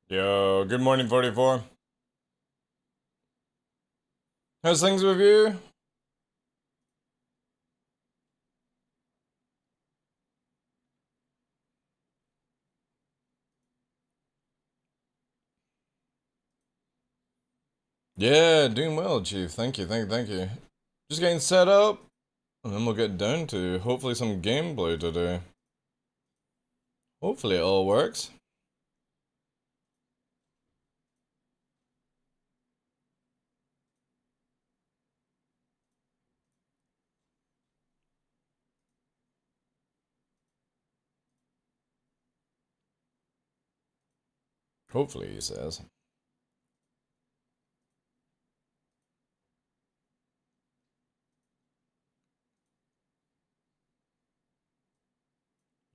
Yo, good morning, 44. How's things with you? Yeah, doing well, Chief. Thank you. Just getting set up, and then we'll get down to hopefully some gameplay today. Hopefully it all works. Hopefully, he says.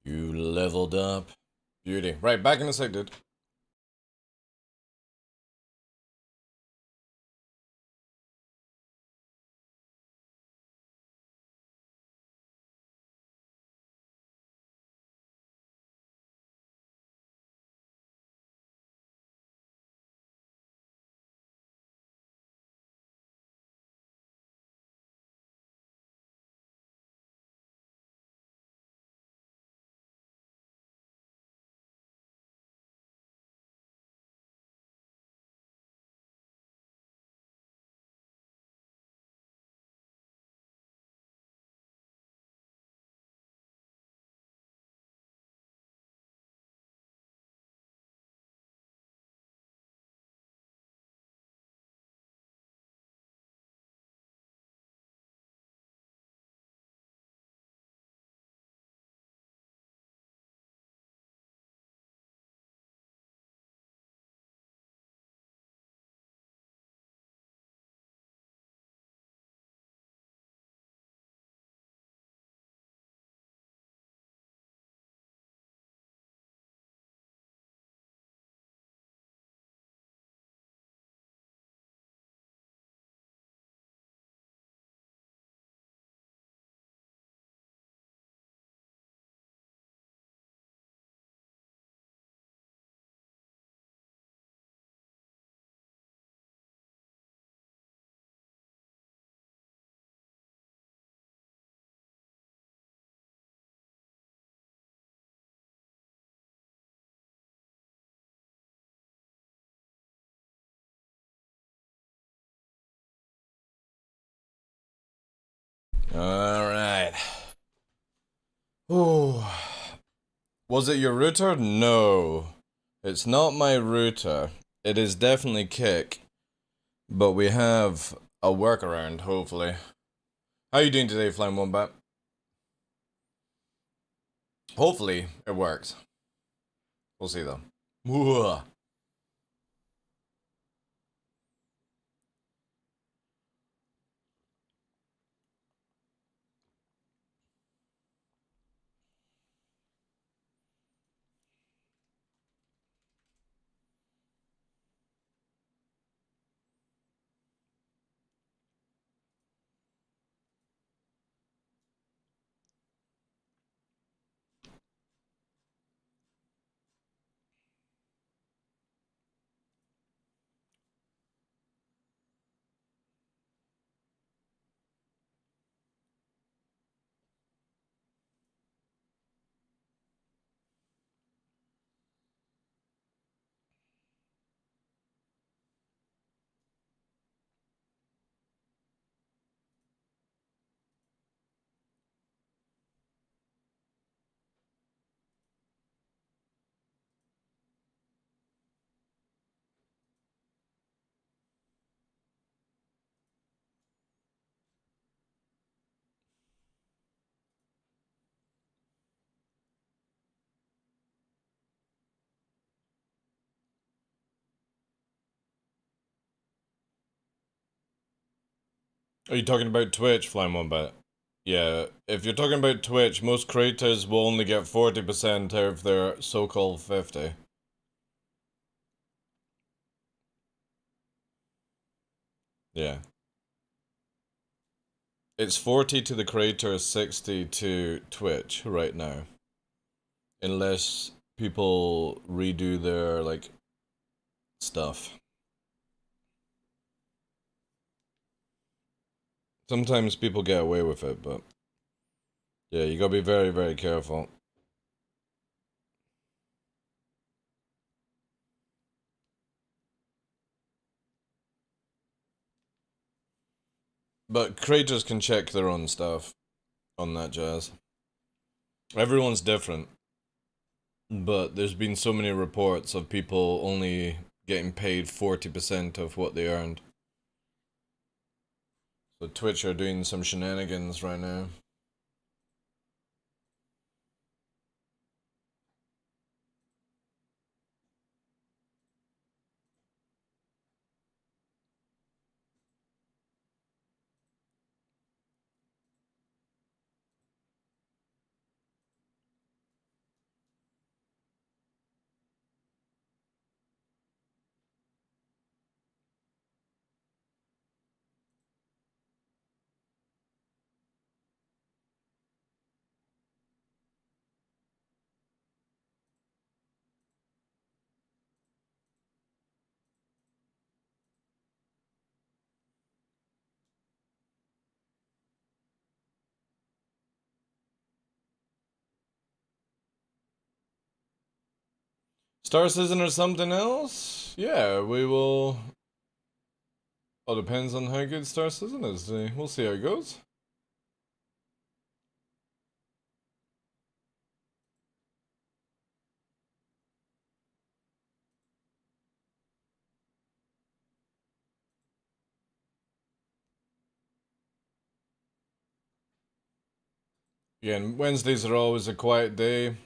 You leveled up. Beauty. Right, back in a sec, dude. Alright. Ooh. Was it your router? No. It's not my router. It is definitely Kick. But we have a workaround, hopefully. How you doing today, Flying Wombat? Hopefully, it works. We'll see, though. Whoa. Are you talking about Twitch, Flying Wombat? Yeah, if you're talking about Twitch, most creators will only get 40% out of their so-called 50. Yeah. It's 40 to the creator, 60 to Twitch right now. Unless people redo their, like, stuff. Sometimes people get away with it, but yeah, you gotta be very, very careful. But creators can check their own stuff on that jazz. Everyone's different. But there's been so many reports of people only getting paid 40% of what they earned. So Twitch are doing some shenanigans right now. Star Citizen or something else? Yeah, we will. All depends on how good Star Citizen is. We'll see how it goes. Yeah, and Wednesdays are always a quiet day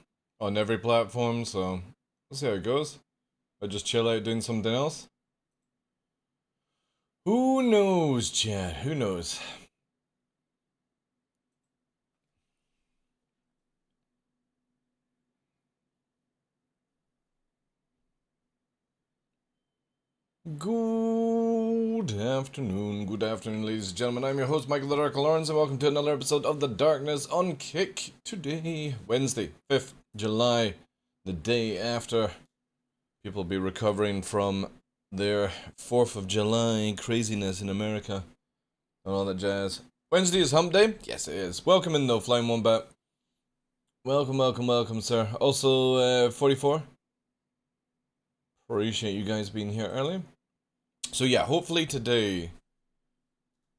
on every platform, so we'll see how it goes. I just chill out doing something else. Who knows, Chad? Who knows? Good afternoon, ladies and gentlemen. I'm your host, Michael the Dark Lawrence, and welcome to another episode of The Darkness on Kick. Today, Wednesday, 5th July, the day after people will be recovering from their 4th of July craziness in America and all that jazz. Wednesday is hump day? Yes, it is. Welcome in, though, Flying Wombat. Welcome, sir. Also, 44. Appreciate you guys being here early. So yeah, hopefully today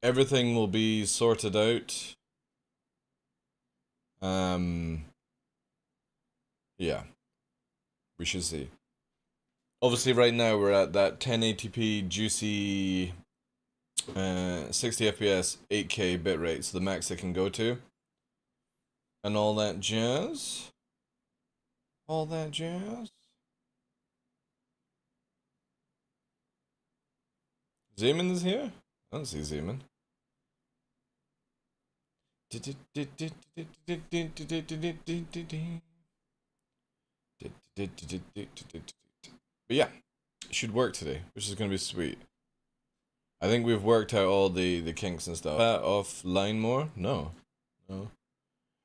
everything will be sorted out. Yeah, we should see. Obviously, right now we're at that 1080p juicy 60 FPS 8K bitrate, so the max it can go to, and all that jazz. All that jazz. Zeman is here? I don't see Zeman. But yeah, it should work today, which is gonna be sweet. I think we've worked out all the kinks and stuff. Offline more? No.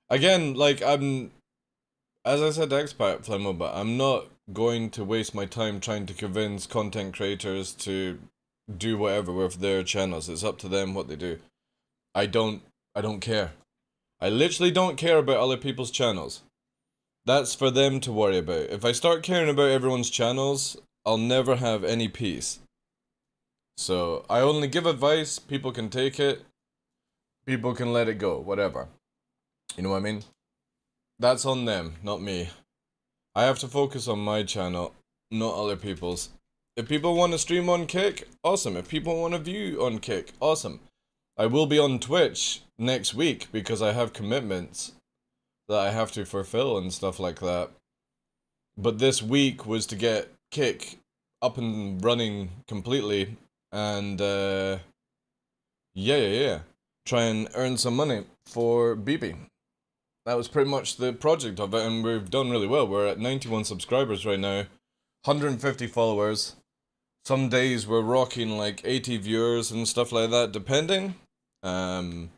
Again, like as I said to Expat Flemo, but I'm not going to waste my time trying to convince content creators to do whatever with their channels. It's up to them what they do. I don't care. I literally don't care about other people's channels. That's for them to worry about. If I start caring about everyone's channels, I'll never have any peace. So, I only give advice, people can take it, people can let it go, whatever. You know what I mean? That's on them, not me. I have to focus on my channel, not other people's. If people want to stream on Kick, awesome. If people want to view on Kick, awesome. I will be on Twitch next week because I have commitments that I have to fulfill and stuff like that. But this week was to get Kick up and running completely and yeah. Try and earn some money for BB. That was pretty much the project of it, and we've done really well. We're at 91 subscribers right now, 150 followers. Some days we're rocking like 80 viewers and stuff like that, depending. But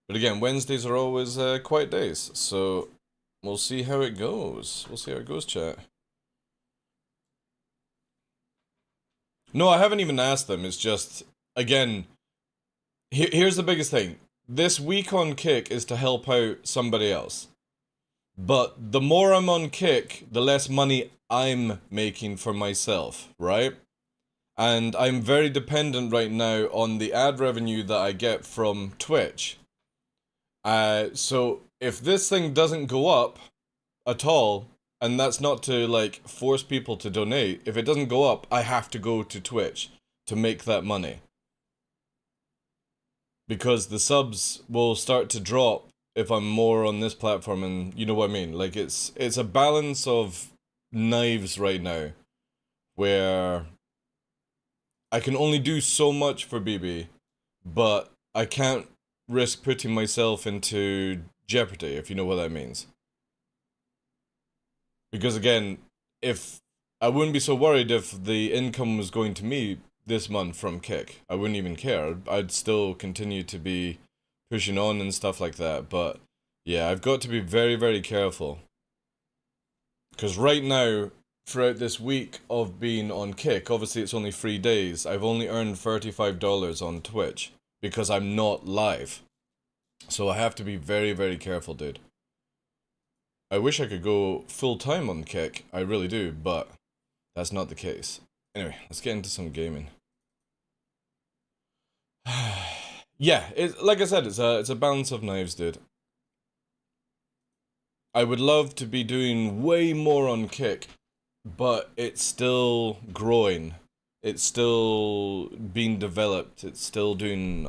again, Wednesdays are always quiet days, so we'll see how it goes. We'll see how it goes, chat. No, I haven't even asked them. It's just, again, here's the biggest thing. This week on Kick is to help out somebody else. But the more I'm on Kick, the less money I'm making for myself, right? And I'm very dependent right now on the ad revenue that I get from Twitch. So if this thing doesn't go up at all, and that's not to like force people to donate, if it doesn't go up, I have to go to Twitch to make that money. Because the subs will start to drop if I'm more on this platform, and you know what I mean? Like it's a balance of knives right now where I can only do so much for BB, but I can't risk putting myself into jeopardy, if you know what that means. Because again, if I wouldn't be so worried if the income was going to me this month from Kick. I wouldn't even care. I'd still continue to be pushing on and stuff like that. But yeah, I've got to be very, very careful. Because right now, throughout this week of being on Kick, obviously it's only 3 days, I've only earned $35 on Twitch because I'm not live. So I have to be very, very careful, dude. I wish I could go full time on Kick, I really do, but that's not the case. Anyway, let's get into some gaming. Yeah, like I said, it's a balance of knives, dude. I would love to be doing way more on Kick, but it's still growing. It's still being developed. It's still doing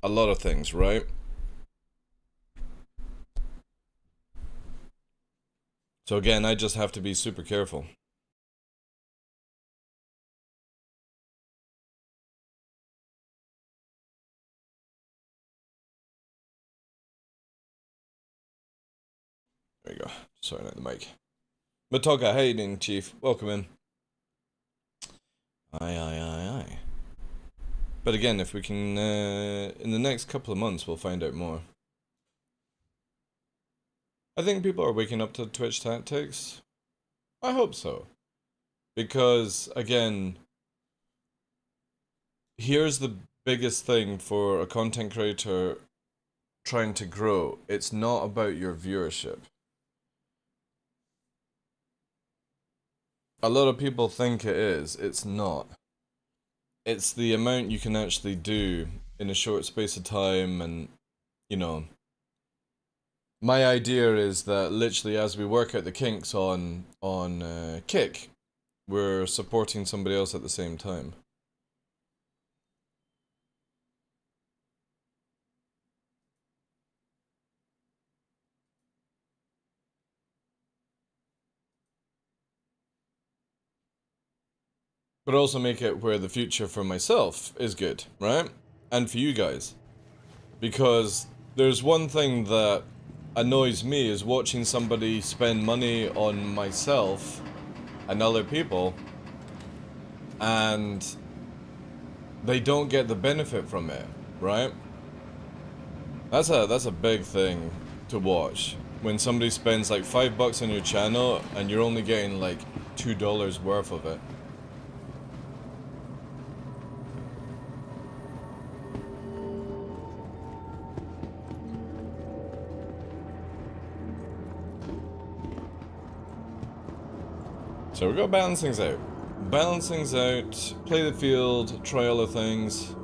a lot of things, right? So again, I just have to be super careful. There you go. Sorry, not the mic. Matoga, how you doing, Chief? Welcome in. Aye. But again, if we can, in the next couple of months, we'll find out more. I think people are waking up to Twitch tactics. I hope so. Because, again, here's the biggest thing for a content creator trying to grow. It's not about your viewership. A lot of people think it is. It's not. It's the amount you can actually do in a short space of time, and, you know. My idea is that literally as we work out the kinks on Kick, we're supporting somebody else at the same time. But also make it where the future for myself is good, right? And for you guys. Because there's one thing that annoys me is watching somebody spend money on myself and other people, and they don't get the benefit from it, right? That's a big thing to watch. When somebody spends like $5 on your channel and you're only getting like $2 worth of it. So we gotta balance things out. Balance things out, play the field, try other things.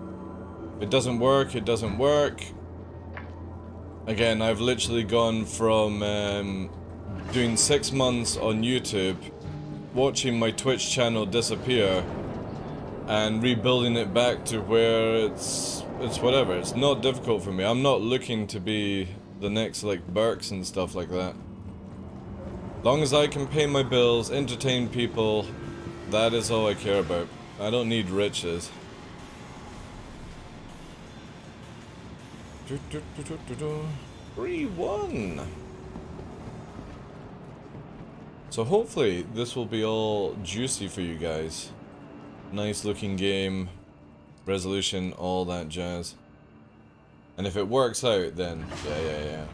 If it doesn't work, it doesn't work. Again, I've literally gone from doing 6 months on YouTube, watching my Twitch channel disappear, and rebuilding it back to where it's whatever. It's not difficult for me. I'm not looking to be the next like Burks and stuff like that. Long as I can pay my bills, entertain people, that is all I care about. I don't need riches. 3-1. So hopefully this will be all juicy for you guys. Nice looking game, resolution, all that jazz. And if it works out, then yeah.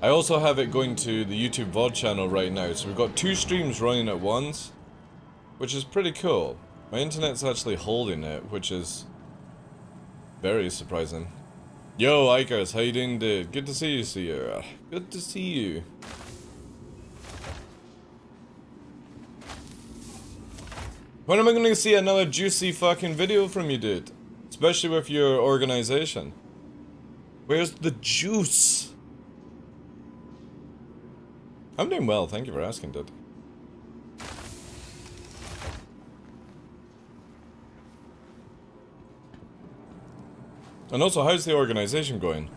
I also have it going to the YouTube VOD channel right now, so we've got 2 streams running at once, which is pretty cool. My internet's actually holding it, which is very surprising. Yo, Ikers, how you doing, dude? Good to see you, Sierra. Good to see you. When am I gonna see another juicy fucking video from you, dude? Especially with your organization. Where's the juice? I'm doing well, thank you for asking, dude. And also, how's the organization going?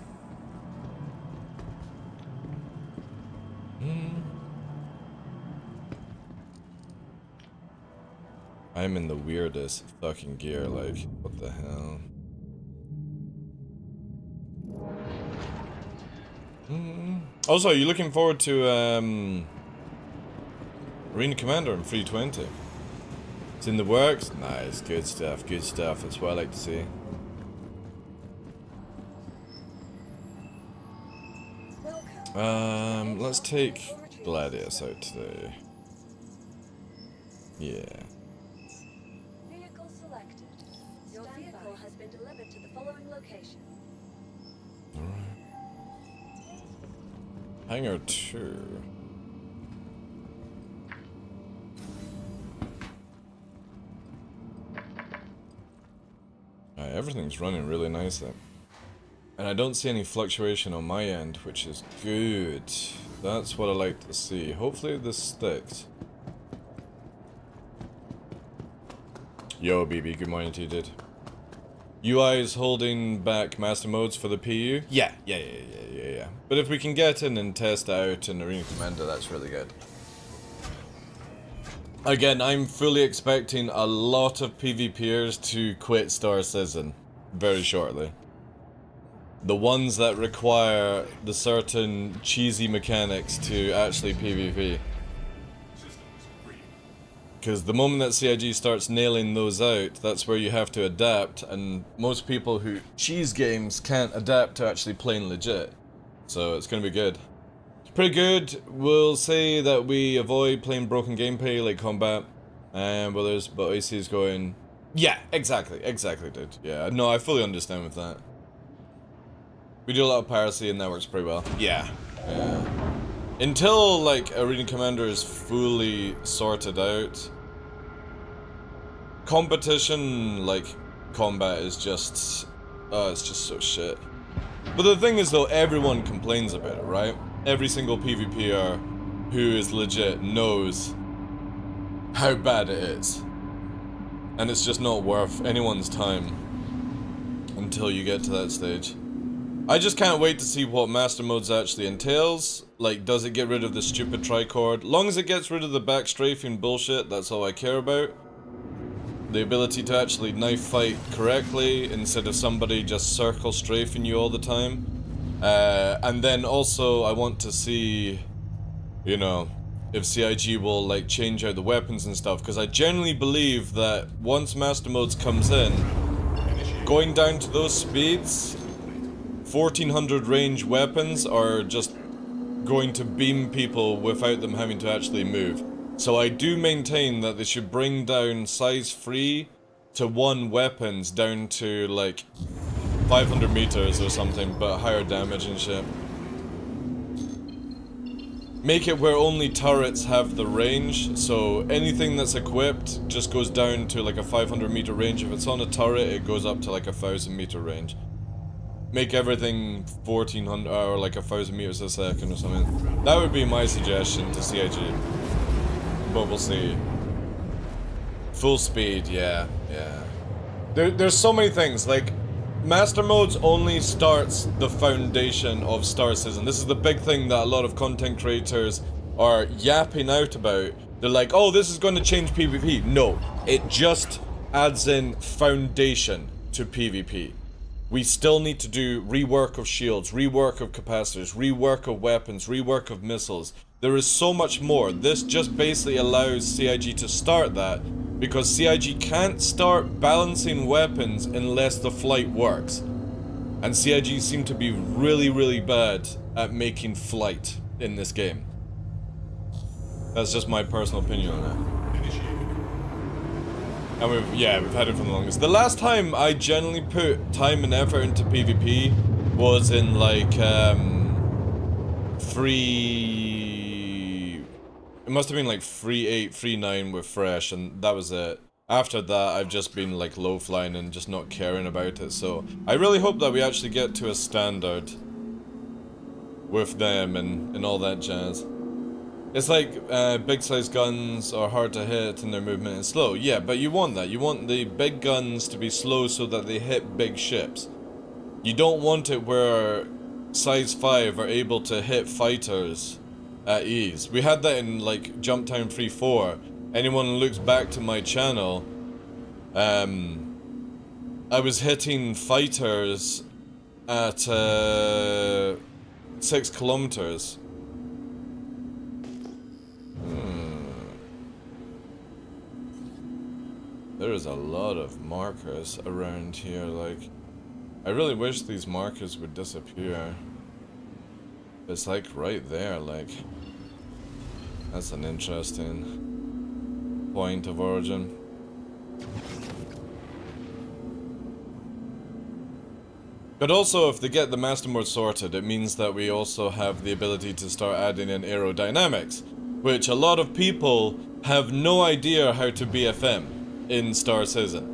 I'm in the weirdest fucking gear, like, what the hell? Also, are you looking forward to, Arena Commander in 320? It's in the works? Nice, good stuff, that's what I like to see. Let's take Gladius out today. Yeah. Vehicle selected. Your vehicle has been delivered to the following location. Alright. Hangar 2. Alright, everything's running really nicely. And I don't see any fluctuation on my end, which is good. That's what I like to see. Hopefully this sticks. Yo, BB, good morning to you, dude. UI is holding back master modes for the PU? Yeah. But if we can get in and test out in Arena Commander, that's really good. Again, I'm fully expecting a lot of PvPers to quit Star Citizen very shortly. The ones that require the certain cheesy mechanics to actually PvP. Because the moment that CIG starts nailing those out, that's where you have to adapt, and most people who cheese games can't adapt to actually playing legit. So it's gonna be good. It's pretty good. We'll say that we avoid playing broken gameplay like combat, and but AC is going... Yeah, exactly, dude. Yeah, no, I fully understand with that. We do a lot of piracy and that works pretty well. Yeah. Until, like, Arena Commander is fully sorted out, competition, like, combat is just... it's just so shit. But the thing is, though, everyone complains about it, right? Every single PvPer who is legit knows how bad it is. And it's just not worth anyone's time until you get to that stage. I just can't wait to see what Master Modes actually entails. Like, does it get rid of the stupid tricord? Long as it gets rid of the back strafing bullshit, that's all I care about. The ability to actually knife fight correctly, instead of somebody just circle strafing you all the time. And then also, I want to see, you know, if CIG will, like, change out the weapons and stuff. Because I generally believe that once Master Modes comes in, going down to those speeds... 1400 range weapons are just going to beam people without them having to actually move. So I do maintain that they should bring down size 3 to 1 weapons down to like 500 meters or something, but higher damage and shit. Make it where only turrets have the range, so anything that's equipped just goes down to like a 500 meter range. If it's on a turret, it goes up to like a 1000 meter range. Make everything 1400 or like 1000 meters a second or something. That would be my suggestion to CIG. But we'll see. Full speed, yeah. There's so many things, like Master Modes only starts the foundation of Star Citizen. This is the big thing that a lot of content creators are yapping out about. They're like, oh, this is going to change PvP. No, it just adds in foundation to PvP. We still need to do rework of shields, rework of capacitors, rework of weapons, rework of missiles. There is so much more. This just basically allows CIG to start that, because CIG can't start balancing weapons unless the flight works. And CIG seem to be really bad at making flight in this game. That's just my personal opinion on that. And we've had it for the longest. The last time I generally put time and effort into PvP was in like it must have been like 3.8, 3.9 with Fresh, and that was it. After that, I've just been like low flying and just not caring about it, so I really hope that we actually get to a standard with them and all that jazz. It's like big size guns are hard to hit and their movement is slow. Yeah, but you want that. You want the big guns to be slow so that they hit big ships. You don't want it where size 5 are able to hit fighters at ease. We had that in like Jump Time 3-4. Anyone who looks back to my channel, I was hitting fighters at 6 kilometers. There is a lot of markers around here, like, I really wish these markers would disappear. It's like right there, like, that's an interesting point of origin. But also, if they get the master mode sorted, it means that we also have the ability to start adding in aerodynamics, which a lot of people have no idea how to BFM in Star Citizen.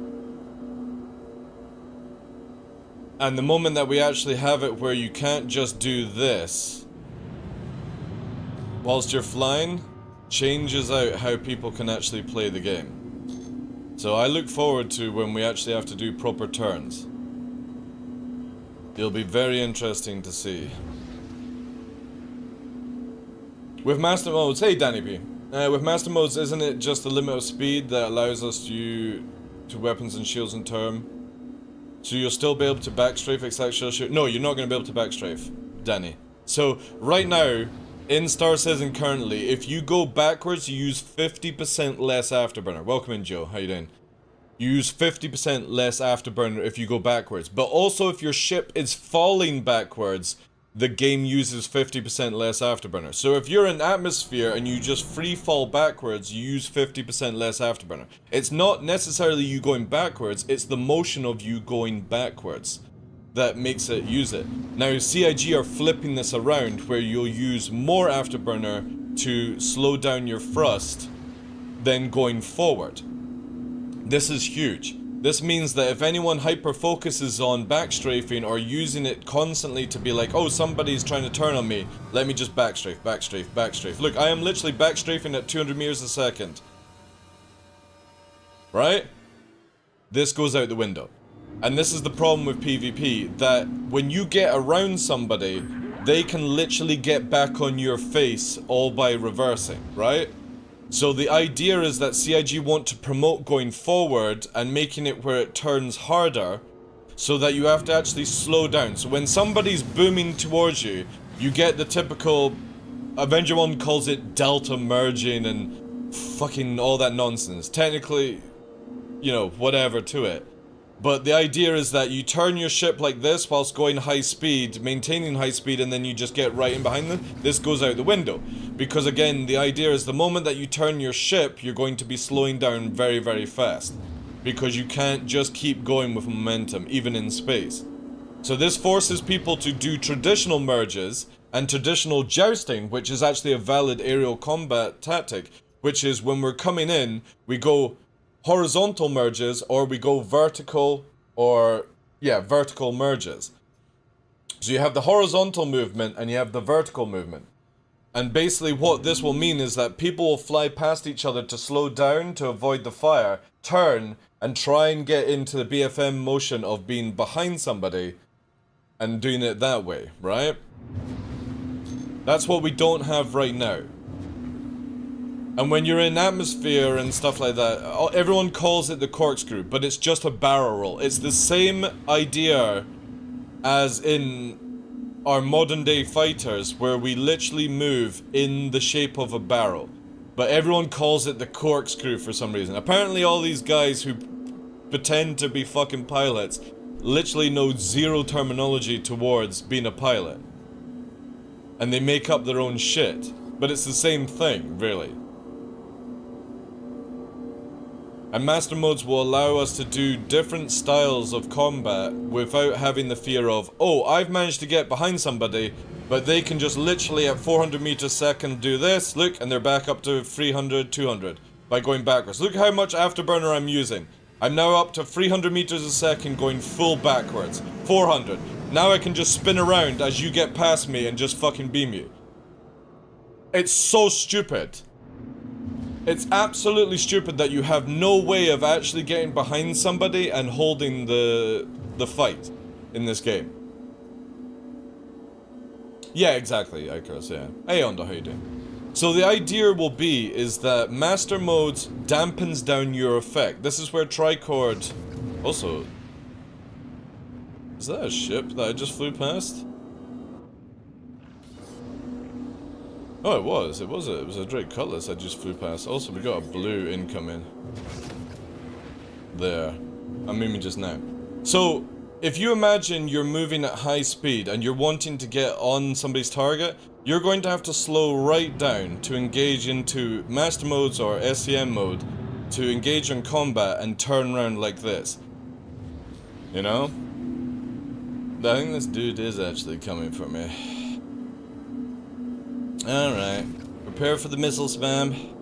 And the moment that we actually have it where you can't just do this whilst you're flying, changes out how people can actually play the game. So I look forward to when we actually have to do proper turns. It'll be very interesting to see. With master modes, hey Danny P. With master modes, isn't it just the limit of speed that allows us to weapons and shields in turn? So you'll still be able to backstrafe, etc. No, you're not going to be able to backstrafe, Danny. So right now, in Star Citizen currently, if you go backwards, you use 50% less afterburner. Welcome in, Joe. How you doing? You use 50% less afterburner if you go backwards. But also, if your ship is falling backwards, the game uses 50% less afterburner. So if you're in atmosphere and you just free fall backwards, you use 50% less afterburner. It's not necessarily you going backwards, it's the motion of you going backwards that makes it use it. Now CIG are flipping this around where you'll use more afterburner to slow down your thrust than going forward. This is huge. This means that if anyone hyper-focuses on backstrafing or using it constantly to be like, oh, somebody's trying to turn on me, let me just backstrafe, backstrafe, backstrafe. Look, I am literally backstrafing at 200 meters a second. Right? This goes out the window. And this is the problem with PvP, that when you get around somebody, they can literally get back on your face all by reversing, right? So the idea is that CIG want to promote going forward and making it where it turns harder so that you have to actually slow down. So when somebody's booming towards you, you get the typical, Avenger 1 calls it delta merging and fucking all that nonsense. Technically, you know, whatever to it. But the idea is that you turn your ship like this whilst going high speed, maintaining high speed, and then you just get right in behind them. This goes out the window. Because again, the idea is the moment that you turn your ship, you're going to be slowing down very, very fast. Because you can't just keep going with momentum, even in space. So this forces people to do traditional merges and traditional jousting, which is actually a valid aerial combat tactic. Which is when we're coming in, we go horizontal merges, or we go vertical, or, yeah, vertical merges. So you have the horizontal movement, and you have the vertical movement. And basically what this will mean is that people will fly past each other to slow down, to avoid the fire, turn, and try and get into the BFM motion of being behind somebody, and doing it that way, right? That's what we don't have right now. And when you're in atmosphere and stuff like that, everyone calls it the corkscrew, but it's just a barrel roll. It's the same idea as in our modern day fighters, where we literally move in the shape of a barrel. But everyone calls it the corkscrew for some reason. Apparently all these guys who pretend to be fucking pilots literally know zero terminology towards being a pilot. And they make up their own shit. But it's the same thing, really. And master modes will allow us to do different styles of combat without having the fear of, oh, I've managed to get behind somebody, but they can just literally at 400 meters a second do this, look, and they're back up to 300, 200 by going backwards. Look how much afterburner I'm using. I'm now up to 300 meters a second going full backwards. 400. Now I can just spin around as you get past me and just fucking beam you. It's so stupid. It's absolutely stupid that you have no way of actually getting behind somebody and holding the fight in this game. Yeah, exactly, Icarus, yeah. Hey, Ondo, how you doing? So the idea will be is that master modes dampens down your effect. This is where tricord... Also... Is that a ship that I just flew past? Oh, it was a Drake Cutlass I just flew past. Also, we got a blue incoming. There. I'm moving just now. So, if you imagine you're moving at high speed and you're wanting to get on somebody's target, you're going to have to slow right down to engage into master modes or SEM mode to engage in combat and turn around like this. You know? I think this dude is actually coming for me. Alright. Prepare for the missile spam.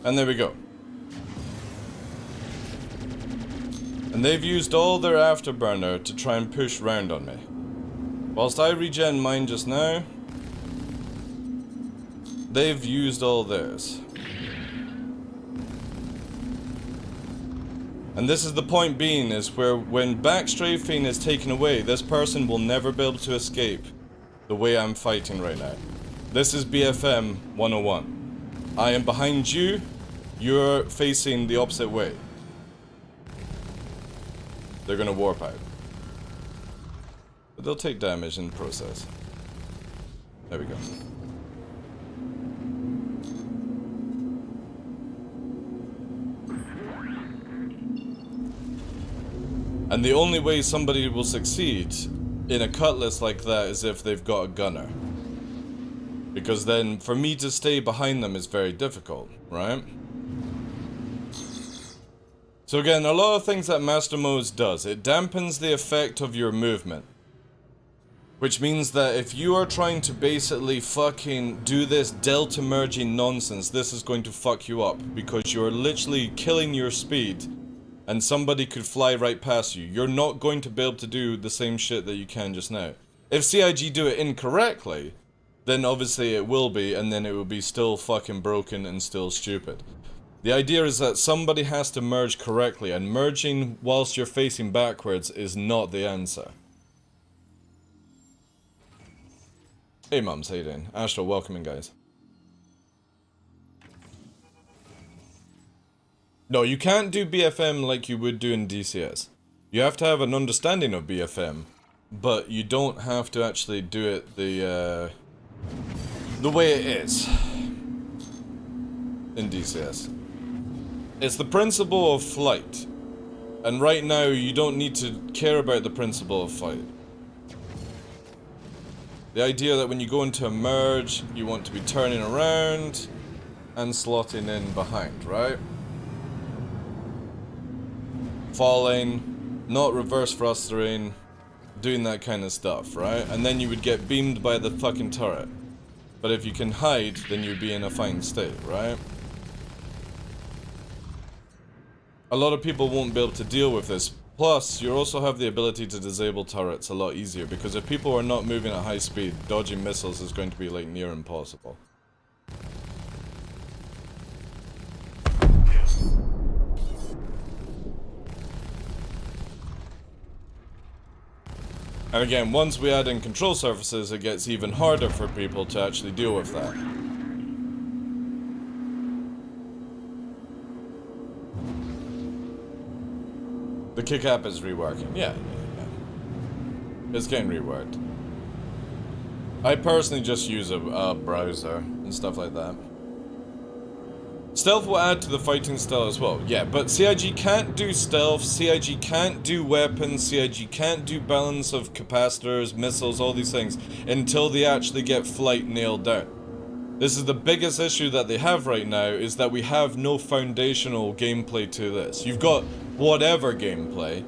And there we go. And they've used all their afterburner to try and push round on me. Whilst I regen mine just now, they've used all theirs. And this is the point being, is where when back strafing is taken away, this person will never be able to escape the way I'm fighting right now. This is BFM 101. I am behind you, you're facing the opposite way. They're gonna warp out. But they'll take damage in the process. There we go. And the only way somebody will succeed in a cutlass like that is if they've got a gunner. Because then, for me to stay behind them is very difficult, right? So again, a lot of things that Master Modes does, it dampens the effect of your movement. Which means that if you are trying to basically fucking do this delta merging nonsense, this is going to fuck you up. Because you're literally killing your speed, and somebody could fly right past you. You're not going to be able to do the same shit that you can just now. If CIG do it incorrectly, then obviously it will be, and then it will be still fucking broken and still stupid. The idea is that somebody has to merge correctly, and merging whilst you're facing backwards is not the answer. Hey mums, how you doing? Astro, welcome in, guys. No, you can't do BFM like you would do in DCS. You have to have an understanding of BFM, but you don't have to actually do it the way it is in DCS. It's the principle of flight, and right now you don't need to care about the principle of flight. The idea that when you go into a merge, you want to be turning around and slotting in behind, right? Falling, not reverse thrustering, doing that kind of stuff, right? And then you would get beamed by the fucking turret. But if you can hide, then you'd be in a fine state, right? A lot of people won't be able to deal with this. Plus, you also have the ability to disable turrets a lot easier, because if people are not moving at high speed, dodging missiles is going to be like near impossible. And again, once we add in control surfaces, it gets even harder for people to actually deal with that. The kick app is reworking. Yeah. It's getting reworked. I personally just use a browser and stuff like that. Stealth will add to the fighting style as well. Yeah, but CIG can't do stealth, CIG can't do weapons, CIG can't do balance of capacitors, missiles, all these things, until they actually get flight nailed down. This is the biggest issue that they have right now, is that we have no foundational gameplay to this. You've got whatever gameplay.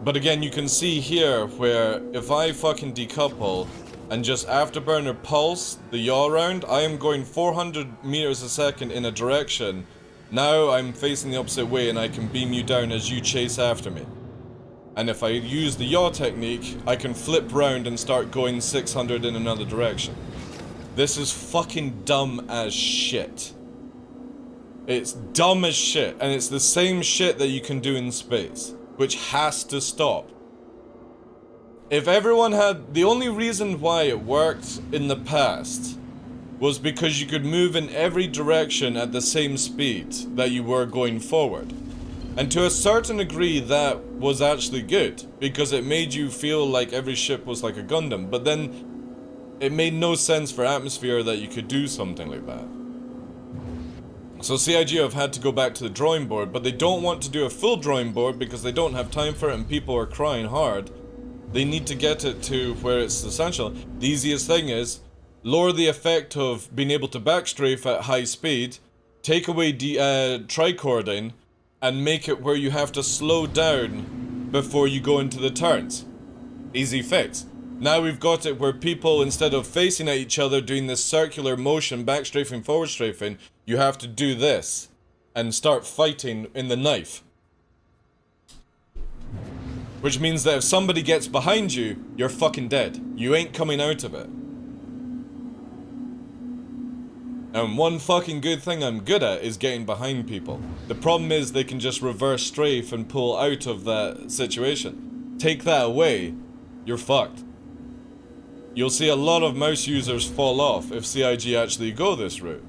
But again, you can see here where if I fucking decouple and just afterburner pulse the yaw round, I am going 400 meters a second in a direction. Now I'm facing the opposite way and I can beam you down as you chase after me. And if I use the yaw technique, I can flip round and start going 600 in another direction. This is fucking dumb as shit. It's dumb as shit, and it's the same shit that you can do in space, which has to stop. If everyone had... The only reason why it worked in the past was because you could move in every direction at the same speed that you were going forward. And to a certain degree that was actually good, because it made you feel like every ship was like a Gundam, but then it made no sense for atmosphere that you could do something like that. So CIG have had to go back to the drawing board, but they don't want to do a full drawing board because they don't have time for it and people are crying hard. They need to get it to where it's essential. The easiest thing is, lower the effect of being able to backstrafe at high speed, take away tricording, and make it where you have to slow down before you go into the turns. Easy fix. Now we've got it where people, instead of facing at each other doing this circular motion, backstrafing, forward strafing, you have to do this and start fighting in the knife. Which means that if somebody gets behind you, you're fucking dead. You ain't coming out of it. And one fucking good thing I'm good at is getting behind people. The problem is they can just reverse strafe and pull out of that situation. Take that away, you're fucked. You'll see a lot of mouse users fall off if CIG actually go this route.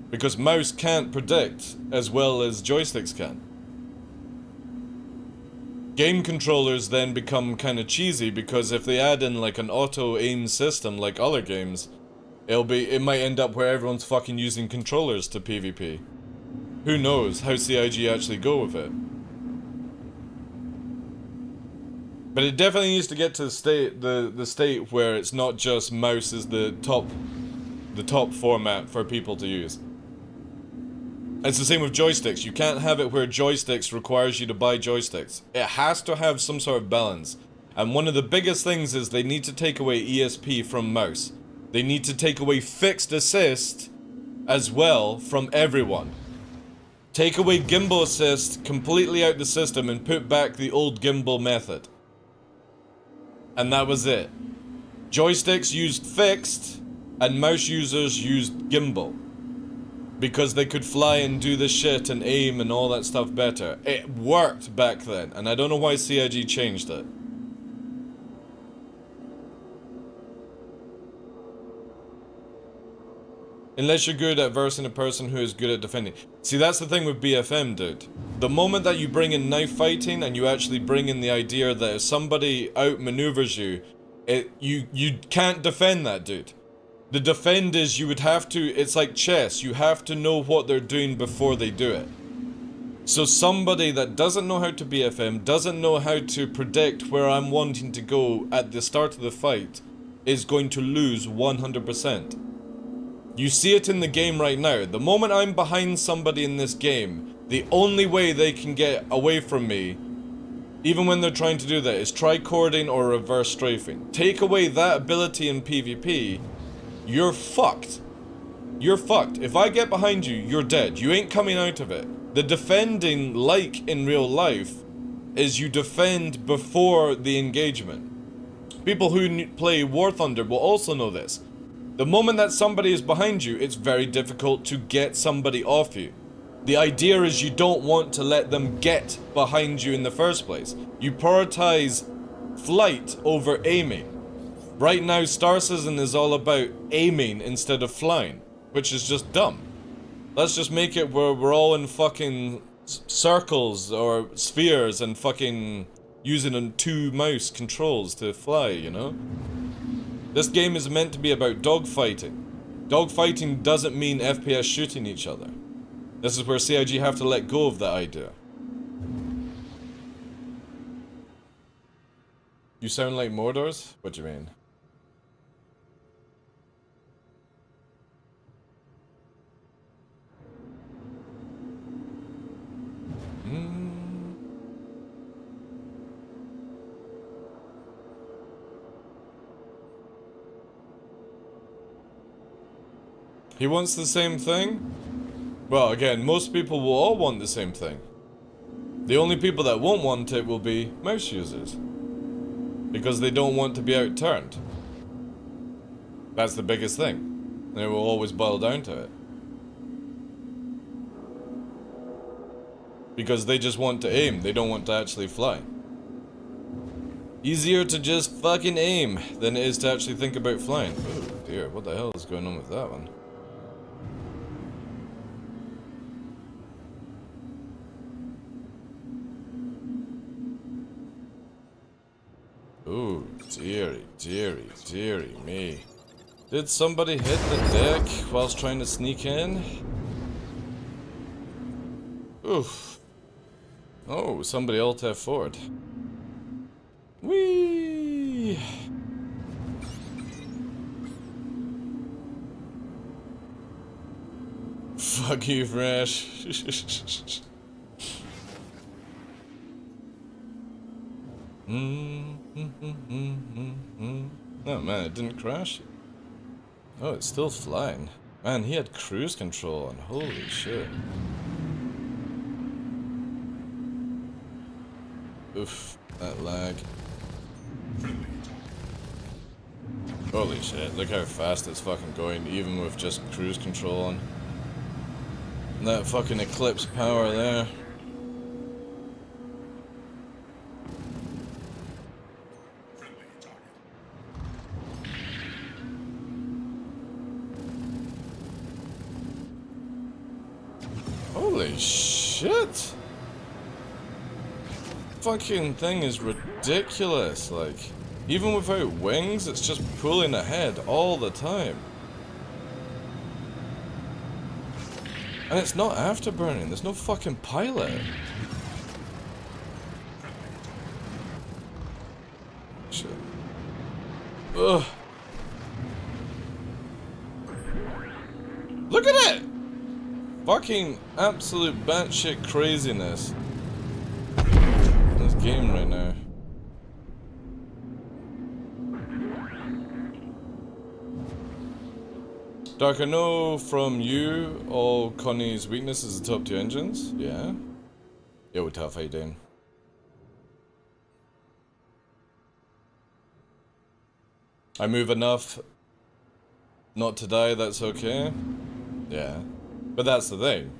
Because mouse can't predict as well as joysticks can. Game controllers then become kind of cheesy because if they add in like an auto aim system like other games, it might end up where everyone's fucking using controllers to PvP. Who knows how CIG actually go with it. But it definitely needs to get to the state where it's not just mouse is the top format for people to use. It's the same with joysticks. You can't have it where joysticks requires you to buy joysticks. It has to have some sort of balance. And one of the biggest things is they need to take away ESP from mouse. They need to take away fixed assist as well from everyone. Take away gimbal assist completely out the system and put back the old gimbal method. And that was it. Joysticks used fixed, and mouse users used gimbal. Because they could fly and do the shit and aim and all that stuff better. It worked back then, and I don't know why CIG changed it. Unless you're good at versing a person who is good at defending. See, that's the thing with BFM, dude. The moment that you bring in knife fighting and you actually bring in the idea that if somebody outmaneuvers you, you can't defend that, dude. The defend is you would have to, it's like chess, you have to know what they're doing before they do it. So somebody that doesn't know how to BFM, doesn't know how to predict where I'm wanting to go at the start of the fight, is going to lose 100%. You see it in the game right now. The moment I'm behind somebody in this game, the only way they can get away from me, even when they're trying to do that, is tricording or reverse strafing. Take away that ability in PvP, you're fucked. You're fucked. If I get behind you, you're dead. You ain't coming out of it. The defending, like in real life, is you defend before the engagement. People who play War Thunder will also know this. The moment that somebody is behind you, it's very difficult to get somebody off you. The idea is you don't want to let them get behind you in the first place. You prioritize flight over aiming. Right now, Star Citizen is all about aiming instead of flying, which is just dumb. Let's just make it where we're all in fucking circles or spheres and fucking using 2 mouse controls to fly, you know? This game is meant to be about dogfighting. Dogfighting doesn't mean FPS shooting each other. This is where CIG have to let go of that idea. You sound like Mordors? What do you mean? He wants the same thing? Well, again, most people will all want the same thing. The only people that won't want it will be mouse users. Because they don't want to be outturned. That's the biggest thing. And it will always boil down to it. Because they just want to aim, they don't want to actually fly. Easier to just fucking aim than it is to actually think about flying. Oh dear, what the hell is going on with that one? Oh, dearie, dearie, dearie me. Did somebody hit the deck whilst trying to sneak in? Oof. Oh, somebody alt F forward. Whee! Fuck you, Fresh. Oh man, it didn't crash. Oh, it's still flying. Man, he had cruise control on. Holy shit. Oof, that lag. Holy shit, look how fast it's fucking going, even with just cruise control on. And that fucking eclipse power there. Holy shit! Fucking thing is ridiculous, like, even without wings, it's just pulling ahead all the time. And it's not afterburning, there's no fucking pilot. Shit. Ugh. Look at it! Fucking absolute batshit craziness. This game right now. Dark, I know from you all Connie's weakness is the top 2 engines. Yeah. Yo, tough, how you doing? I move enough not to die, that's okay. Yeah. But that's the thing.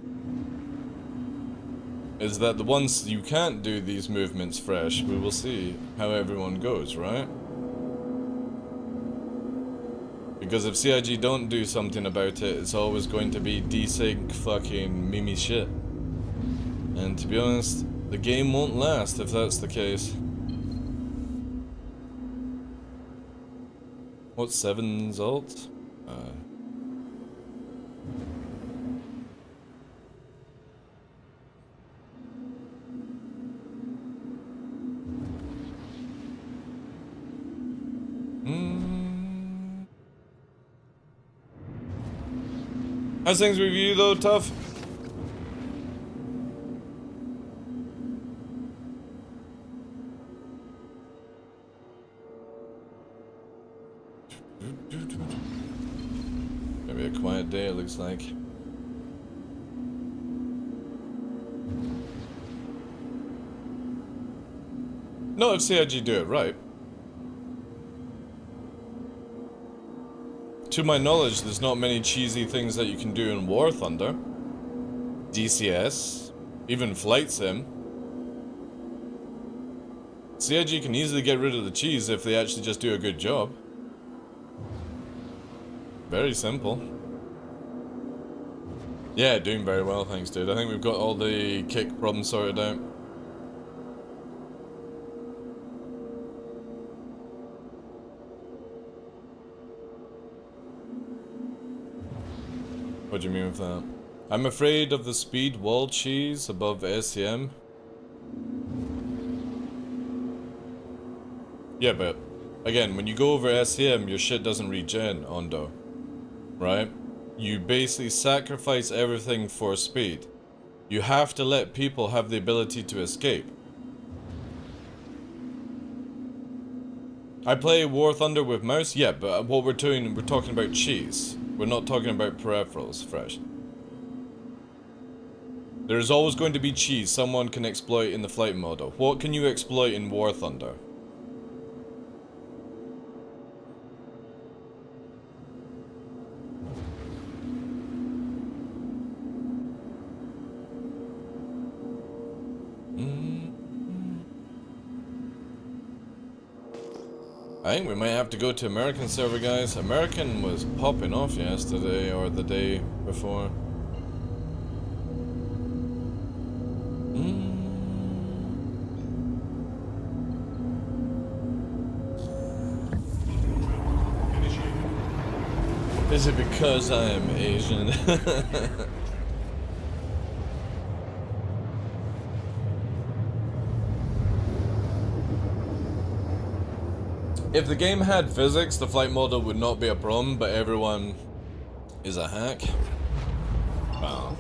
Is that the once you can't do these movements fresh, we will see how everyone goes, right? Because if CIG don't do something about it, it's always going to be desync fucking mimi shit. And to be honest, the game won't last if that's the case. What's 7's ult? How's things with you though, Tough? Gonna be a quiet day, it looks like. Not if CIG do it right. To my knowledge, there's not many cheesy things that you can do in War Thunder. DCS, even Flight Sim. CIG can easily get rid of the cheese if they actually just do a good job. Very simple. Yeah, doing very well, thanks dude. I think we've got all the kick problems sorted out. What do you mean with that? I'm afraid of the speed wall cheese above SEM. Yeah, but again, when you go over SEM, your shit doesn't regen, Ondo. Right? You basically sacrifice everything for speed. You have to let people have the ability to escape. I play War Thunder with mouse, yeah, but what we're doing, we're talking about cheese. We're not talking about peripherals, fresh. There is always going to be cheese someone can exploit in the flight model. What can you exploit in War Thunder? I think we might have to go to American server, guys. American was popping off yesterday or the day before. Is it because I am Asian? If the game had physics, the flight model would not be a problem, but everyone is a hack. Wow.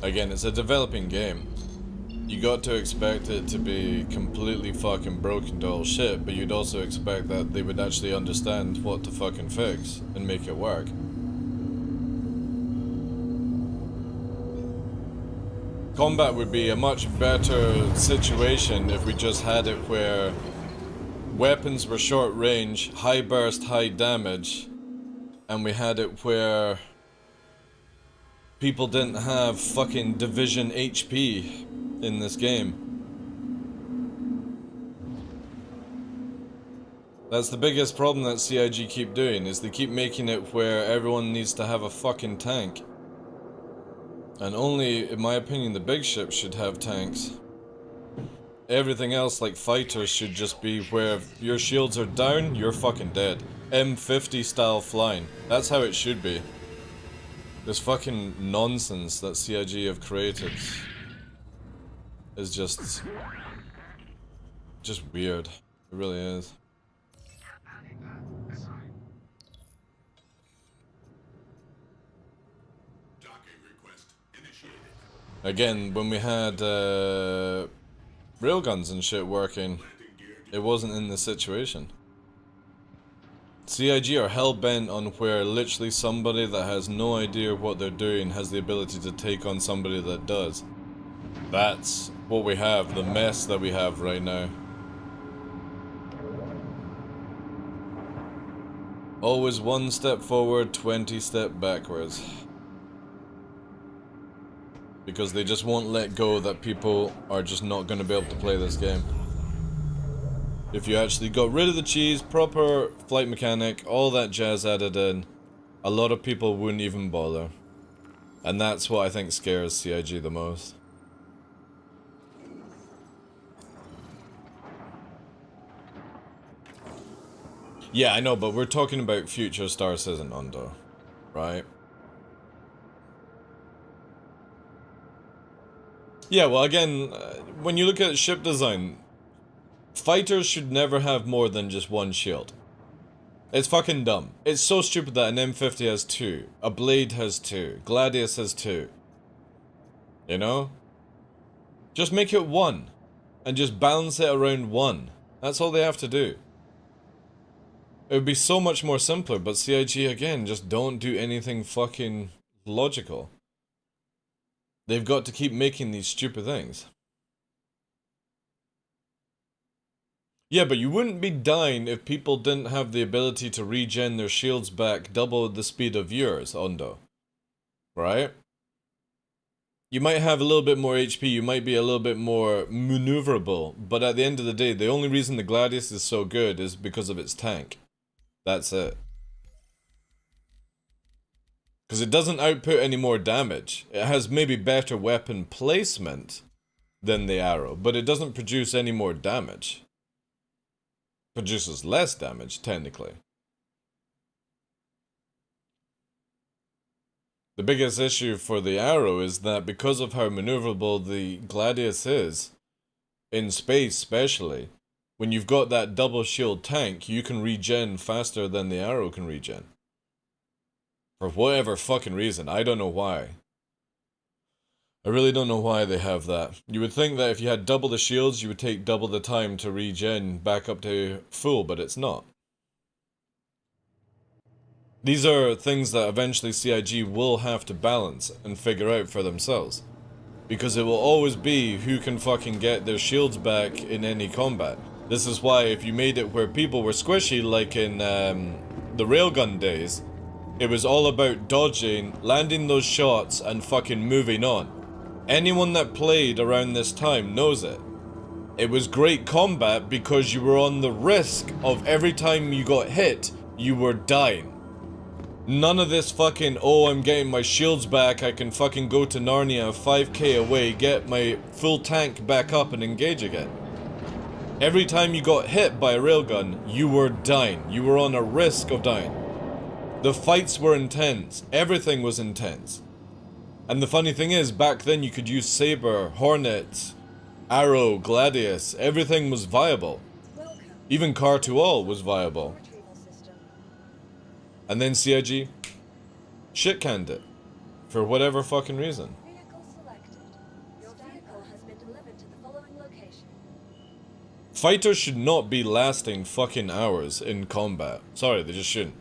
Again, it's a developing game. You got to expect it to be completely fucking broken to all shit, but you'd also expect that they would actually understand what to fucking fix and make it work. Combat would be a much better situation if we just had it where weapons were short range, high burst, high damage, and we had it where people didn't have fucking division HP in this game. That's the biggest problem that CIG keep doing, is they keep making it where everyone needs to have a fucking tank. And only, in my opinion, the big ships should have tanks. Everything else, like fighters, should just be where if your shields are down, you're fucking dead. M50 style flying. That's how it should be. This fucking nonsense that CIG have created is just weird. It really is. Again, when we had railguns and shit working, it wasn't in this situation. CIG are hell-bent on where literally somebody that has no idea what they're doing has the ability to take on somebody that does. That's what we have, the mess that we have right now. Always one step forward, 20 steps backwards. Because they just won't let go that people are just not going to be able to play this game. If you actually got rid of the cheese, proper flight mechanic, all that jazz added in, a lot of people wouldn't even bother. And that's what I think scares CIG the most. Yeah, I know, but we're talking about future Star Citizen Undo, right? Yeah, well again, when you look at ship design, fighters should never have more than just one shield. It's fucking dumb. It's so stupid that an M50 has two, a Blade has two, Gladius has two. You know? Just make it one, and just balance it around one. That's all they have to do. It would be so much more simpler, but CIG again just don't do anything fucking logical. They've got to keep making these stupid things. Yeah, but you wouldn't be dying if people didn't have the ability to regen their shields back double the speed of yours, Ondo. Right? You might have a little bit more HP, you might be a little bit more maneuverable, but at the end of the day, the only reason the Gladius is so good is because of its tank. That's it. Because it doesn't output any more damage. It has maybe better weapon placement than the arrow, but it doesn't produce any more damage. Produces less damage, technically. The biggest issue for the arrow is that because of how maneuverable the Gladius is, in space especially, when you've got that double shield tank, you can regen faster than the arrow can regen. For whatever fucking reason, I don't know why. I really don't know why they have that. You would think that if you had double the shields, you would take double the time to regen back up to full, but it's not. These are things that eventually CIG will have to balance and figure out for themselves. Because it will always be who can fucking get their shields back in any combat. This is why if you made it where people were squishy, like in the railgun days, it was all about dodging, landing those shots, and fucking moving on. Anyone that played around this time knows it. It was great combat because you were on the risk of every time you got hit, you were dying. None of this fucking, oh, I'm getting my shields back, I can fucking go to Narnia 5k away, get my full tank back up and engage again. Every time you got hit by a railgun, you were dying. You were on a risk of dying. The fights were intense. Everything was intense. And the funny thing is, back then you could use Saber, Hornet, Arrow, Gladius. Everything was viable. Even Car to All was viable. And then CIG shit-canned it. For whatever fucking reason. Vehicle selected. Your vehicle has been delivered to the following location. Fighters should not be lasting fucking hours in combat. Sorry, they just shouldn't.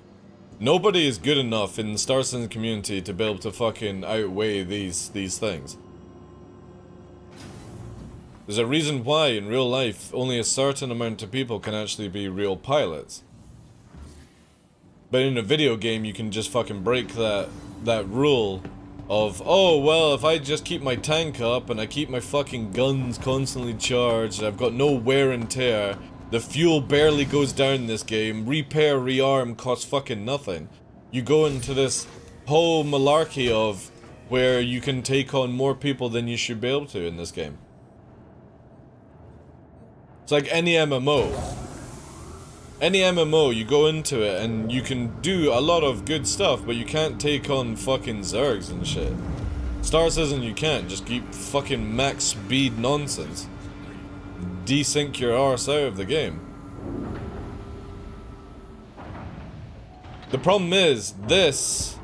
Nobody is good enough in the Star Citizen community to be able to fucking outweigh these things. There's a reason why in real life only a certain amount of people can actually be real pilots. But in a video game you can just fucking break that rule of, oh well, if I just keep my tank up and I keep my fucking guns constantly charged, I've got no wear and tear, the fuel barely goes down in this game, repair, rearm costs fucking nothing. You go into this whole malarkey of where you can take on more people than you should be able to in this game. It's like any MMO. Any MMO, you go into it and you can do a lot of good stuff, but you can't take on fucking Zergs and shit. Star Citizen you can't, just keep fucking max speed nonsense. Desync your arse out of the game. The problem is, this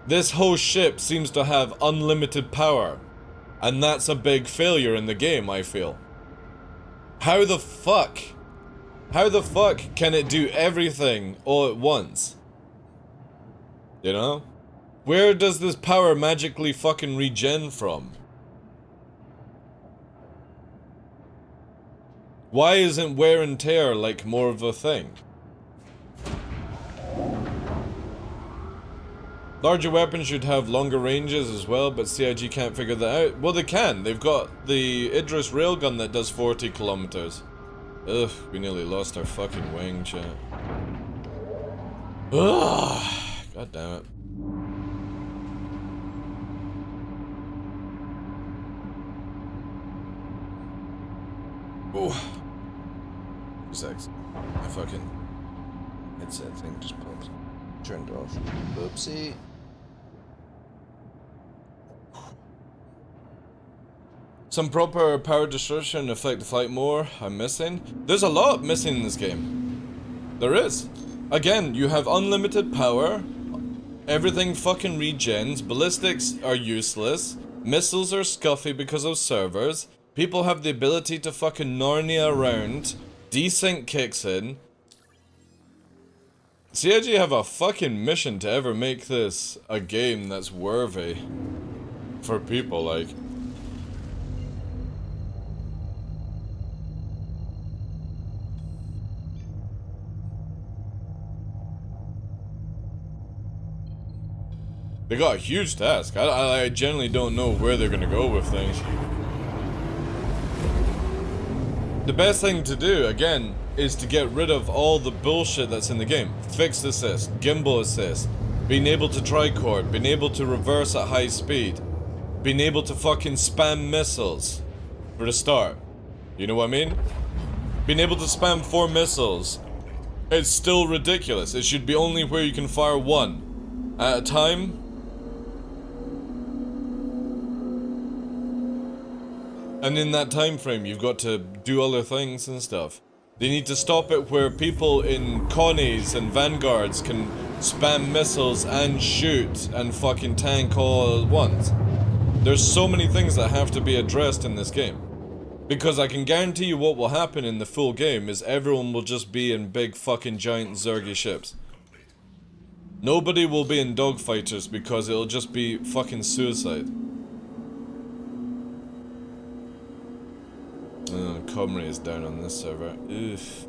whole ship seems to have unlimited power. And that's a big failure in the game, I feel. How the fuck can it do everything all at once? You know? Where does this power magically fucking regen from? Why isn't wear and tear like more of a thing? Larger weapons should have longer ranges as well, but CIG can't figure that out. Well, they can. They've got the Idris railgun that does 40 kilometers. Ugh, we nearly lost our fucking wing, chat. Ugh, god damn it. Ooh. 2 seconds. My fucking headset thing just popped. Turned off. Oopsie. Some proper power destruction affect the flight more. I'm missing. There's a lot missing in this game. There is. Again, you have unlimited power. Everything fucking regens. Ballistics are useless. Missiles are scuffy because of servers. People have the ability to fucking Narnia around. Desync kicks in. CIG have a fucking mission to ever make this a game that's worthy for people, like. They got a huge task. I generally don't know where they're gonna go with things. The best thing to do, again, is to get rid of all the bullshit that's in the game. Fixed assist, gimbal assist, being able to tricord, being able to reverse at high speed, being able to fucking spam missiles for the start. You know what I mean? Being able to spam 4 missiles, it's still ridiculous. It should be only where you can fire 1 at a time. And in that time frame, you've got to do other things and stuff. They need to stop it where people in Connies and Vanguards can spam missiles and shoot and fucking tank all at once. There's so many things that have to be addressed in this game. Because I can guarantee you what will happen in the full game is everyone will just be in big fucking giant Zergy ships. Nobody will be in dogfighters because it'll just be fucking suicide. Comrie is down on this server. Oof.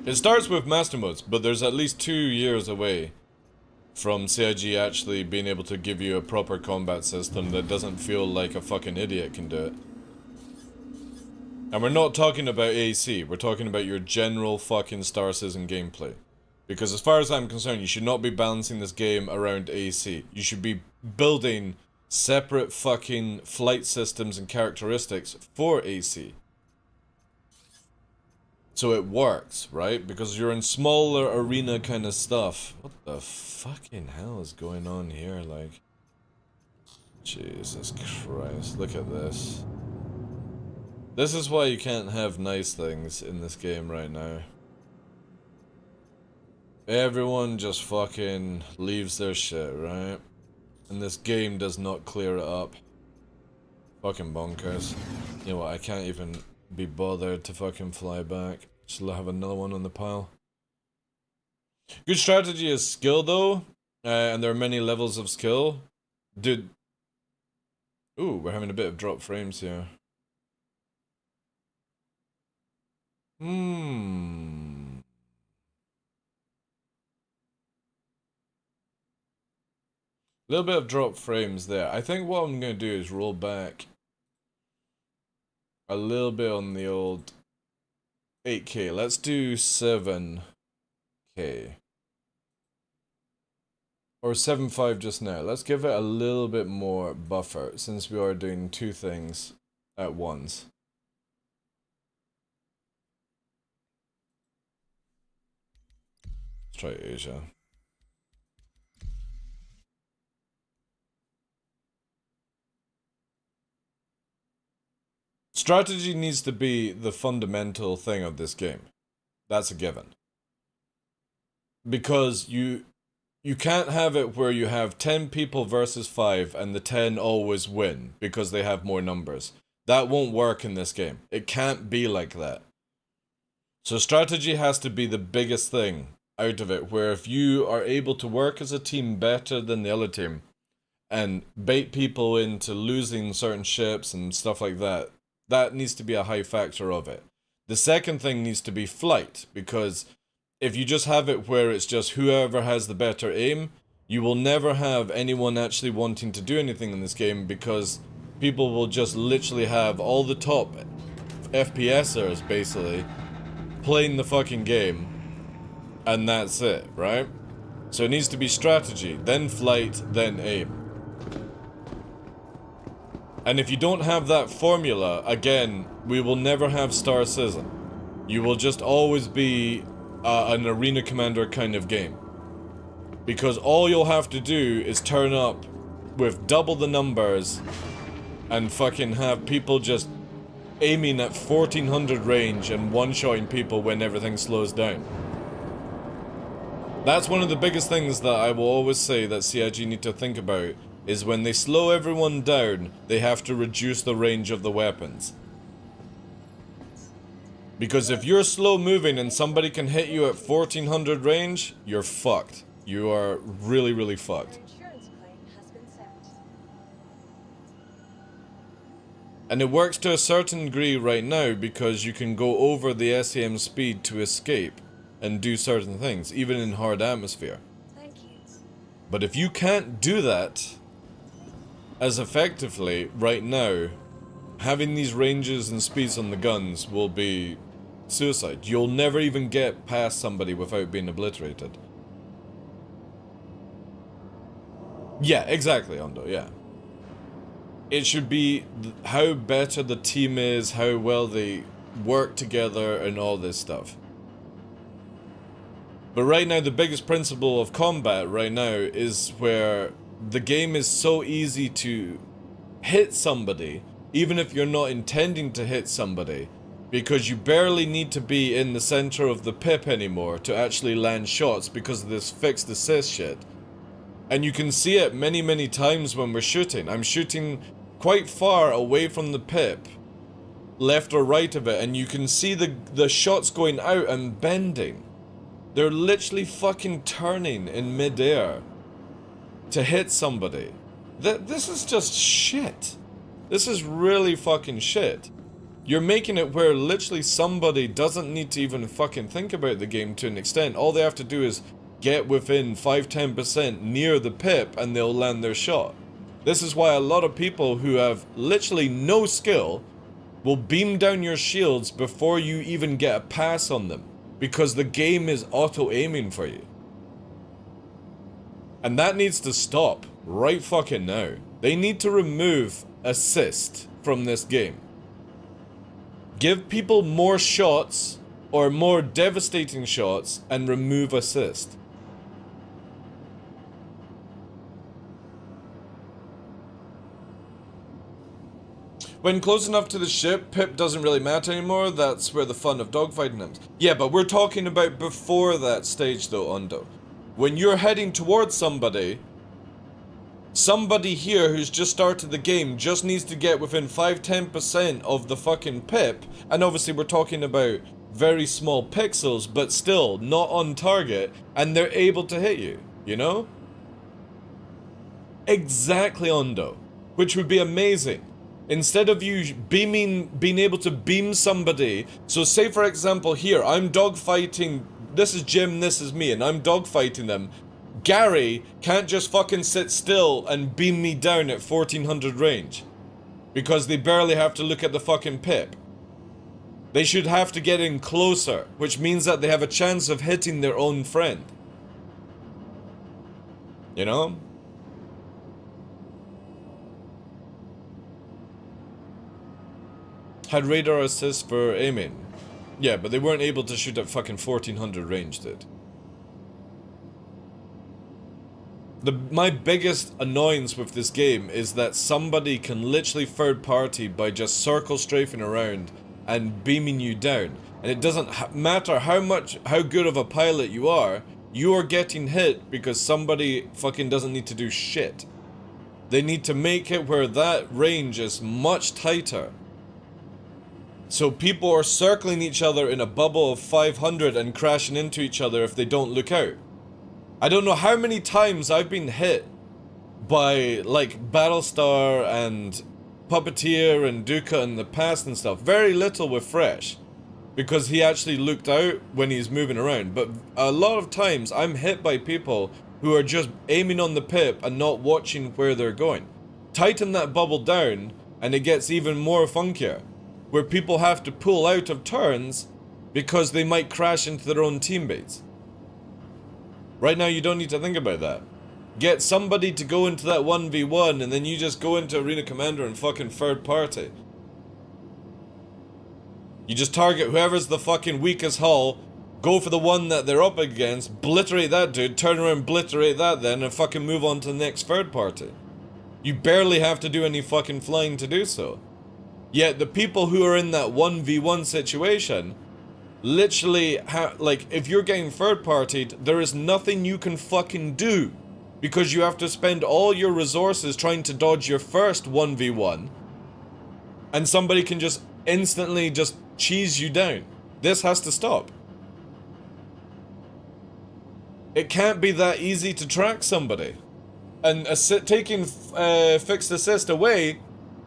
It starts with master modes, but there's at least 2 years away from CIG actually being able to give you a proper combat system that doesn't feel like a fucking idiot can do it. And we're not talking about AC, we're talking about your general fucking Star Citizen gameplay. Because as far as I'm concerned, you should not be balancing this game around AC. You should be building separate fucking flight systems and characteristics for AC. So it works, right? Because you're in smaller arena kind of stuff. What the fucking hell is going on here? Like, Jesus Christ, look at this. This is why you can't have nice things in this game right now. Everyone just fucking leaves their shit, right? And this game does not clear it up. Fucking bonkers. You know what, I can't even be bothered to fucking fly back. Shall I have another one on the pile? Good strategy is skill though, and there are many levels of skill. Dude. Ooh, we're having a bit of drop frames here. A little bit of drop frames there. I think what I'm going to do is roll back a little bit on the old 8K. Let's do 7K. Or 7.5 just now. Let's give it a little bit more buffer since we are doing 2 things at once. Let's try Asia. Strategy needs to be the fundamental thing of this game. That's a given. Because you can't have it where you have 10 people versus 5 and the 10 always win because they have more numbers. That won't work in this game. It can't be like that. So strategy has to be the biggest thing out of it, where if you are able to work as a team better than the other team and bait people into losing certain ships and stuff like that, that needs to be a high factor of it. The second thing needs to be flight, because if you just have it where it's just whoever has the better aim, you will never have anyone actually wanting to do anything in this game, because people will just literally have all the top FPSers basically playing the fucking game, and that's it, right? So it needs to be strategy, then flight, then aim. And if you don't have that formula, again, we will never have Star Citizen. You will just always be an arena commander kind of game. Because all you'll have to do is turn up with double the numbers and fucking have people just aiming at 1400 range and one-shotting people when everything slows down. That's one of the biggest things that I will always say that CIG need to think about, is when they slow everyone down, they have to reduce the range of the weapons. Because if you're slow moving and somebody can hit you at 1400 range, you're fucked. You are really, really fucked. Insurance claim has been sent. And it works to a certain degree right now because you can go over the SAM speed to escape and do certain things, even in hard atmosphere. Thank you. But if you can't do that as effectively right now, having these ranges and speeds on the guns will be suicide. You'll never even get past somebody without being obliterated. Yeah, exactly, Ondo, yeah. It should be how better the team is, how well they work together, and all this stuff. But right now, the biggest principle of combat right now is where the game is so easy to hit somebody, even if you're not intending to hit somebody, because you barely need to be in the center of the pip anymore to actually land shots because of this fixed assist shit. And you can see it many times when we're shooting. I'm shooting quite far away from the pip, left or right of it, and you can see the shots going out and bending. They're literally fucking turning in midair to hit somebody. This is just shit. This is really fucking shit. You're making it where literally somebody doesn't need to even fucking think about the game to an extent. All they have to do is get within 5-10% near the pip and they'll land their shot. This is why a lot of people who have literally no skill will beam down your shields before you even get a pass on them, because the game is auto-aiming for you. And that needs to stop right fucking now. They need to remove assist from this game. Give people more shots, or more devastating shots, and remove assist. When close enough to the ship, pip doesn't really matter anymore. That's where the fun of dogfighting is. Yeah, but we're talking about before that stage though, Ondo. When you're heading towards somebody here who's just started the game just needs to get within 5-10% of the fucking pip, and obviously we're talking about very small pixels, but still not on target, and they're able to hit you, you know? Exactly, Ondo. Which would be amazing. Instead of you being able to beam somebody, so say for example here, I'm dogfighting, this is Jim, this is me, and I'm dogfighting them. Gary can't just fucking sit still and beam me down at 1400 range. Because they barely have to look at the fucking pip. They should have to get in closer, which means that they have a chance of hitting their own friend. You know? Had radar assist for aiming. Yeah, but they weren't able to shoot at fucking 1400 range, dude. My biggest annoyance with this game is that somebody can literally third party by just circle strafing around and beaming you down. And it doesn't matter how good of a pilot you are getting hit because somebody fucking doesn't need to do shit. They need to make it where that range is much tighter. So people are circling each other in a bubble of 500 and crashing into each other if they don't look out. I don't know how many times I've been hit by like Battlestar and Puppeteer and Duca in the past and stuff. Very little with Fresh, because he actually looked out when he's moving around. But a lot of times I'm hit by people who are just aiming on the pip and not watching where they're going. Tighten that bubble down and it gets even more funkier, where people have to pull out of turns because they might crash into their own teammates. Right now you don't need to think about that. Get somebody to go into that 1v1 and then you just go into Arena Commander and fucking third party. You just target whoever's the fucking weakest hull, go for the one that they're up against, obliterate that dude, turn around, obliterate that then, and fucking move on to the next third party. You barely have to do any fucking flying to do so. Yet the people who are in that 1v1 situation, literally, like, if you're getting third-partied, there is nothing you can fucking do. Because you have to spend all your resources trying to dodge your first 1v1. And somebody can just instantly just cheese you down. This has to stop. It can't be that easy to track somebody. And taking fixed assist away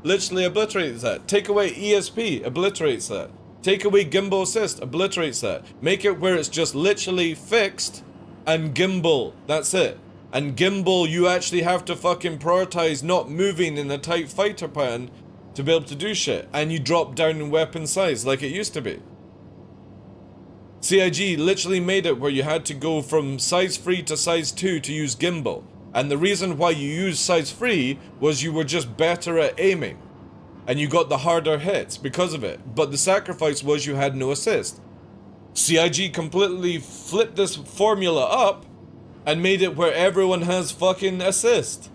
literally obliterates that. Take away ESP, obliterates that. Take away gimbal assist, obliterates that. Make it where it's just literally fixed and gimbal, that's it. And gimbal, you actually have to fucking prioritize not moving in a tight fighter pattern to be able to do shit. And you drop down in weapon size like it used to be. CIG literally made it where you had to go from size 3 to size 2 to use gimbal. And the reason why you used size 3 was you were just better at aiming. And you got the harder hits because of it. But the sacrifice was you had no assist. CIG completely flipped this formula up and made it where everyone has fucking assist.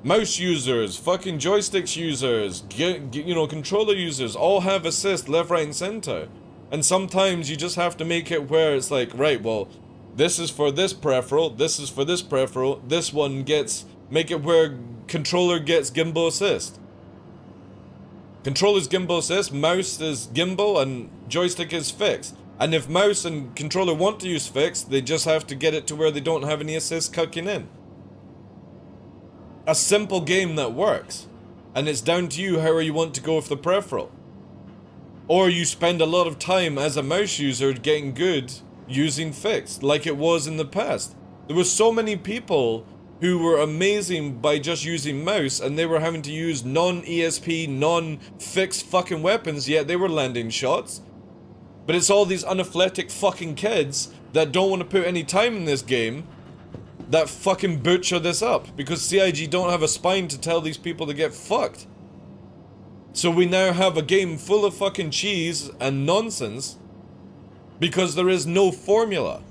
Mouse users, fucking joysticks users, you know, controller users all have assist left, right, and center. And sometimes you just have to make it where it's like, right, well, this is for this peripheral, this is for this peripheral, this one gets, make it where controller gets gimbal assist. Controller's gimbal assist, mouse is gimbal, and joystick is fixed. And if mouse and controller want to use fixed, they just have to get it to where they don't have any assist kicking in. A simple game that works. And it's down to you how you want to go with the peripheral. Or you spend a lot of time as a mouse user getting good using fixed, like it was in the past. There were so many people who were amazing by just using mouse, and they were having to use non-ESP, non-fixed fucking weapons, yet they were landing shots. But it's all these unathletic fucking kids that don't want to put any time in this game that fucking butcher this up, because CIG don't have a spine to tell these people to get fucked. So we now have a game full of fucking cheese and nonsense because there is no formula.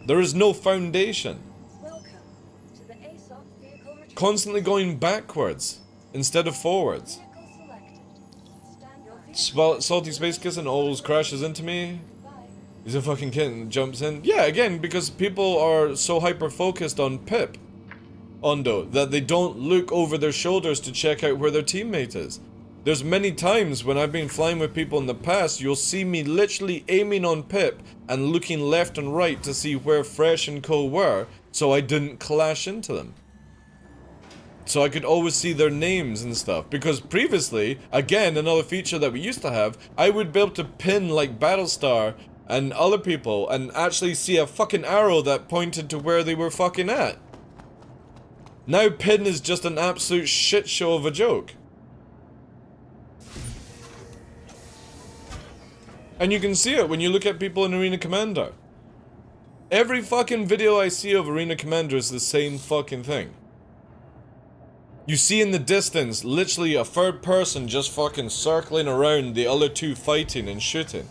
There is no foundation. Constantly going backwards instead of forwards. Salty Space Kissing always crashes into me. He's a fucking kitten, jumps in. Yeah, again, because people are so hyper-focused on Pip, Ondo, that they don't look over their shoulders to check out where their teammate is. There's many times when I've been flying with people in the past, you'll see me literally aiming on Pip and looking left and right to see where Fresh and Co were, so I didn't clash into them. So I could always see their names and stuff, because previously, again, another feature that we used to have, I would be able to pin like Battlestar and other people and actually see a fucking arrow that pointed to where they were fucking at. Now pin is just an absolute shit show of a joke. And you can see it when you look at people in Arena Commander. Every fucking video I see of Arena Commander is the same fucking thing. You see in the distance, literally a third person just fucking circling around the other two fighting and shooting.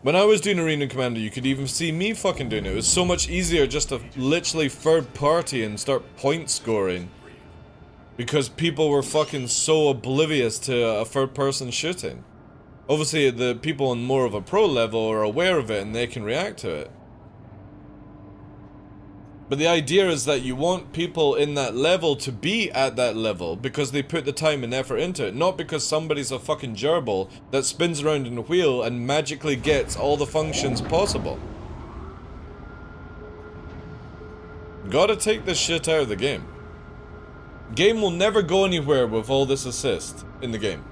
When I was doing Arena Commander, you could even see me fucking doing it. It was so much easier just to literally third party and start point scoring. Because people were fucking so oblivious to a third person shooting. Obviously, the people on more of a pro level are aware of it and they can react to it. But the idea is that you want people in that level to be at that level because they put the time and effort into it, not because somebody's a fucking gerbil that spins around in a wheel and magically gets all the functions possible. Gotta take this shit out of the game. Game will never go anywhere with all this assist in the game.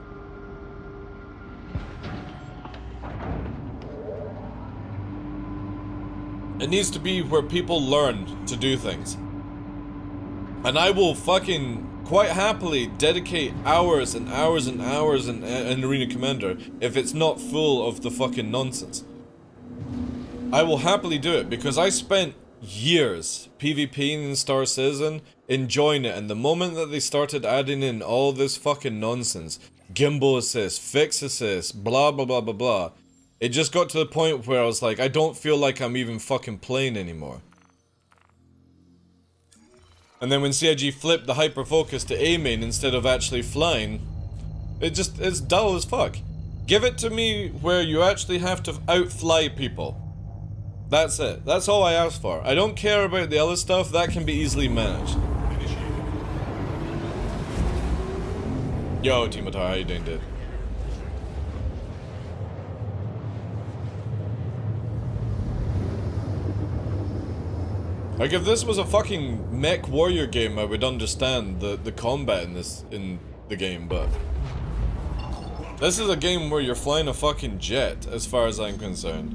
It needs to be where people learn to do things. And I will fucking quite happily dedicate hours and hours and hours in Arena Commander if it's not full of the fucking nonsense. I will happily do it because I spent years PvPing in Star Citizen, enjoying it, and the moment that they started adding in all this fucking nonsense, gimbal assist, fix assist, blah blah blah blah blah, it just got to the point where I was like, I don't feel like I'm even fucking playing anymore. And then when CIG flipped the hyper-focus to aiming instead of actually flying, it's dull as fuck. Give it to me where you actually have to outfly people. That's it. That's all I ask for. I don't care about the other stuff, that can be easily managed. Yo, Timotar, how you doing, dude? Like, if this was a fucking mech warrior game, I would understand the combat in the game, but this is a game where you're flying a fucking jet, as far as I'm concerned.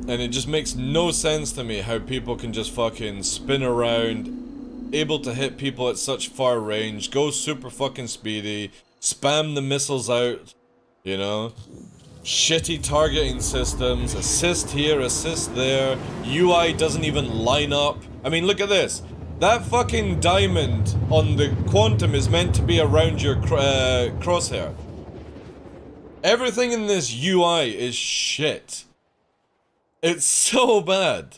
And it just makes no sense to me how people can just fucking spin around, able to hit people at such far range, go super fucking speedy, spam the missiles out, you know? Shitty targeting systems, assist here, assist there, UI doesn't even line up. I mean, look at this. That fucking diamond on the Quantum is meant to be around your crosshair. Everything in this UI is shit. It's so bad.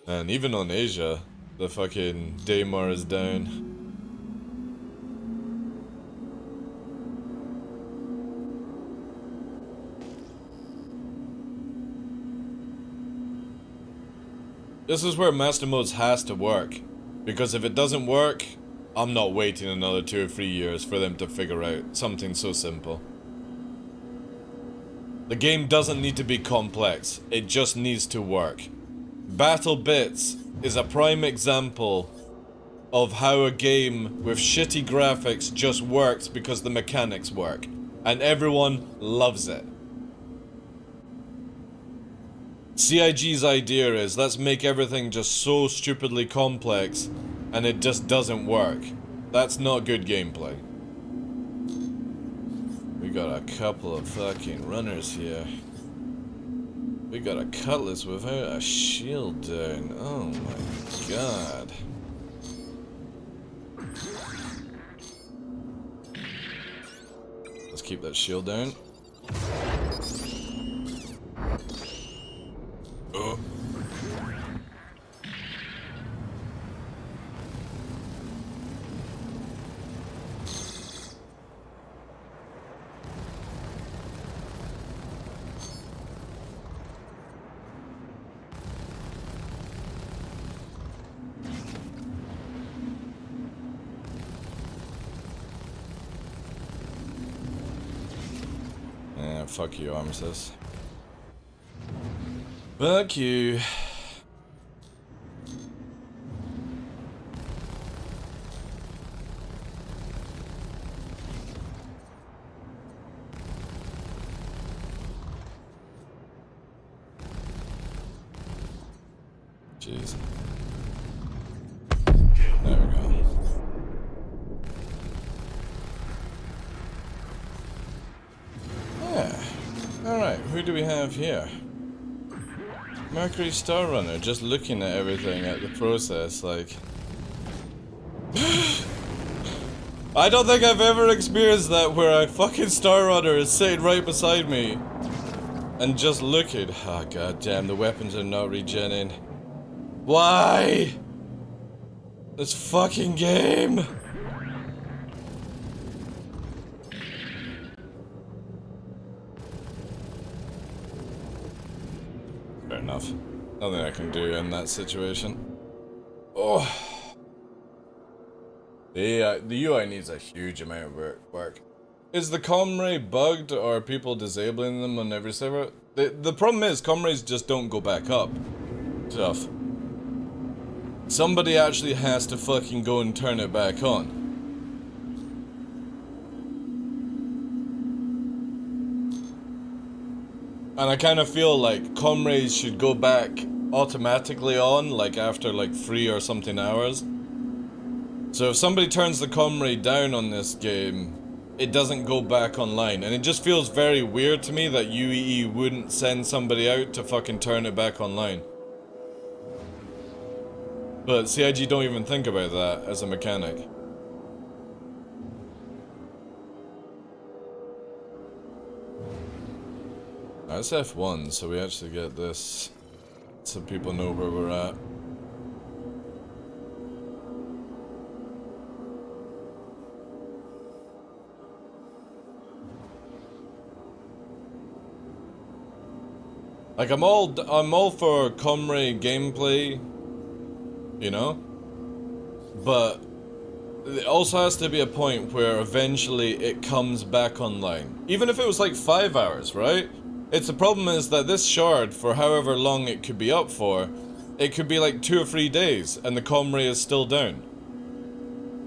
And even on Asia, the fucking Daymar is down. This is where Master Modes has to work. Because if it doesn't work, I'm not waiting another 2 or 3 years for them to figure out something so simple. The game doesn't need to be complex, it just needs to work. Battle Bits is a prime example of how a game with shitty graphics just works because the mechanics work. And everyone loves it. CIG's idea is, let's make everything just so stupidly complex, and it just doesn't work. That's not good gameplay. We got a couple of fucking runners here. We got a cutlass without a shield down. Oh my god. Let's keep that shield down. Oh. Fuck you, Armistice. Fuck you. Jeez. There we go. Yeah. Alright, who do we have here? Mercury Star Runner, just looking at everything, at the process, like... I don't think I've ever experienced that where a fucking Star Runner is sitting right beside me and just looking. Oh god damn, the weapons are not regenning. Why? This fucking game! Fair enough. Nothing I can do in that situation. Oh. The UI needs a huge amount of work. Is the comray bugged, or are people disabling them on every server? The problem is, comrays just don't go back up. Tough. Somebody actually has to fucking go and turn it back on. And I kind of feel like comrays should go back automatically on, like after like 3 or something hours. So if somebody turns the comray down on this game, it doesn't go back online. And it just feels very weird to me that UEE wouldn't send somebody out to fucking turn it back online. But CIG don't even think about that as a mechanic. That's F1, so we actually get this, so people know where we're at. Like, I'm all for comray gameplay, you know? But it also has to be a point where eventually it comes back online. Even if it was like 5 hours, right? The problem is that this shard, for however long it could be up for, it could be like 2 or 3 days, and the comray is still down.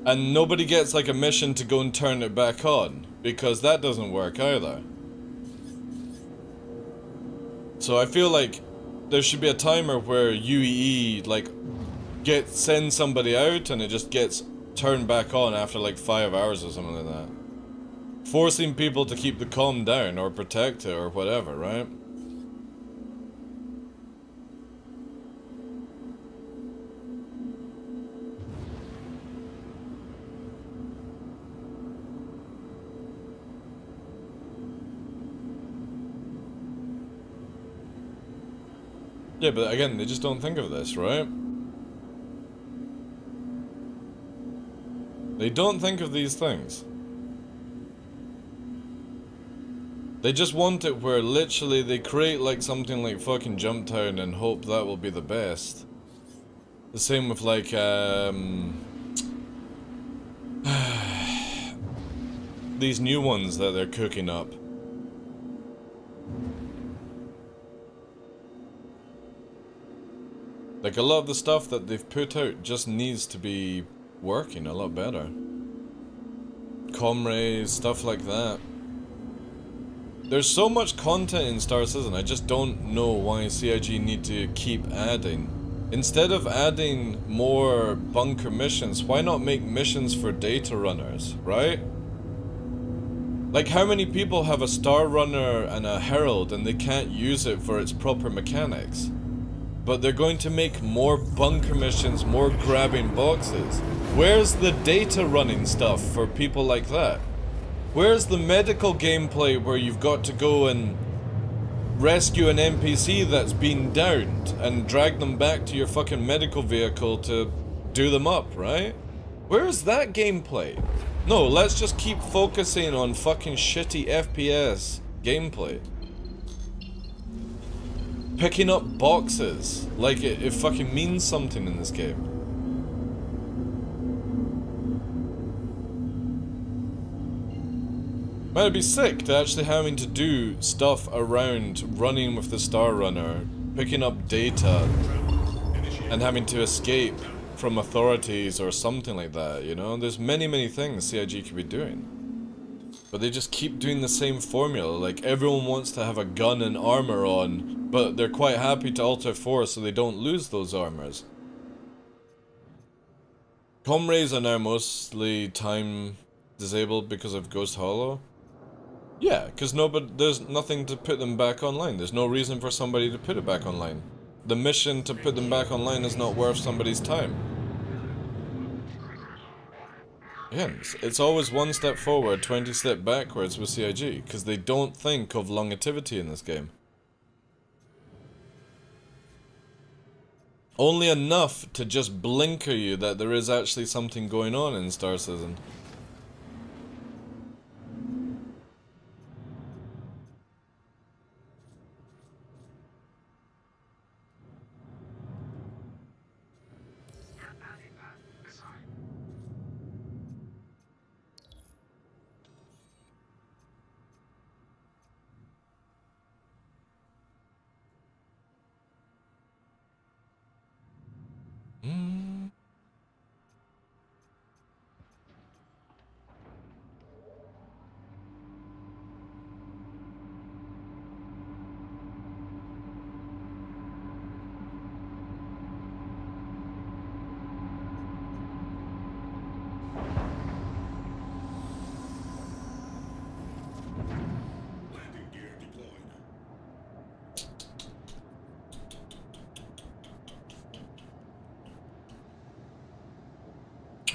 And nobody gets like a mission to go and turn it back on, because that doesn't work either. So I feel like there should be a timer where UEE like sends somebody out and it just gets turned back on after like 5 hours or something like that. Forcing people to keep the comm down or protect it or whatever, right? Yeah, but again, they just don't think of this, right? They don't think of these things. They just want it where literally they create like something like fucking Jump Town and hope that will be the best. The same with like these new ones that they're cooking up. Like a lot of the stuff that they've put out just needs to be working a lot better. Comrades, stuff like that. There's so much content in Star Citizen, I just don't know why CIG need to keep adding. Instead of adding more bunker missions, why not make missions for data runners, right? Like, how many people have a Star Runner and a Herald and they can't use it for its proper mechanics? But they're going to make more bunker missions, more grabbing boxes. Where's the data running stuff for people like that? Where's the medical gameplay where you've got to go and rescue an NPC that's been downed and drag them back to your fucking medical vehicle to do them up, right? Where's that gameplay? No, let's just keep focusing on fucking shitty FPS gameplay. Picking up boxes, like it fucking means something in this game. Man, it'd be sick to actually having to do stuff around running with the Star Runner, picking up data, and having to escape from authorities or something like that, you know? There's many things CIG could be doing. But they just keep doing the same formula, like everyone wants to have a gun and armor on, but they're quite happy to alter force so they don't lose those armors. Comrades are now mostly time disabled because of Ghost Hollow. Yeah, because there's nothing to put them back online. There's no reason for somebody to put it back online. The mission to put them back online is not worth somebody's time. Again, it's always one step forward, 20 steps backwards with CIG, because they don't think of longevity in this game. Only enough to just blinker you that there is actually something going on in Star Citizen.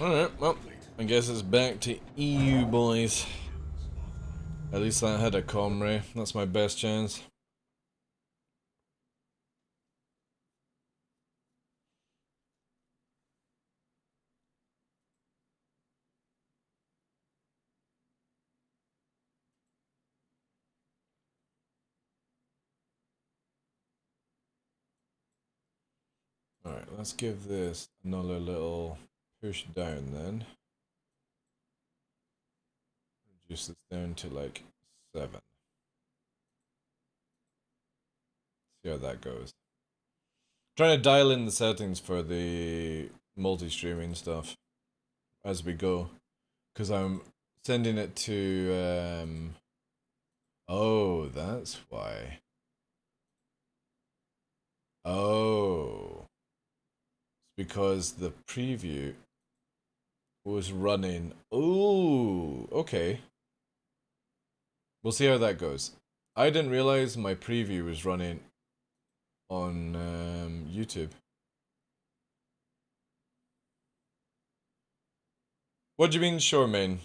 Alright, well, I guess it's back to EU, boys. At least I had a comrade. That's my best chance. Alright, let's give this another little push down then. Reduce this down to like 7. See how that goes. Trying to dial in the settings for the multi-streaming stuff as we go. Because I'm sending it to, oh, that's why. Oh. It's because the preview was running. Ooh, okay. We'll see how that goes. I didn't realize my preview was running on YouTube. What do you mean, Shoremain?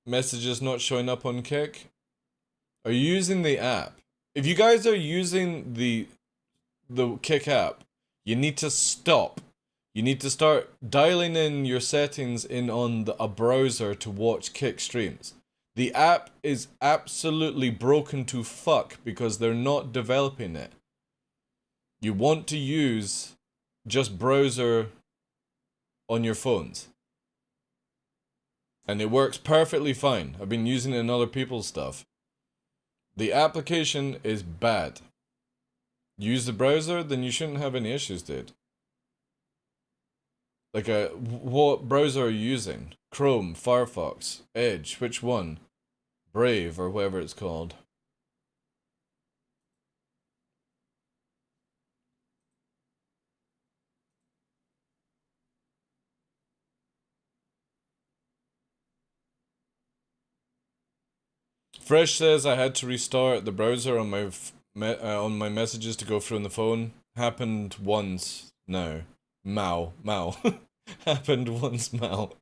Messages not showing up on Kick? Are you using the app? If you guys are using the the Kick app, you need to stop. You need to start dialing in your settings in on a browser to watch Kick streams. The app is absolutely broken to fuck because they're not developing it. You want to use just browser on your phones. And it works perfectly fine. I've been using it in other people's stuff. The application is bad. Use the browser, then you shouldn't have any issues, dude. Like, what browser are you using? Chrome, Firefox, Edge, which one? Brave, or whatever it's called. Fresh says I had to restart the browser on my messages to go through on the phone. Happened once now. Mao. Happened once, Mao.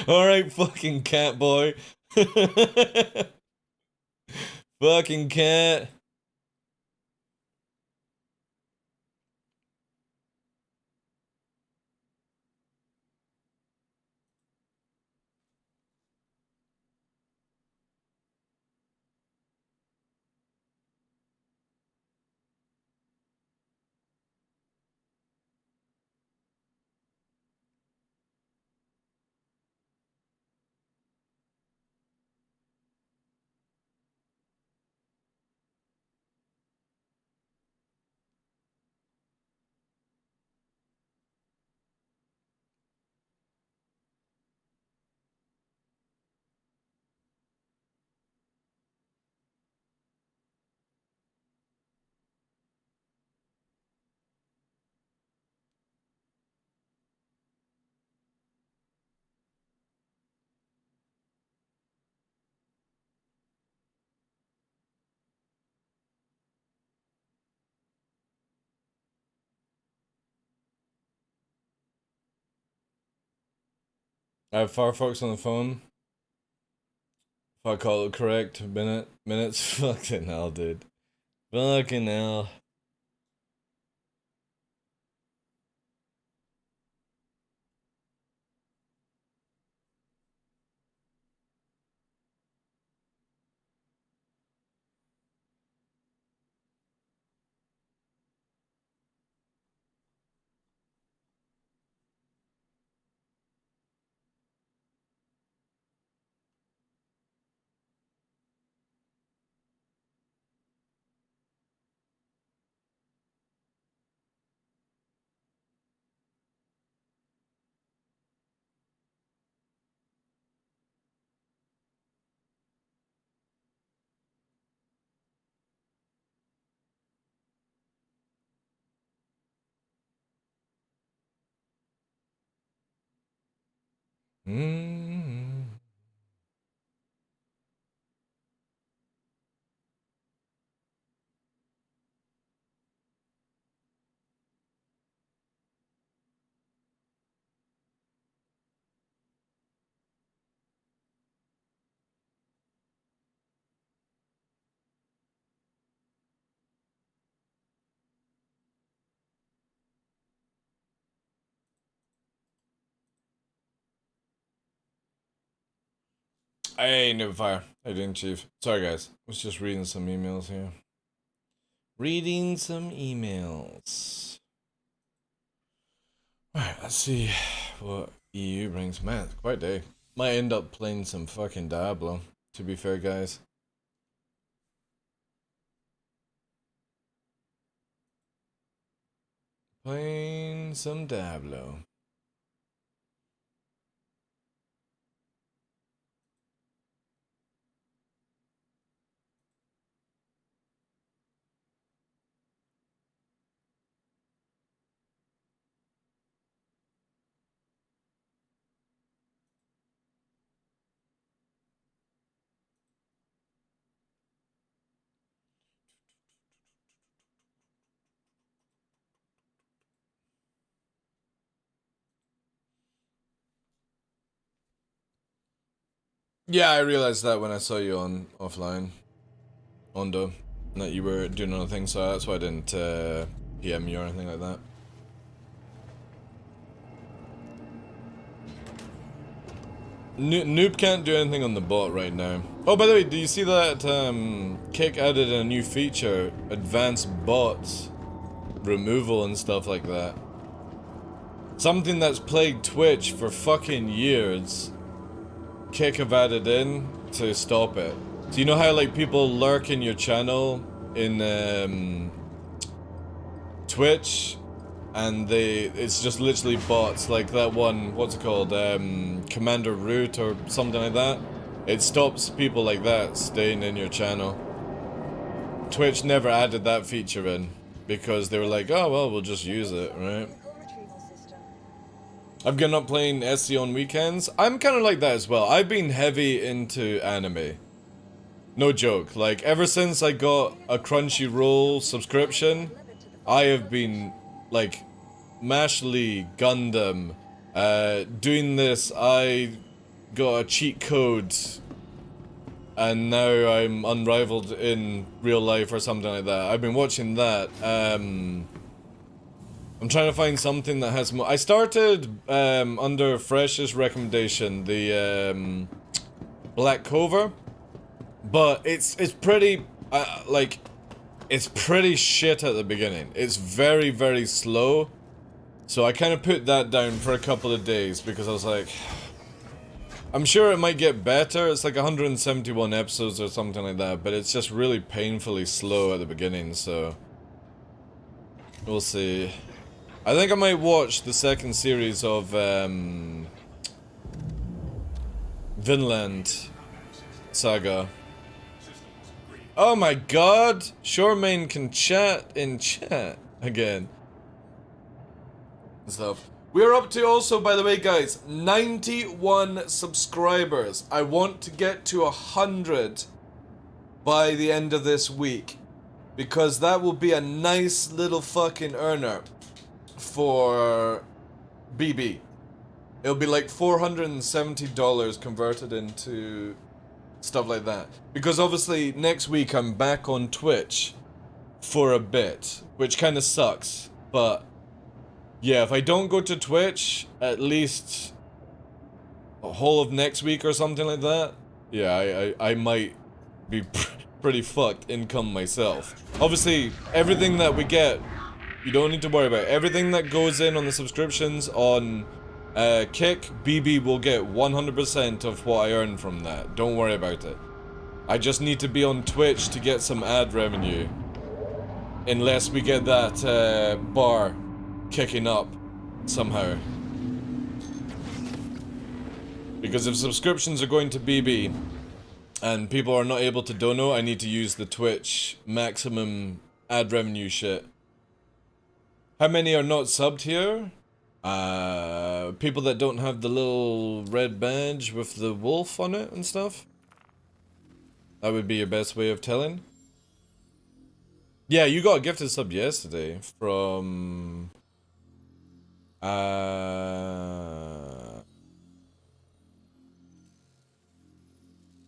Alright, fucking cat boy. Fucking cat. I have Firefox on the phone. If I call it correct, minutes. Fucking hell, dude. Fucking hell. Hey, Nibfire. How you doing, Chief? Sorry, guys. I was just reading some emails here. Reading some emails. Alright, let's see what EU brings. Man, it's quite a day. Might end up playing some fucking Diablo, to be fair, guys. Playing some Diablo. Yeah, I realized that when I saw you on offline, Ondo, that you were doing other things, so that's why I didn't PM you or anything like that. Noob can't do anything on the bot right now. Oh, by the way, do you see that Kick added a new feature? Advanced bots removal and stuff like that. Something that's plagued Twitch for fucking years. Kick have added in to stop it. So you know how like people lurk in your channel in Twitch? And it's just literally bots, like that one, what's it called, Commander Root or something like that. It stops people like that staying in your channel. Twitch never added that feature in, because they were like, oh well, we'll just use it, right? I've given up playing SC on weekends. I'm kind of like that as well. I've been heavy into anime. No joke, like ever since I got a Crunchyroll subscription, I have been like Mashley, Gundam, doing this. I got a cheat code and now I'm unrivaled in real life or something like that. I've been watching that. I'm trying to find something that has more. I started under Fresh's recommendation, the Black Clover, but it's pretty like it's pretty shit at the beginning. It's very, very slow. So I kind of put that down for a couple of days because I was like, I'm sure it might get better. It's like 171 episodes or something like that, but it's just really painfully slow at the beginning, so we'll see. I think I might watch the second series of Vinland Saga. Oh my god! Shoremain can chat in chat again. Stuff. We're up to also, by the way, guys, 91 subscribers. I want to get to 100 by the end of this week, because that will be a nice little fucking earner for BB. It'll be like $470 converted into stuff like that. Because obviously next week I'm back on Twitch for a bit, which kind of sucks, but yeah, if I don't go to Twitch at least a whole of next week or something like that, yeah, I might be pretty fucked income myself. Obviously, everything that we get, you don't need to worry about. Everything that goes in on the subscriptions on Kick, BB will get 100% of what I earn from that. Don't worry about it. I just need to be on Twitch to get some ad revenue. Unless we get that bar kicking up somehow. Because if subscriptions are going to BB and people are not able to dono, I need to use the Twitch maximum ad revenue shit. How many are not subbed here? People that don't have the little red badge with the wolf on it and stuff. That would be your best way of telling. Yeah, you got a gifted sub yesterday from oh,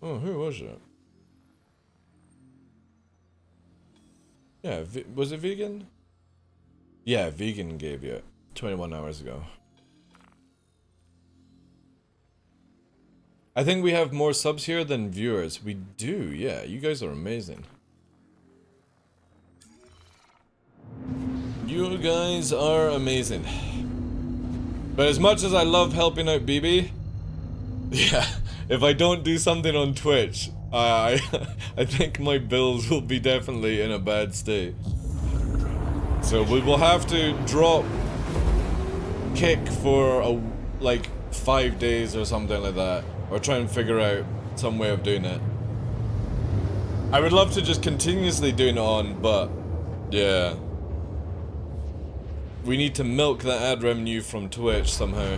who was it? Yeah, was it vegan? Yeah, vegan gave you it 21 hours ago. I think we have more subs here than viewers. We do, yeah. You guys are amazing. You guys are amazing. But as much as I love helping out BB, yeah, if I don't do something on Twitch, I think my bills will be definitely in a bad state. So we will have to drop Kick for like 5 days or something like that, or try and figure out some way of doing it. I would love to just continuously doing it on, but yeah, we need to milk that ad revenue from Twitch somehow.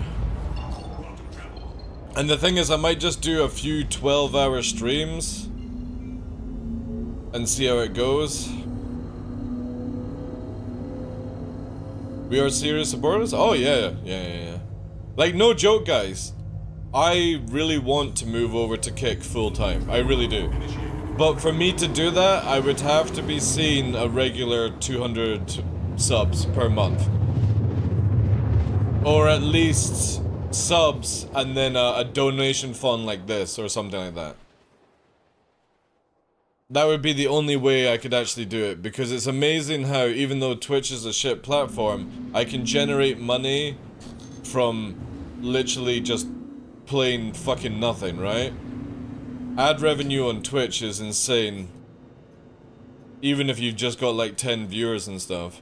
And the thing is, I might just do a few 12-hour streams and see how it goes. We are serious supporters? Oh yeah. Like, no joke, guys. I really want to move over to Kick full time. I really do. But for me to do that, I would have to be seeing a regular 200 subs per month. Or at least subs and then a donation fund like this or something like that. That would be the only way I could actually do it, because it's amazing how even though Twitch is a shit platform, I can generate money from literally just plain fucking nothing, right? Ad revenue on Twitch is insane. Even if you've just got like 10 viewers and stuff.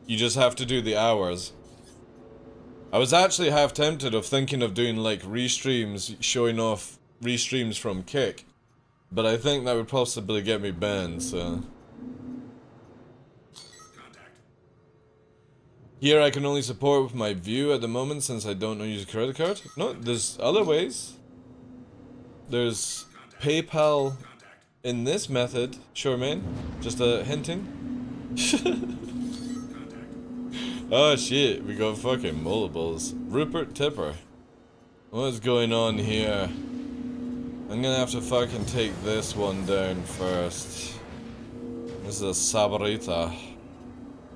You just have to do the hours. I was actually half tempted of thinking of doing like restreams, showing off restreams from Kick. But I think that would possibly get me banned, so... Here I can only support with my view at the moment since I don't know use a credit card. No, there's other ways. There's PayPal in this method, sure man. Just hinting. Oh shit, we got fucking multiples. Rupert Tipper. What's going on here? I'm gonna have to fucking take this one down first. This is a Sabarita.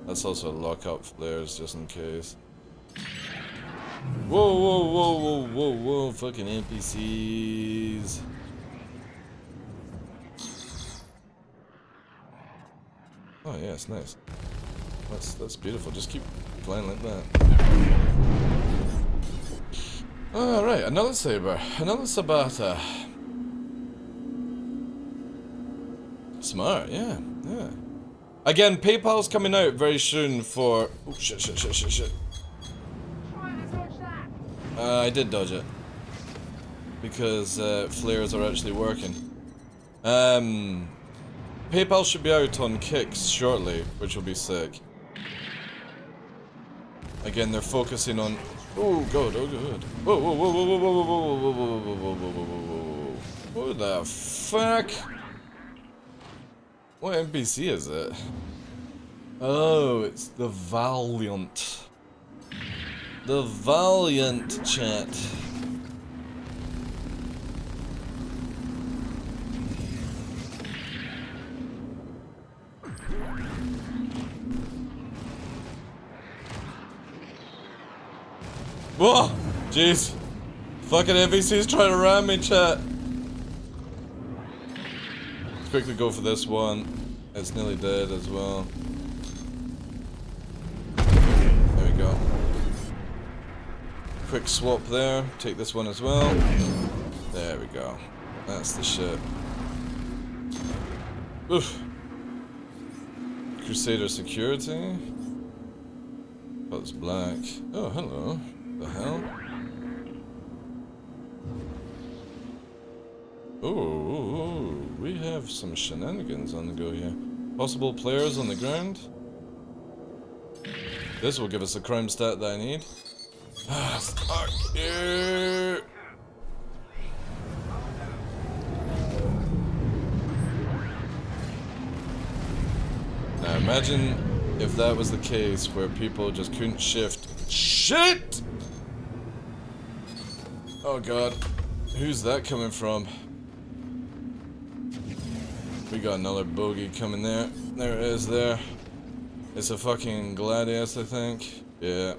Let's also lock up flares just in case. Whoa, whoa, whoa, whoa, whoa, whoa, fucking NPCs. Oh yeah, it's nice. That's beautiful. Just keep playing like that. Alright, another saber. Another Sabata. Smart, yeah, yeah. Again, PayPal's coming out very soon for... Oh, shit. I did dodge it. Because, flares are actually working. PayPal should be out on Kicks shortly, which will be sick. Again, they're focusing on... Oh, good, oh, good. Whoa, whoa, whoa, whoa, whoa, whoa, whoa, whoa, whoa, whoa, whoa, whoa, whoa, whoa, whoa. What the fuck? What NPC is it? Oh, it's the Valiant. The Valiant chat. Whoa! Jeez. Fucking NPC's trying to ram me, chat. Let's quickly go for this one. It's nearly dead as well. There we go. Quick swap there. Take this one as well. There we go. That's the shit. Oof. Crusader security. Oh, it's black. Oh, hello. The hell? Oh, we have some shenanigans on the go here. Possible players on the ground. This will give us the crime stat that I need. Ah, fuck you! Now imagine if that was the case where people just couldn't shift. Shit! Oh god. Who's that coming from? We got another bogey coming there. There it is there. It's a fucking Gladius, I think. Yeah.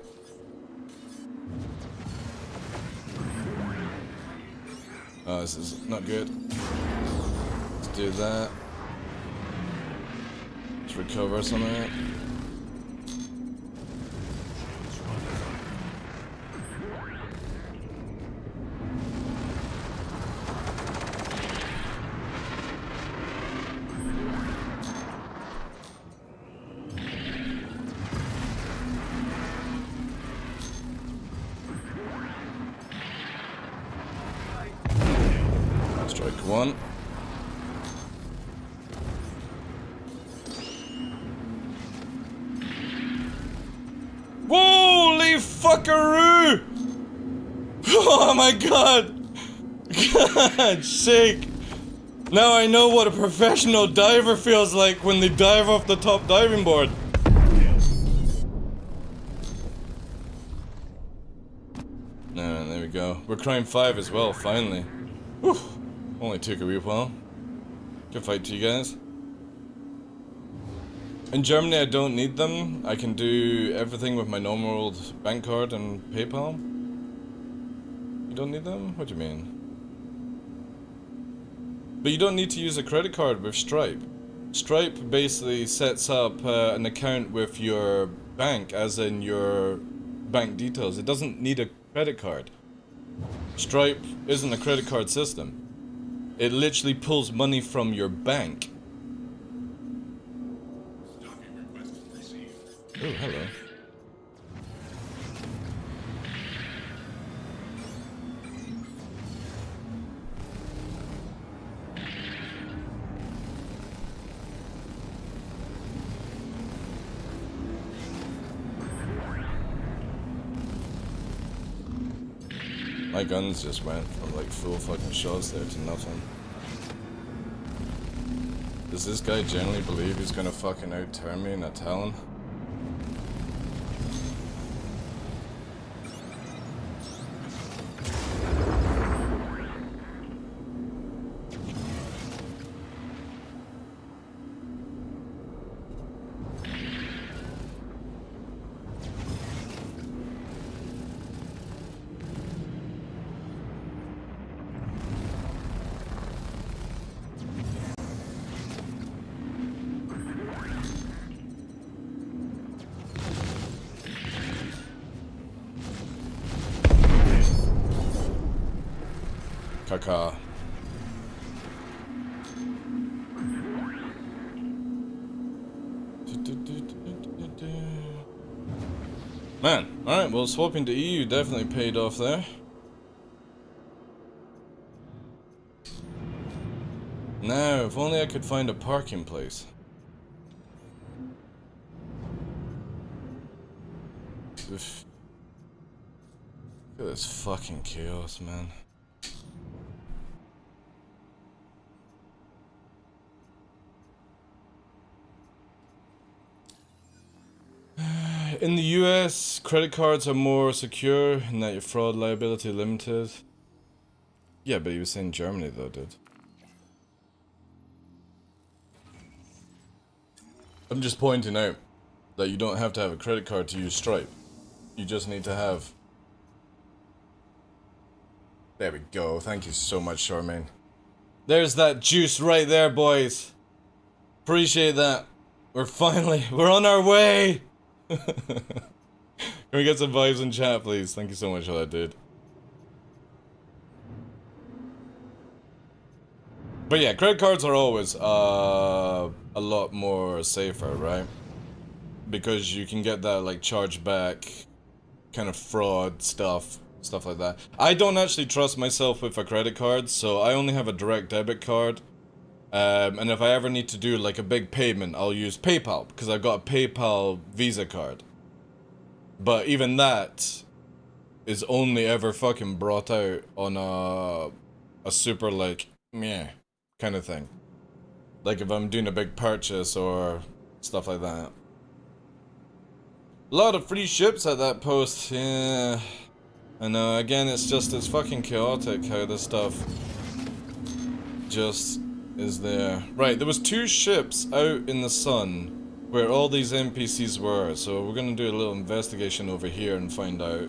Oh, this is not good. Let's do that. Let's recover some of it. Strike one. Holy fuckaroo! Oh my god! God shake! Now I know what a professional diver feels like when they dive off the top diving board. Alright, there we go. We're crime 5 as well, finally. Whew. Only took a wee while. Good fight to you guys. In Germany, I don't need them. I can do everything with my normal bank card and PayPal. You don't need them? What do you mean? But you don't need to use a credit card with Stripe. Stripe basically sets up an account with your bank, as in your bank details. It doesn't need a credit card. Stripe isn't a credit card system. It literally pulls money from your bank. Oh, hello. My guns just went from like full fucking shots there to nothing. Does this guy generally believe he's gonna fucking outturn me in a Talon? Kaka. Man, alright, well swapping to EU definitely paid off there. Now, if only I could find a parking place. Oof. Look at this fucking chaos, man. In the US, credit cards are more secure in that your fraud liability limited. Yeah, but you were saying Germany though, dude. I'm just pointing out that you don't have to have a credit card to use Stripe. You just need to have... There we go, thank you so much, Charmaine. There's that juice right there, boys. Appreciate that. We're on our way! Can we get some vibes in chat, please? Thank you so much for that, dude. But yeah, credit cards are always a lot more safer, right? Because you can get that like chargeback kind of fraud stuff like that. I don't actually trust myself with a credit card, so I only have a direct debit card. And if I ever need to do like a big payment, I'll use PayPal, because I've got a PayPal Visa card. But even that is only ever fucking brought out on a super like, meh, kind of thing. Like if I'm doing a big purchase or stuff like that. A lot of free ships at that post, yeah. And again, it's fucking chaotic how this stuff just is there. Right, there was 2 ships out in the sun where all these NPCs were, so we're gonna do a little investigation over here and find out.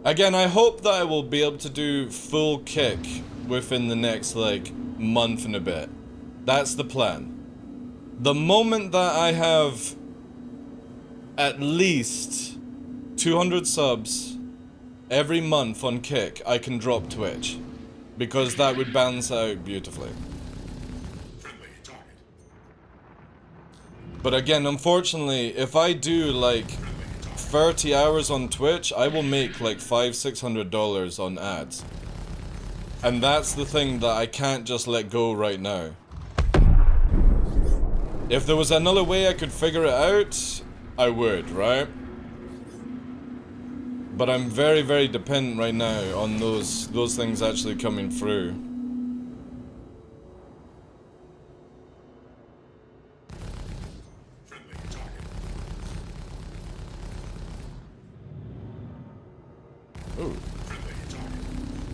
Again, I hope that I will be able to do full kick within the next, like, month and a bit. That's the plan. The moment that I have at least 200 subs every month on Kick, I can drop Twitch. Because that would balance out beautifully. But again, unfortunately, if I do like 30 hours on Twitch, I will make like $500–600 on ads. And that's the thing that I can't just let go right now. If there was another way I could figure it out, I would, right? But I'm very, very dependent right now on those things actually coming through. Ooh.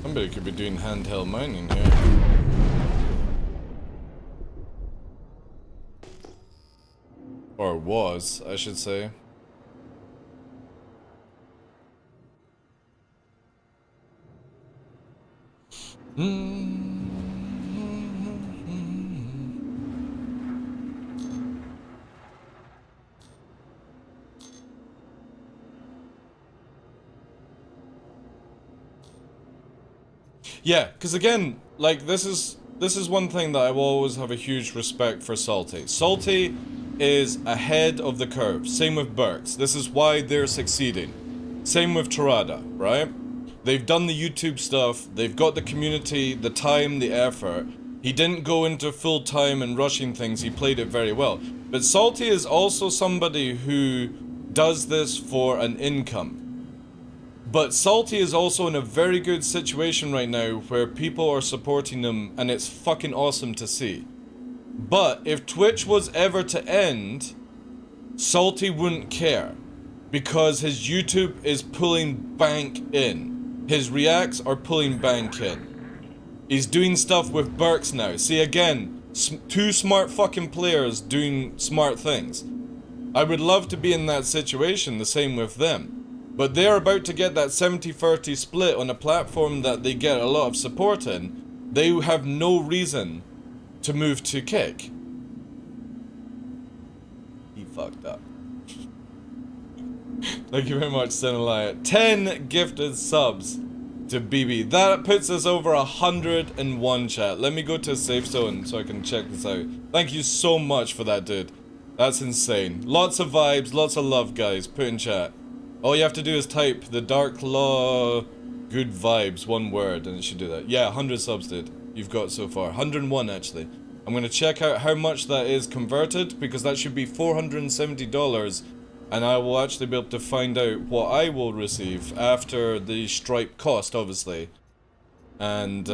Somebody could be doing handheld mining here. Or was, I should say. Yeah, because again, like this is one thing that I will always have a huge respect for Salty. Salty is ahead of the curve. Same with Burks. This is why they're succeeding. Same with Torada, right? They've done the YouTube stuff. They've got the community, the time, the effort. He didn't go into full time and rushing things. He played it very well. But Salty is also somebody who does this for an income. But Salty is also in a very good situation right now where people are supporting him and it's fucking awesome to see. But if Twitch was ever to end, Salty wouldn't care. Because his YouTube is pulling bank in. His reacts are pulling bank in. He's doing stuff with Burks now. See again, two smart fucking players doing smart things. I would love to be in that situation, the same with them. But they're about to get that 70-30 split on a platform that they get a lot of support in. They have no reason to move to Kick. He fucked up. Thank you very much, Senelaya. 10 gifted subs to BB. That puts us over 101, chat. Let me go to a safe zone so I can check this out. Thank you so much for that, dude. That's insane. Lots of vibes, lots of love, guys. Put in chat. All you have to do is type TheDarkLaw good vibes, one word, and it should do that. Yeah, 100 subs, dude. You've got so far. 101, actually. I'm gonna check out how much that is converted, because that should be $470, and I will actually be able to find out what I will receive after the Stripe cost, obviously. And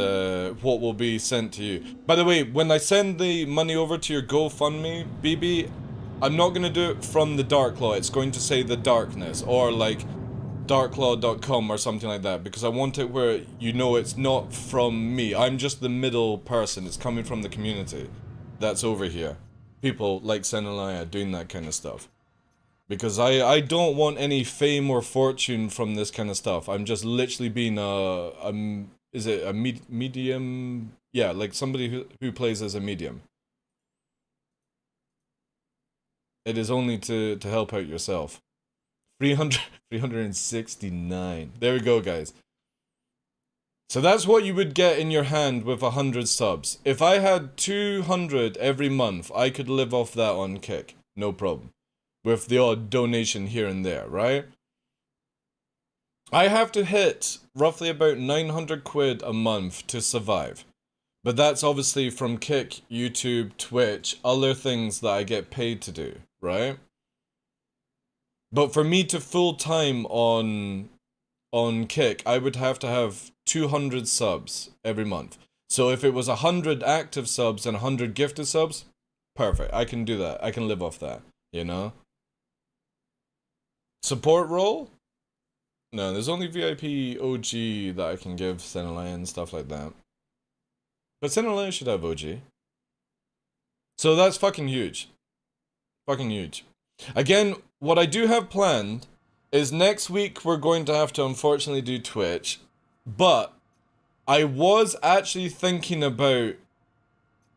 what will be sent to you. By the way, when I send the money over to your GoFundMe, BB, I'm not going to do it from the TheDarkLaw. It's going to say The Darkness, or like darklaw.com or something like that, because I want it where you know it's not from me. I'm just the middle person. It's coming from the community that's over here. People like Senelaya doing that kind of stuff. Because I don't want any fame or fortune from this kind of stuff. I'm just literally being is it a medium? Yeah, like somebody who plays as a medium. It is only to help out yourself. 369. There we go, guys. So that's what you would get in your hand with 100 subs. If I had 200 every month, I could live off that on Kick. No problem. With the odd donation here and there, right? I have to hit roughly about 900 quid a month to survive. But that's obviously from Kick, YouTube, Twitch, other things that I get paid to do, right? But for me to full time on Kick, I would have to have 200 subs every month. So if it was 100 active subs and 100 gifted subs, perfect. I can do that. I can live off that, you know? Support role? No, there's only VIP OG that I can give Senelaya and stuff like that. But Senelaya should have OG. So that's fucking huge. Fucking huge. Again, what I do have planned is next week we're going to have to unfortunately do Twitch. But I was actually thinking about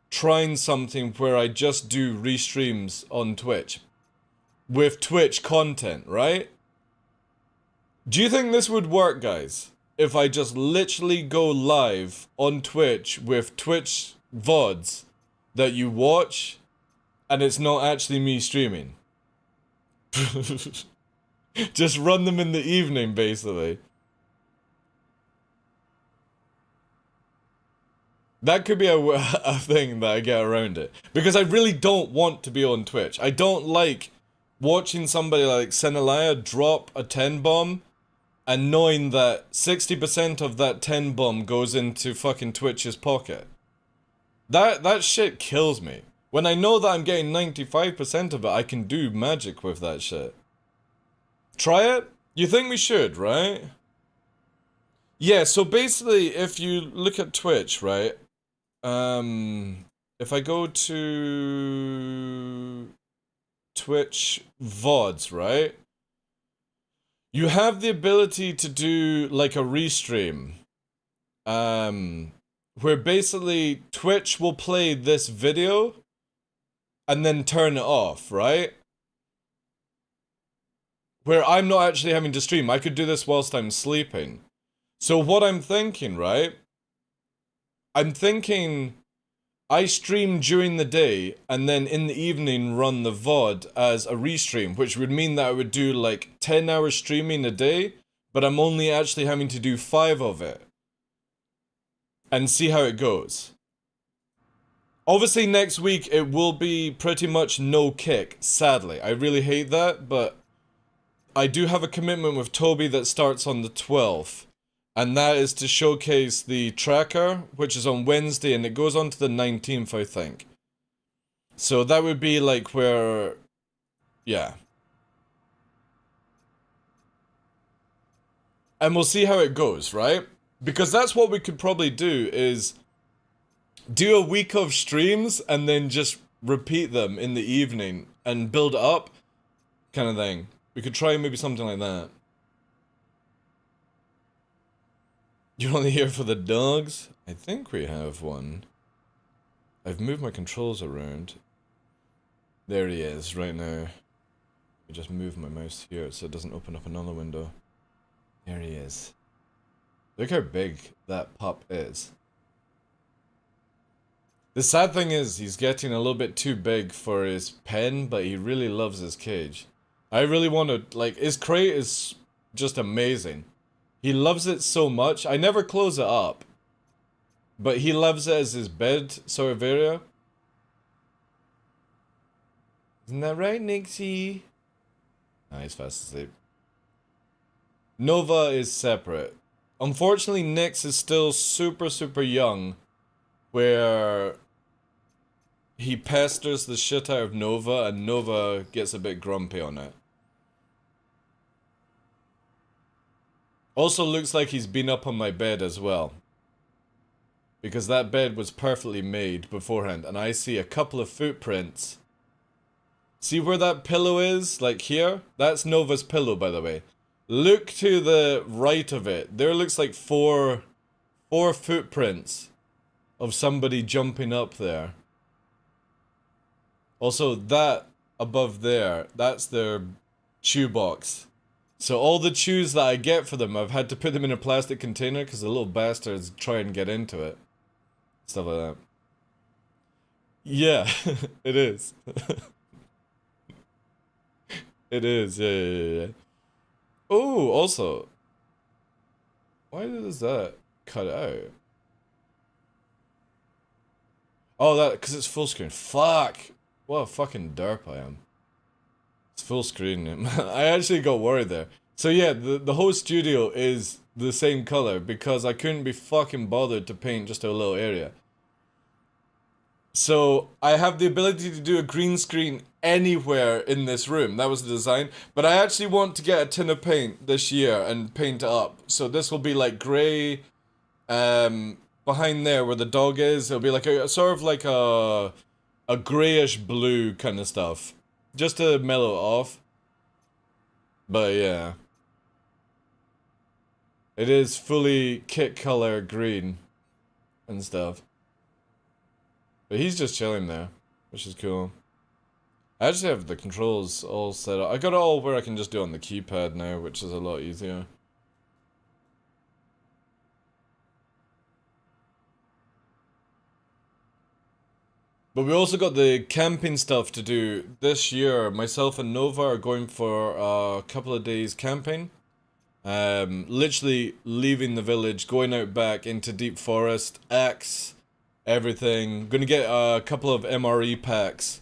trying something where I just do restreams on Twitch. With Twitch content, right? Do you think this would work, guys? If I just literally go live on Twitch with Twitch VODs that you watch and it's not actually me streaming? Just run them in the evening, basically. That could be a thing that I get around it. Because I really don't want to be on Twitch. I don't like watching somebody like Senelaya drop a 10 bomb and knowing that 60% of that 10 bomb goes into fucking Twitch's pocket. That shit kills me. When I know that I'm getting 95% of it, I can do magic with that shit. Try it? You think we should, right? Yeah, so basically, if you look at Twitch, right? If I go to Twitch VODs, right? You have the ability to do like a restream. Where basically Twitch will play this video and then turn it off, right? Where I'm not actually having to stream. I could do this whilst I'm sleeping. So what I'm thinking, right? I'm thinking I stream during the day and then in the evening run the VOD as a restream, which would mean that I would do like 10 hours streaming a day, but I'm only actually having to do 5 of it. And see how it goes. Obviously next week it will be pretty much no kick, sadly. I really hate that, but I do have a commitment with Toby that starts on the 12th. And that is to showcase the tracker, which is on Wednesday, and it goes on to the 19th, I think. So that would be like where... yeah. And we'll see how it goes, right? Because that's what we could probably do, is do a week of streams and then just repeat them in the evening and build up, kind of thing. We could try maybe something like that. You're only here for the dogs? I think we have one. I've moved my controls around. There he is right now. I just move my mouse here so it doesn't open up another window. There he is. Look how big that pup is. The sad thing is, he's getting a little bit too big for his pen, but he really loves his cage. I really want to, like, his crate is just amazing. He loves it so much. I never close it up. But he loves it as his bed sort of area. Isn't that right, Nixie? Ah, he's fast asleep. Nova is separate. Unfortunately, Nyx is still super, super young, where he pesters the shit out of Nova, and Nova gets a bit grumpy on it. Also looks like he's been up on my bed as well. Because that bed was perfectly made beforehand, and I see a couple of footprints. See where that pillow is? Like here? That's Nova's pillow, by the way. Look to the right of it. There looks like four footprints of somebody jumping up there. Also, that above there, that's their chew box. So all the chews that I get for them, I've had to put them in a plastic container because the little bastards try and get into it. Stuff like that. Yeah, it is. It is, yeah. Oh, also, why does that cut out? Oh, that, because it's full screen. Fuck! What a fucking derp I am. It's full screen. I actually got worried there. So yeah, the whole studio is the same color because I couldn't be fucking bothered to paint just a little area. So I have the ability to do a green screen anywhere in this room. That was the design. But I actually want to get a tin of paint this year and paint it up. So this will be like grey, behind there where the dog is, it'll be like a sort of like a grayish blue kind of stuff. Just to mellow it off. But yeah. It is fully kit color green and stuff. But he's just chilling there, which is cool. I actually have the controls all set up. I got it all where I can just do it on the keypad now, which is a lot easier. But we also got the camping stuff to do this year. Myself and Nova are going for a couple of days camping. Literally leaving the village, going out back into deep forest, axe, everything. Gonna get a couple of MRE packs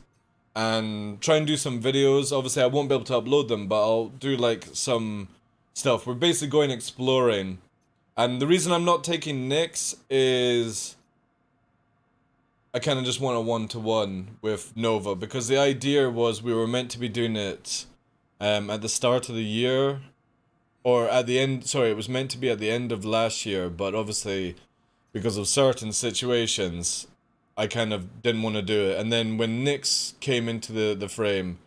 and try and do some videos. Obviously I won't be able to upload them, but I'll do like some stuff. We're basically going exploring. And the reason I'm not taking Nyx is I kind of just want a one-to-one with Nova, because the idea was we were meant to be doing it at the start of the year, or at the end, sorry, it was meant to be at the end of last year, but obviously because of certain situations I kind of didn't want to do it. And then when Nyx came into the frame,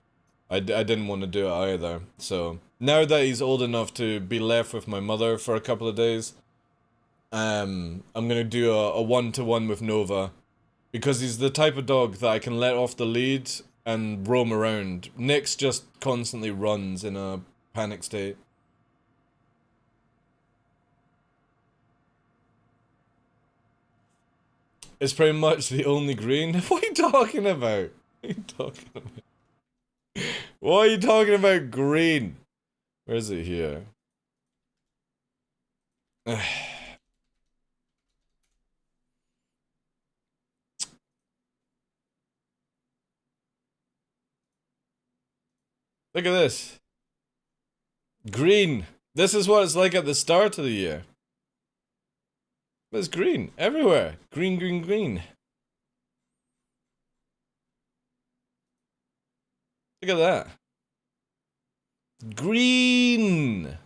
I didn't want to do it either. So now that he's old enough to be left with my mother for a couple of days, I'm gonna do a one-to-one with Nova, because he's the type of dog that I can let off the lead and roam around. Nyx just constantly runs in a panic state. It's pretty much the only green. What are you talking about? What are you talking about? What are you talking about green? Where is it here? Look at this. Green. This is what it's like at the start of the year. It's green everywhere. Green, green, green. Look at that. Green.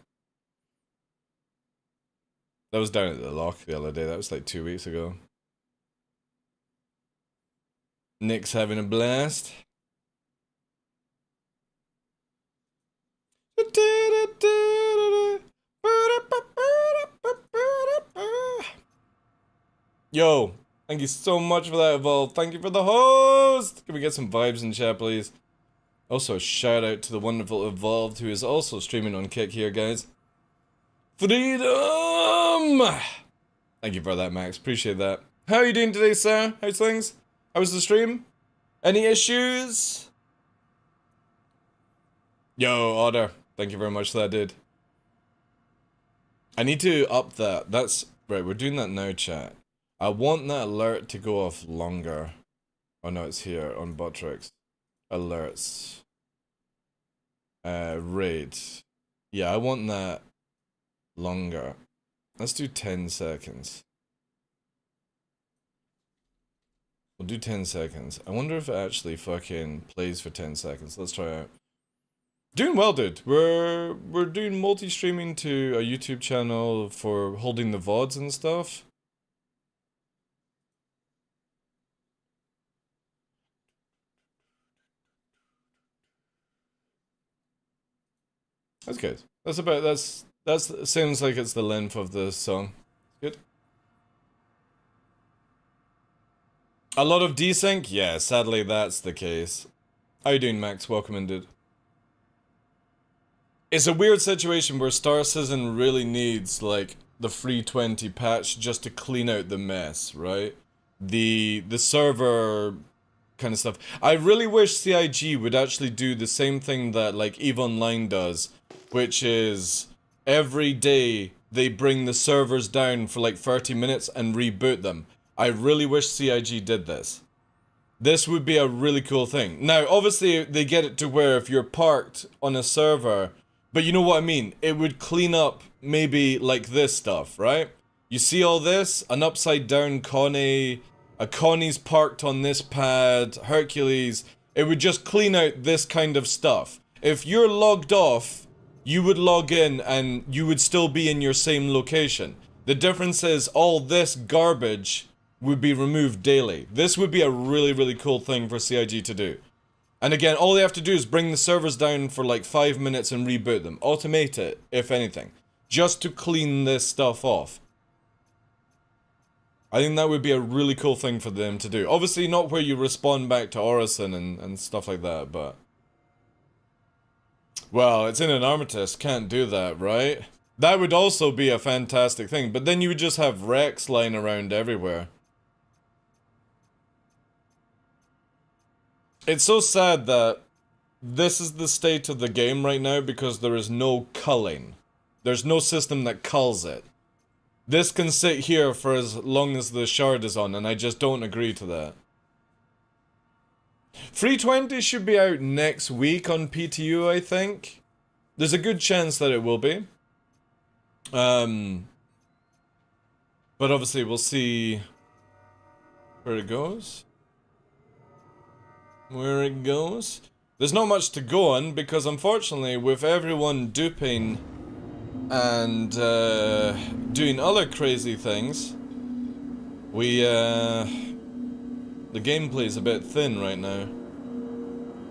That was down at the lock the other day. That was like 2 weeks ago. Nick's having a blast. Yo, thank you so much for that, Evolve. Thank you for the host. Can we get some vibes in chat, please? Also, a shout out to the wonderful Evolved, who is also streaming on Kick here, guys. Freedom! Thank you for that, Max. Appreciate that. How are you doing today, sir? How's things? How was the stream? Any issues? Yo, Otter. Thank you very much for that, dude. I need to up that. That's... Right, we're doing that now, chat. I want that alert to go off longer. Oh no, it's here on Botrix. Alerts. Raid. Yeah, I want that longer. Let's do 10 seconds. We'll do 10 seconds. I wonder if it actually fucking plays for 10 seconds. Let's try it out. Doing well, dude. We're doing multi-streaming to a YouTube channel for holding the VODs and stuff. That's good. That's seems like it's the length of the song. Good. A lot of desync? Yeah, sadly that's the case. How you doing, Max? Welcome in, dude. It's a weird situation where Star Citizen really needs, like, the 320 patch just to clean out the mess, right? The server kind of stuff. I really wish CIG would actually do the same thing that, like, EVE Online does, which is every day they bring the servers down for like 30 minutes and reboot them. I really wish CIG did this. This would be a really cool thing. Now, obviously, they get it to where if you're parked on a server, but you know what I mean? It would clean up maybe like this stuff, right? You see all this? An upside down Connie, a Connie's parked on this pad, Hercules. It would just clean out this kind of stuff. If you're logged off, you would log in and you would still be in your same location. The difference is all this garbage would be removed daily. This would be a really, really cool thing for CIG to do. And again, all they have to do is bring the servers down for like 5 minutes and reboot them. Automate it, if anything. Just to clean this stuff off. I think that would be a really cool thing for them to do. Obviously not where you respawn back to Orison and stuff like that, but... Well, it's in an Armistice, can't do that, right? That would also be a fantastic thing, but then you would just have wrecks lying around everywhere. It's so sad that this is the state of the game right now because there is no culling. There's no system that culls it. This can sit here for as long as the shard is on, and I just don't agree to that. 320 should be out next week on PTU, I think. There's a good chance that it will be. But obviously we'll see where it goes. Where it goes. There's not much to go on because unfortunately with everyone duping and doing other crazy things, the gameplay's a bit thin right now.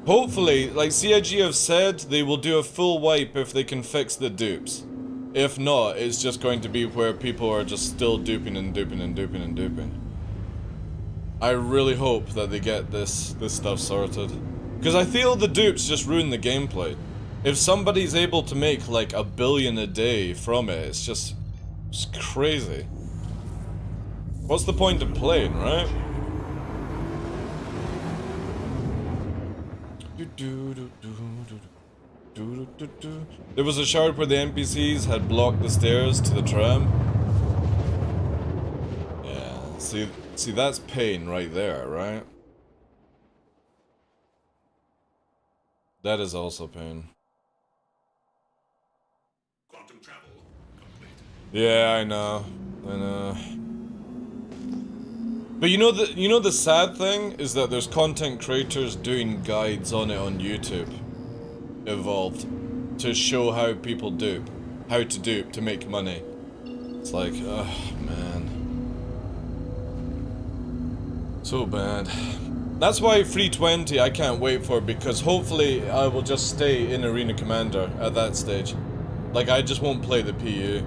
Hopefully, like CIG have said, they will do a full wipe if they can fix the dupes. If not, it's just going to be where people are just still duping and duping and duping and duping. I really hope that they get this stuff sorted. Because I feel the dupes just ruin the gameplay. If somebody's able to make like $1 billion a day from it, it's crazy. What's the point of playing, right? There was a shard where the NPCs had blocked the stairs to the tram. Yeah, see that's pain right there, right? That is also pain. Quantum travel complete. Yeah, I know. But you know the sad thing is that there's content creators doing guides on it on YouTube. Evolved to show how people dupe, how to dupe to make money. It's like, oh man, so bad. That's why 320 I can't wait for, because hopefully I will just stay in Arena Commander at that stage. Like I just won't play the PU.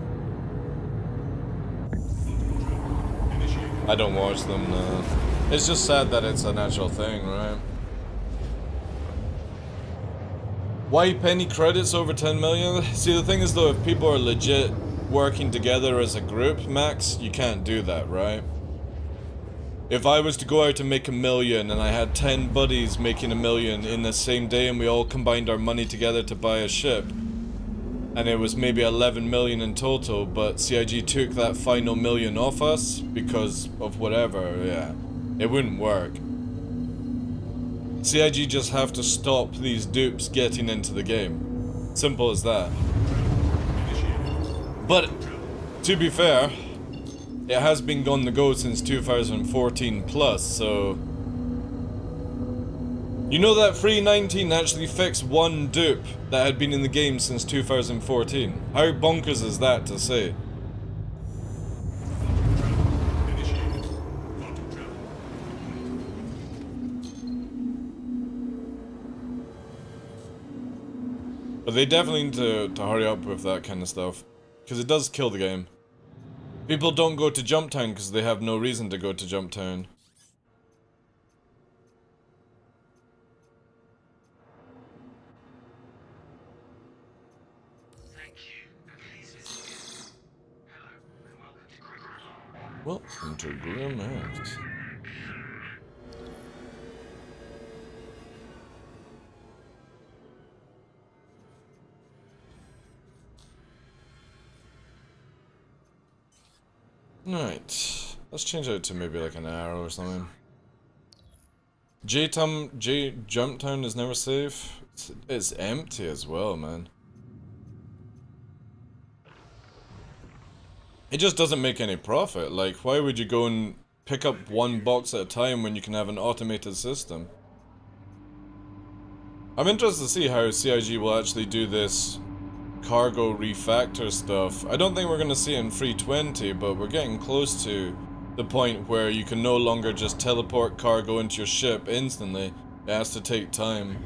I don't watch them. It's just sad that it's a natural thing, right? Wipe any credits over 10 million? See, the thing is though, if people are legit working together as a group, Max, you can't do that, right? If I was to go out and make $1 million and I had 10 buddies making $1 million in the same day and we all combined our money together to buy a ship, and it was maybe 11 million in total, but CIG took that final $1 million off us because of whatever, yeah, it wouldn't work. CIG just have to stop these dupes getting into the game. Simple as that. But, to be fair, it has been on the go since 2014 plus, so... You know that 319 actually fixed one dupe that had been in the game since 2014. How bonkers is that to say? But they definitely need to hurry up with that kind of stuff, because it does kill the game. People don't go to Jump Town because they have no reason to go to Jump Town. Welcome to Grim Act. Right, let's change it to maybe like an arrow or something. Jump Town is never safe. It's empty as well, man. It just doesn't make any profit. Like, why would you go and pick up one box at a time when you can have an automated system? I'm interested to see how CIG will actually do this cargo refactor stuff. I don't think we're gonna see it in 320, but we're getting close to the point where you can no longer just teleport cargo into your ship instantly. It has to take time.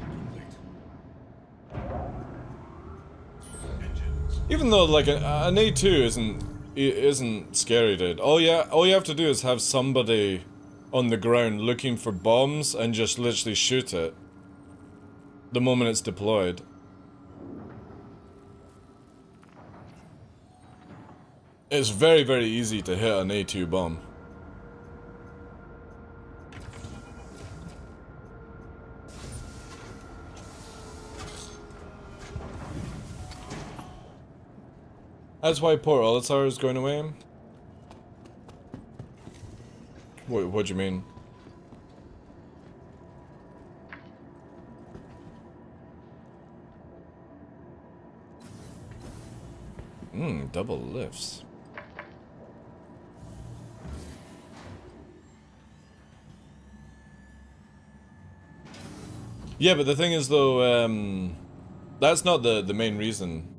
Even though like an A2 isn't scary, dude. All you have to do is have somebody on the ground looking for bombs and just literally shoot it the moment it's deployed. It's very, very easy to hit an A2 bomb. That's why Port Olisar is going away? What do you mean? Double lifts. Yeah, but the thing is though, that's not the main reason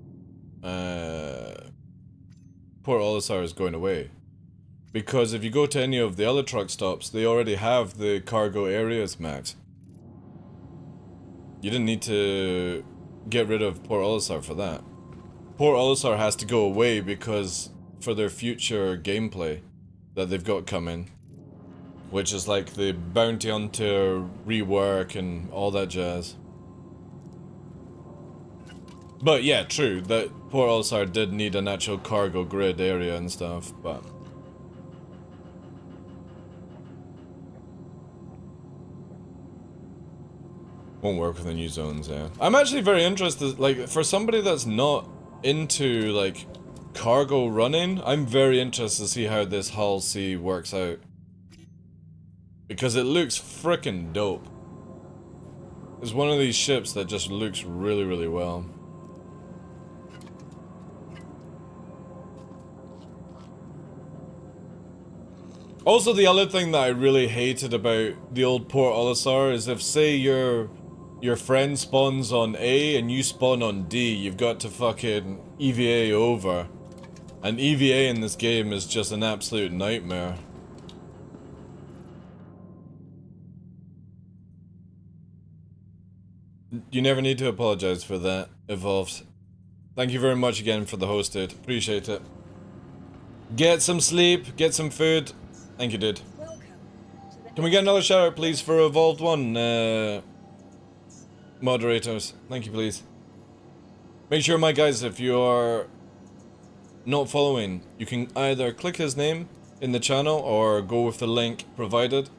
Port Olisar is going away. Because if you go to any of the other truck stops, they already have the cargo areas, Max. You didn't need to get rid of Port Olisar for that. Port Olisar has to go away because for their future gameplay that they've got coming, which is like the bounty hunter rework and all that jazz. But yeah, true, that Port Olisar did need an actual cargo grid area and stuff, but... won't work with the new zones, yeah. I'm actually very interested, like, for somebody that's not into, like, cargo running, I'm very interested to see how this Hull C works out. Because it looks frickin' dope. It's one of these ships that just looks really, really well. Also, the other thing that I really hated about the old Port Olisar is if, say, your friend spawns on A and you spawn on D, you've got to fucking EVA over. And EVA in this game is just an absolute nightmare. You never need to apologize for that, Evolved. Thank you very much again for the host, dude. Appreciate it. Get some sleep, get some food. Thank you, dude. Can we get another shout out, please, for Evolved 1, moderators? Thank you, please. Make sure, my guys, if you are not following, you can either click his name in the channel or go with the link provided.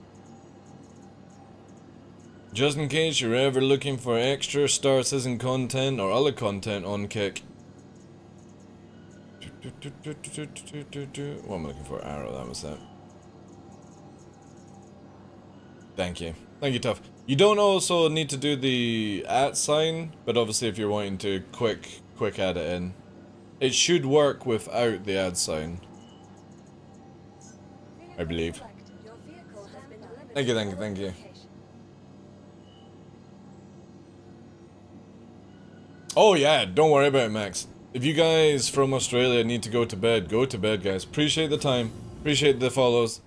Just in case you're ever looking for extra Star Citizen content or other content on Kick. What am I looking for? Arrow, that was that. Thank you. Thank you, Tough. You don't also need to do the @ sign, but obviously if you're wanting to quick add it in. It should work without the @ sign. I believe. Thank you, thank you, thank you. Oh yeah, don't worry about it, Max. If you guys from Australia need to go to bed, guys. Appreciate the time. Appreciate the follows.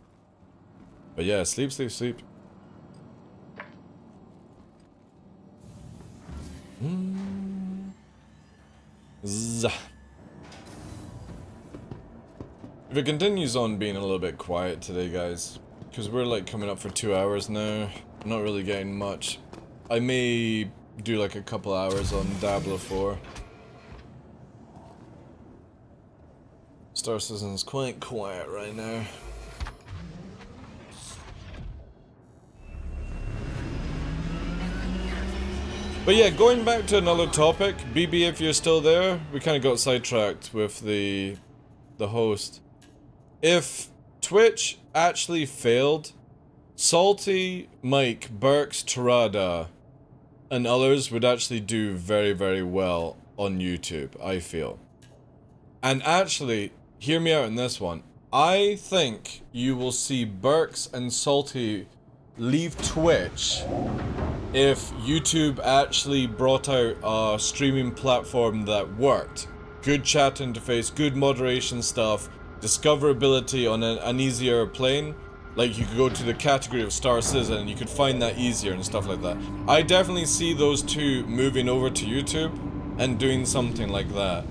But yeah, sleep, sleep, sleep. If it continues on being a little bit quiet today, guys, because we're like coming up for 2 hours now, I'm not really getting much. I may do like a couple hours on Diablo 4. Star Citizen's quite quiet right now. But yeah, going back to another topic, BB, if you're still there, we kind of got sidetracked with the host. If Twitch actually failed, Salty, Mike, Burks, Terada, and others would actually do very, very well on YouTube, I feel. And actually, hear me out on this one. I think you will see Burks and Salty leave Twitch if YouTube actually brought out a streaming platform that worked. Good chat interface, good moderation stuff, discoverability on an easier plane. Like you could go to the category of Star Citizen and you could find that easier and stuff like that. I definitely see those two moving over to YouTube and doing something like that.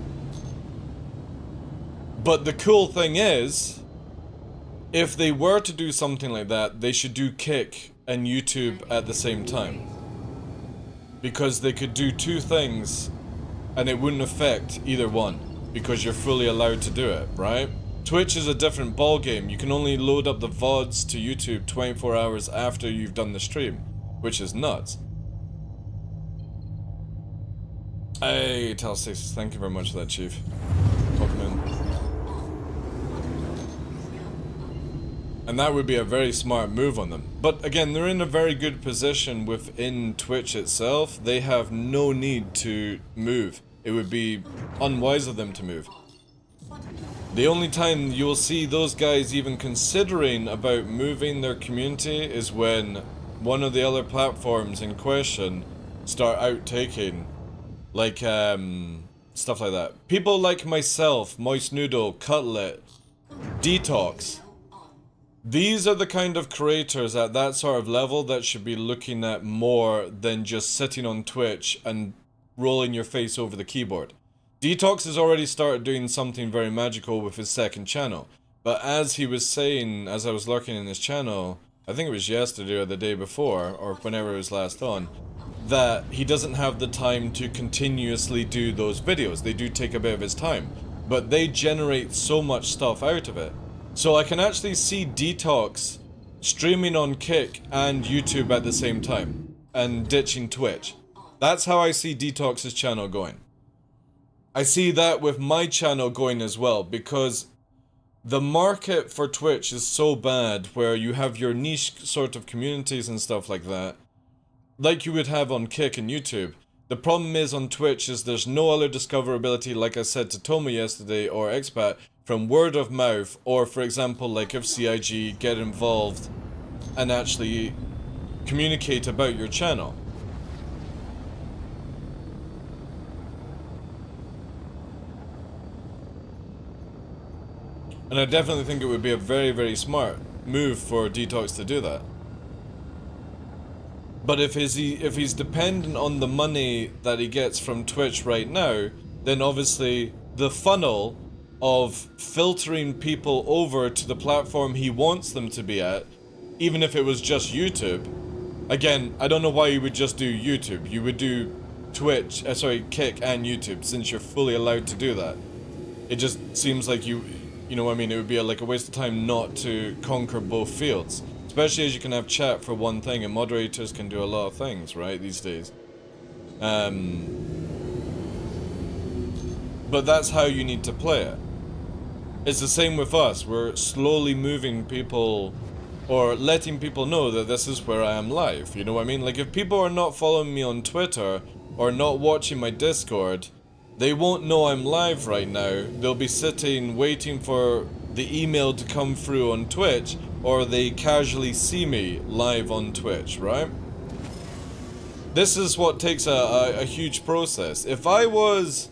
But the cool thing is, if they were to do something like that, they should do Kick and YouTube at the same time. Because they could do two things and it wouldn't affect either one. Because you're fully allowed to do it, right? Twitch is a different ballgame. You can only load up the VODs to YouTube 24 hours after you've done the stream. Which is nuts. Hey, Tal6, thank you very much for that, Chief. Welcome in. And that would be a very smart move on them. But again, they're in a very good position within Twitch itself. They have no need to move. It would be unwise of them to move. The only time you'll see those guys even considering about moving their community is when one of the other platforms in question start outtaking. Like, stuff like that. People like myself, Moist Noodle, Cutlet, Detox. These are the kind of creators at that sort of level that should be looking at more than just sitting on Twitch and rolling your face over the keyboard. Detox has already started doing something very magical with his second channel. But as he was saying, as I was lurking in his channel, I think it was yesterday or the day before, or whenever it was last on, that he doesn't have the time to continuously do those videos. They do take a bit of his time, but they generate so much stuff out of it. So I can actually see Detox streaming on Kick and YouTube at the same time, and ditching Twitch. That's how I see Detox's channel going. I see that with my channel going as well, because the market for Twitch is so bad, where you have your niche sort of communities and stuff like that, like you would have on Kick and YouTube. The problem is on Twitch is there's no other discoverability, like I said to Toma yesterday, or Expat, from word of mouth, or for example, like if CIG get involved and actually communicate about your channel. And I definitely think it would be a very, very smart move for Detox to do that. But if he's dependent on the money that he gets from Twitch right now, then obviously the funnel of filtering people over to the platform he wants them to be at, even if it was just YouTube. Again, I don't know why you would just do YouTube. You would do Twitch, Kick and YouTube, since you're fully allowed to do that. It just seems like you know what I mean, it would be like a waste of time not to conquer both fields. Especially as you can have chat for one thing, and moderators can do a lot of things, right, these days. But that's how you need to play it. It's the same with us. We're slowly moving people, or letting people know that this is where I am live. You know what I mean? Like, if people are not following me on Twitter, or not watching my Discord, they won't know I'm live right now. They'll be sitting, waiting for the email to come through on Twitch, or they casually see me live on Twitch, right? This is what takes a huge process. If I was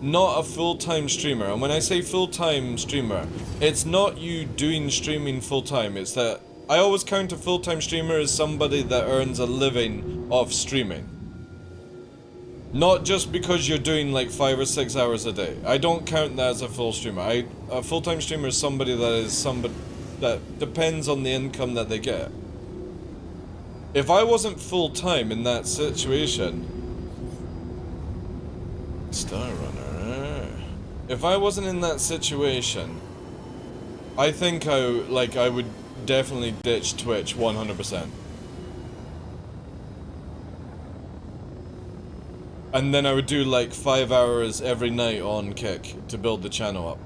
not a full-time streamer, and when I say full-time streamer, it's not you doing streaming full-time, it's that I always count a full-time streamer as somebody that earns a living off streaming. Not just because you're doing like 5 or 6 hours a day. I don't count that as a full streamer. A full-time streamer is somebody that depends on the income that they get. If I wasn't full-time in that situation, Star Runner. If I wasn't in that situation, I think I would definitely ditch Twitch 100%. And then I would do like 5 hours every night on Kick to build the channel up.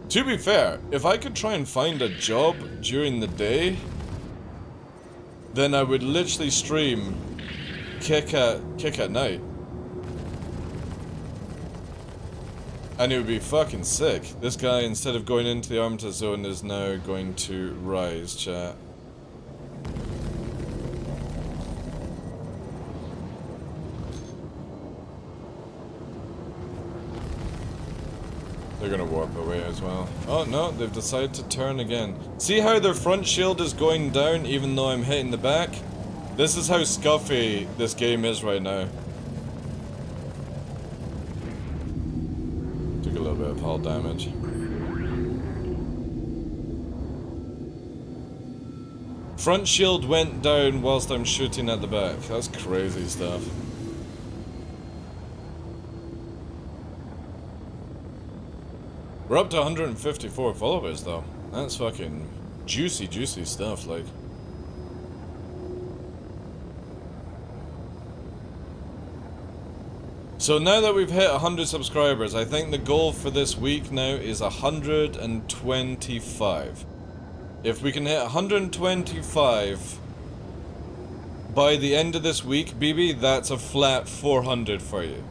To be fair, if I could try and find a job during the day, then I would literally stream Kick at night. And it would be fucking sick. This guy, instead of going into the Armitage Zone, is now going to Rise, chat. They're gonna warp away as well. Oh no, they've decided to turn again. See how their front shield is going down even though I'm hitting the back? This is how scuffy this game is right now. Took a little bit of hull damage. Front shield went down whilst I'm shooting at the back. That's crazy stuff. We're up to 154 followers though. That's fucking juicy, juicy stuff, like. So now that we've hit 100 subscribers, I think the goal for this week now is 125. If we can hit 125 by the end of this week, BB, that's a flat 400 for you.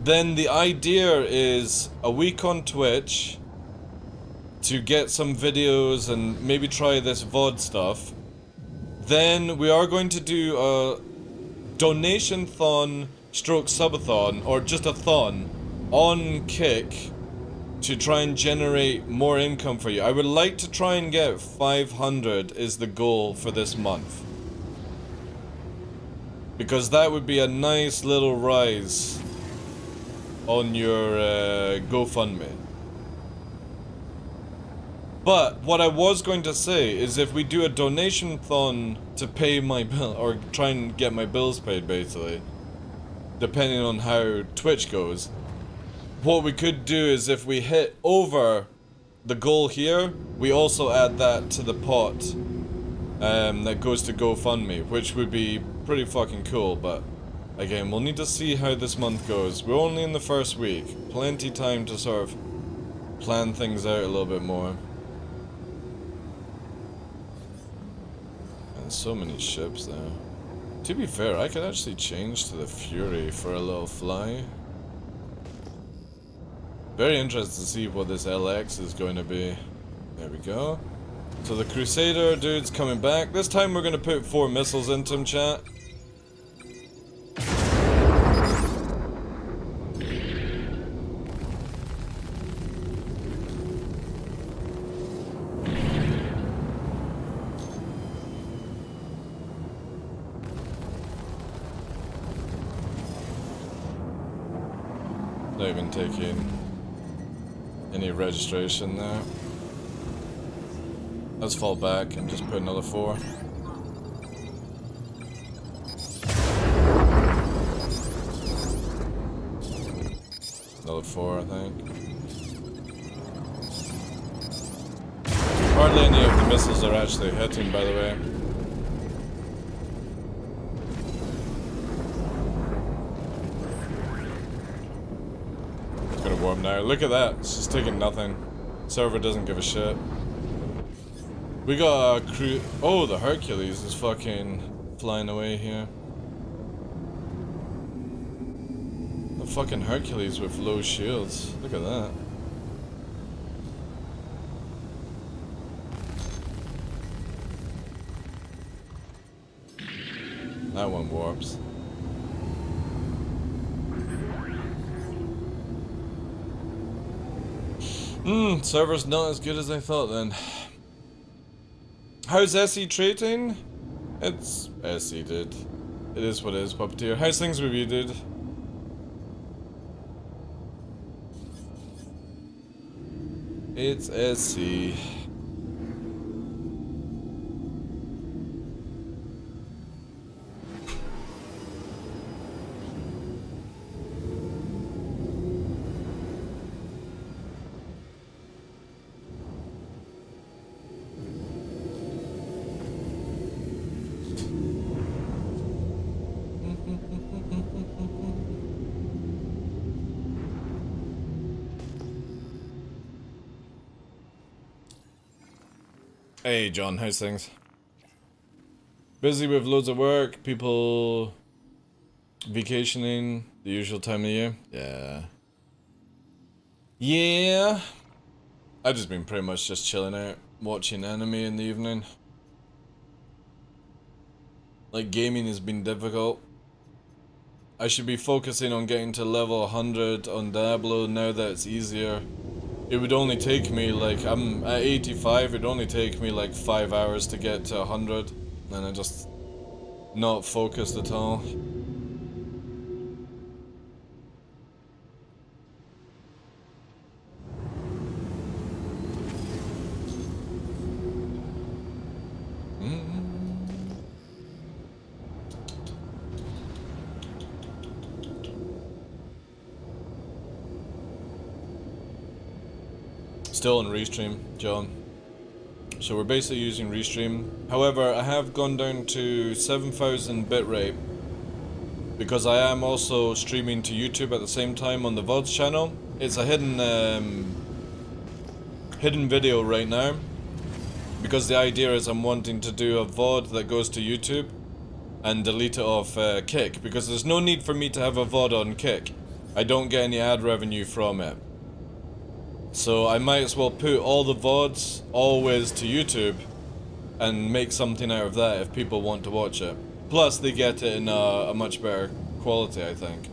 Then the idea is a week on Twitch to get some videos and maybe try this VOD stuff. Then we are going to do a donation-thon stroke subathon, or just a thon, on Kick to try and generate more income for you. I would like to try and get 500 is the goal for this month. Because that would be a nice little rise on your GoFundMe. But what I was going to say is if we do a donation-thon to pay my bill, or try and get my bills paid basically, depending on how Twitch goes, what we could do is if we hit over the goal here, we also add that to the pot that goes to GoFundMe, which would be pretty fucking cool. But again, we'll need to see how this month goes. We're only in the first week. Plenty time to sort of plan things out a little bit more. And so many ships there. To be fair, I could actually change to the Fury for a little fly. Very interested to see what this LX is going to be. There we go. So the Crusader dude's coming back. This time we're going to put 4 missiles into him, chat. Not even taking any registration there. Let's fall back and just put another 4. Another 4, I think. Hardly any of the missiles are actually hitting, by the way. It's gonna warm now. Look at that. It's just taking nothing. Server doesn't give a shit. We got a crew. Oh, the Hercules is fucking flying away here. The fucking Hercules with low shields. Look at that. That one warps. Server's not as good as I thought then. How's SE trading? It's SE, dude. It is what it is, Puppeteer. How's things with you, dude? It's SE. Hey John, how's things? Busy with loads of work, people vacationing, the usual time of year. Yeah. I've just been pretty much just chilling out, watching anime in the evening. Like, gaming has been difficult. I should be focusing on getting to level 100 on Diablo now that it's easier. It would only take me like, I'm at 85, it'd only take me like 5 hours to get to 100. And I just not focused at all. Still on Restream, John. So we're basically using Restream. However, I have gone down to 7,000 bitrate because I am also streaming to YouTube at the same time on the VODS channel. It's a hidden video right now because the idea is I'm wanting to do a VOD that goes to YouTube and delete it off Kick, because there's no need for me to have a VOD on Kick. I don't get any ad revenue from it. So I might as well put all the VODs always to YouTube and make something out of that if people want to watch it. Plus they get it in a much better quality, I think.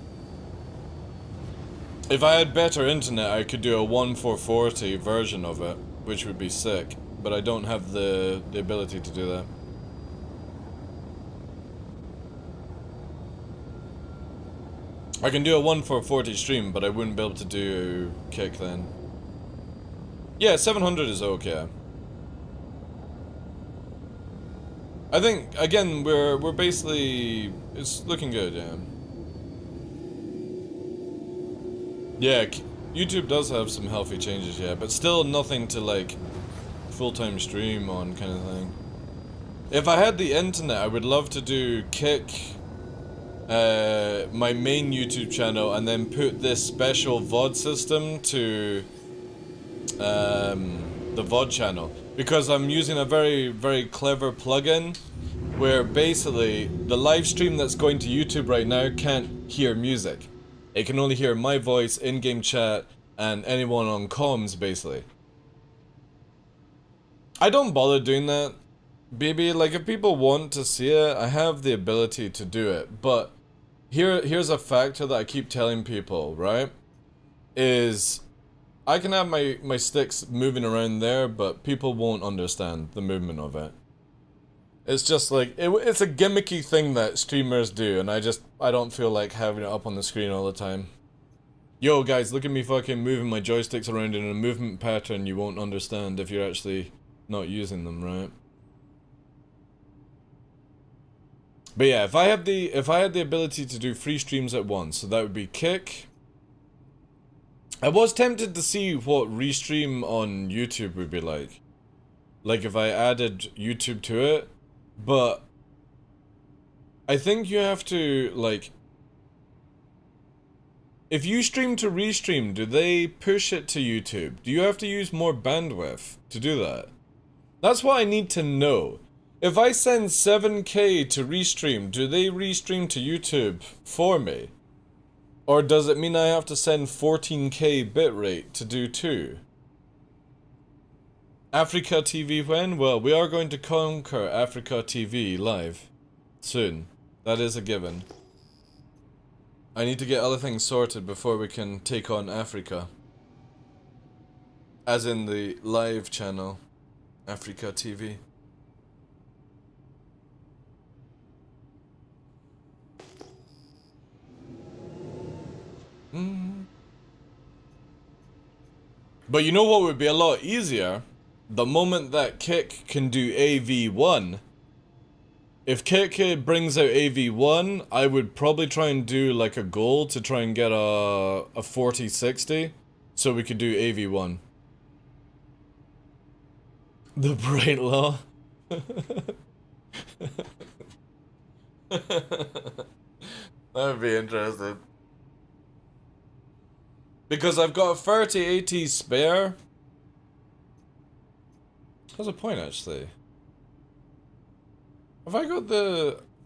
If I had better internet, I could do a 1440 version of it, which would be sick. But I don't have the ability to do that. I can do a 1440 stream, but I wouldn't be able to do Kick then. Yeah, 700 is okay. I think, again, we're basically... It's looking good, yeah. Yeah, YouTube does have some healthy changes, yeah, but still nothing to, like, full-time stream on kind of thing. If I had the internet, I would love to do Kick, my main YouTube channel, and then put this special VOD system to the VOD channel, because I'm using a very, very clever plugin where basically the live stream that's going to YouTube right now can't hear music. It can only hear my voice, in-game chat, and anyone on comms, basically. I don't bother doing that, baby. Like, if people want to see it, I have the ability to do it, but here's a factor that I keep telling people, right? Is I can have my sticks moving around there, but people won't understand the movement of it. It's just like, it's a gimmicky thing that streamers do, and I don't feel like having it up on the screen all the time. Yo guys, look at me fucking moving my joysticks around in a movement pattern you won't understand if you're actually not using them, right? But yeah, if I had the ability to do 3 streams at once, so that would be Kick. I was tempted to see what restream on YouTube would be like. Like if I added YouTube to it, but I think you have to, like, if you stream to restream, do they push it to YouTube? Do you have to use more bandwidth to do that? That's what I need to know. If I send 7K to restream, do they restream to YouTube for me? Or does it mean I have to send 14K bitrate to do 2? Africa TV when? Well, we are going to conquer Africa TV live. Soon. That is a given. I need to get other things sorted before we can take on Africa. As in the live channel. Africa TV. But you know what would be a lot easier? The moment that Kick can do AV1. If Kick brings out AV1, I would probably try and do like a goal to try and get a 4060, so we could do AV1. The Bright Law. That would be interesting. Because I've got a 3080 spare. That's a point, actually. Have I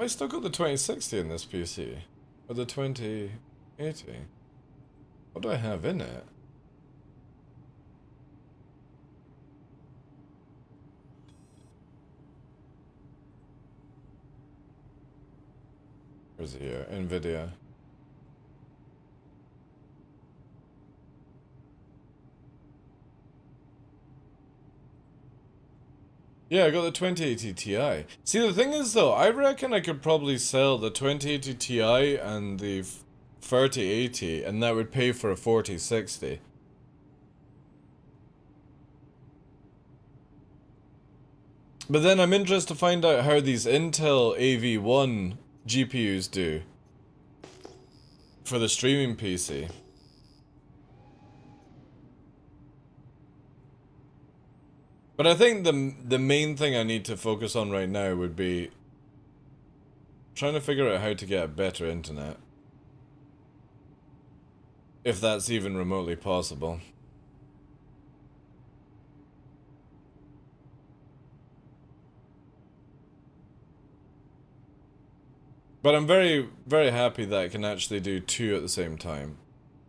still got the 2060 in this PC? Or the 2080? What do I have in it? Where's it here? NVIDIA. Yeah, I got the 2080 Ti. See, the thing is, though, I reckon I could probably sell the 2080 Ti and the 3080, and that would pay for a 4060. But then I'm interested to find out how these Intel AV1 GPUs do for the streaming PC. But I think the main thing I need to focus on right now would be trying to figure out how to get a better internet. If that's even remotely possible. But I'm very, very happy that I can actually do 2 at the same time.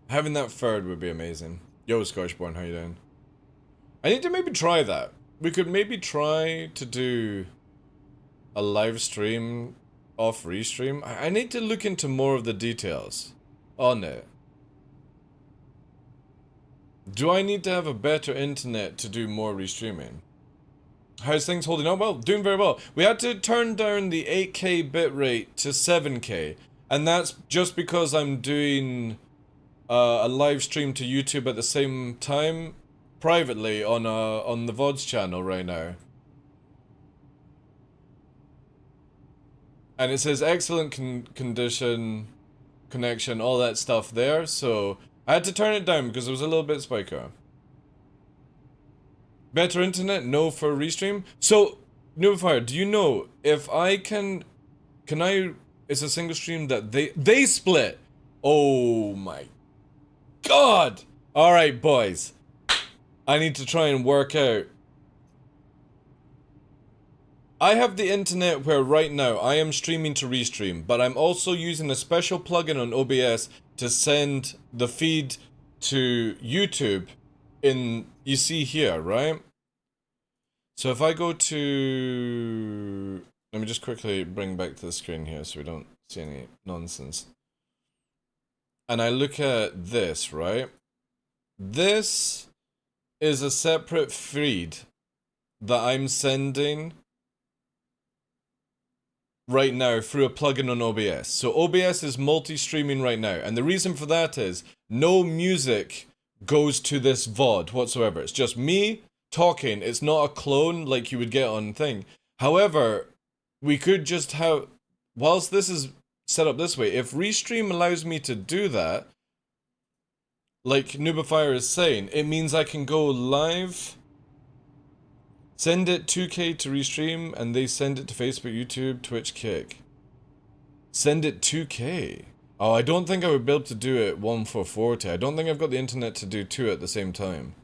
Having that third would be amazing. Yo, Scotchborn, how you doing? I need to maybe try that. We could maybe try to do a live stream off restream. I need to look into more of the details on it. Do I need to have a better internet to do more restreaming? How's things holding up? Well, doing very well. We had to turn down the 8K bitrate to 7K, and that's just because I'm doing a live stream to YouTube at the same time, privately on the VODS channel right now. And it says excellent condition, connection, all that stuff there, so I had to turn it down because it was a little bit spiker. Better internet? No for restream? So, Novifier, do you know if I can I, it's a single stream that they split? Oh my god! Alright, boys. I need to try and work out. I have the internet where right now I am streaming to restream, but I'm also using a special plugin on OBS to send the feed to YouTube in, you see here, right? So if I go to, let me just quickly bring back to the screen here so we don't see any nonsense. And I look at this, right? This is a separate feed that I'm sending right now through a plugin on OBS. So OBS is multi-streaming right now, and the reason for that is no music goes to this VOD whatsoever. It's just me talking. It's not a clone like you would get on thing. However, we could just have, whilst this is set up this way, if Restream allows me to do that, like Noobifier is saying, it means I can go live, send it 2K to Restream, and they send it to Facebook, YouTube, Twitch, Kick. Send it 2K. Oh, I don't think I would be able to do it 1440. I don't think I've got the internet to do two at the same time.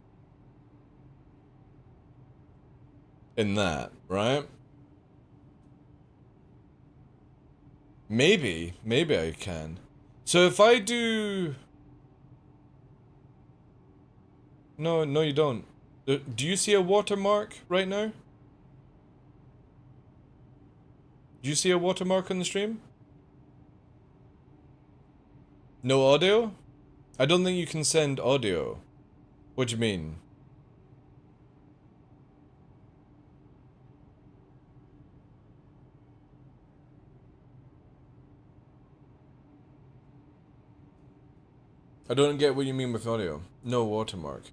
In that, right? Maybe I can. So if I do... No, you don't. Do you see a watermark right now? Do you see a watermark on the stream? No audio? I don't think you can send audio. What do you mean? I don't get what you mean with audio. No watermark.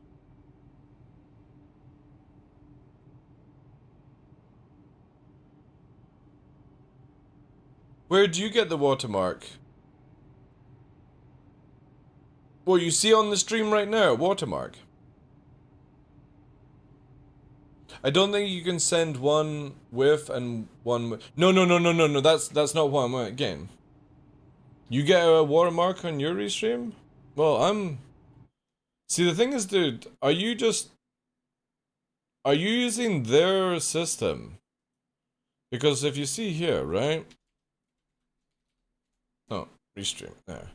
Where do you get the watermark? Well, you see on the stream right now, watermark. I don't think you can send one with and one with... No, that's not what I'm getting. You get a watermark on your restream? Well, I'm... See, the thing is, dude, are you using their system? Because if you see here, right? No, restream, there.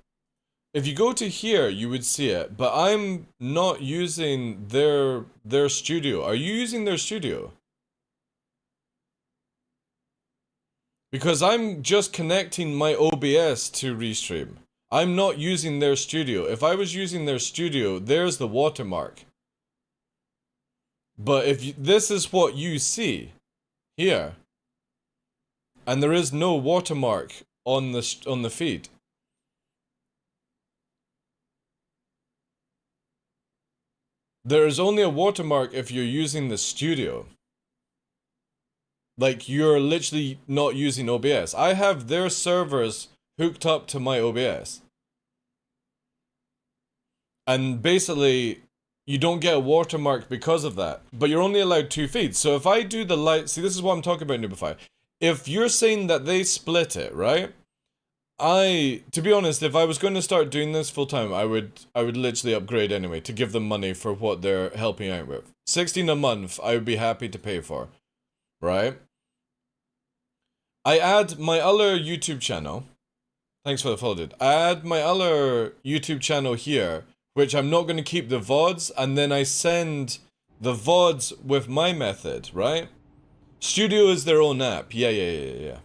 If you go to here, you would see it, but I'm not using their studio. Are you using their studio? Because I'm just connecting my OBS to Restream. I'm not using their studio. If I was using their studio, there's the watermark. But if this is what you see here, and there is no watermark on the feed. There is only a watermark if you're using the studio. Like, you're literally not using OBS. I have their servers hooked up to my OBS. And basically, you don't get a watermark because of that. But you're only allowed 2 feeds. So if I do the light... See, this is what I'm talking about, Noobify. If you're saying that they split it, right? To be honest, if I was going to start doing this full time, I would literally upgrade anyway to give them money for what they're helping out with. 16 a month, I would be happy to pay for, right? I add my other YouTube channel. Thanks for the follow, dude. I add my other YouTube channel here, which I'm not going to keep the VODs, and then I send the VODs with my method, right? Studio is their own app. Yeah.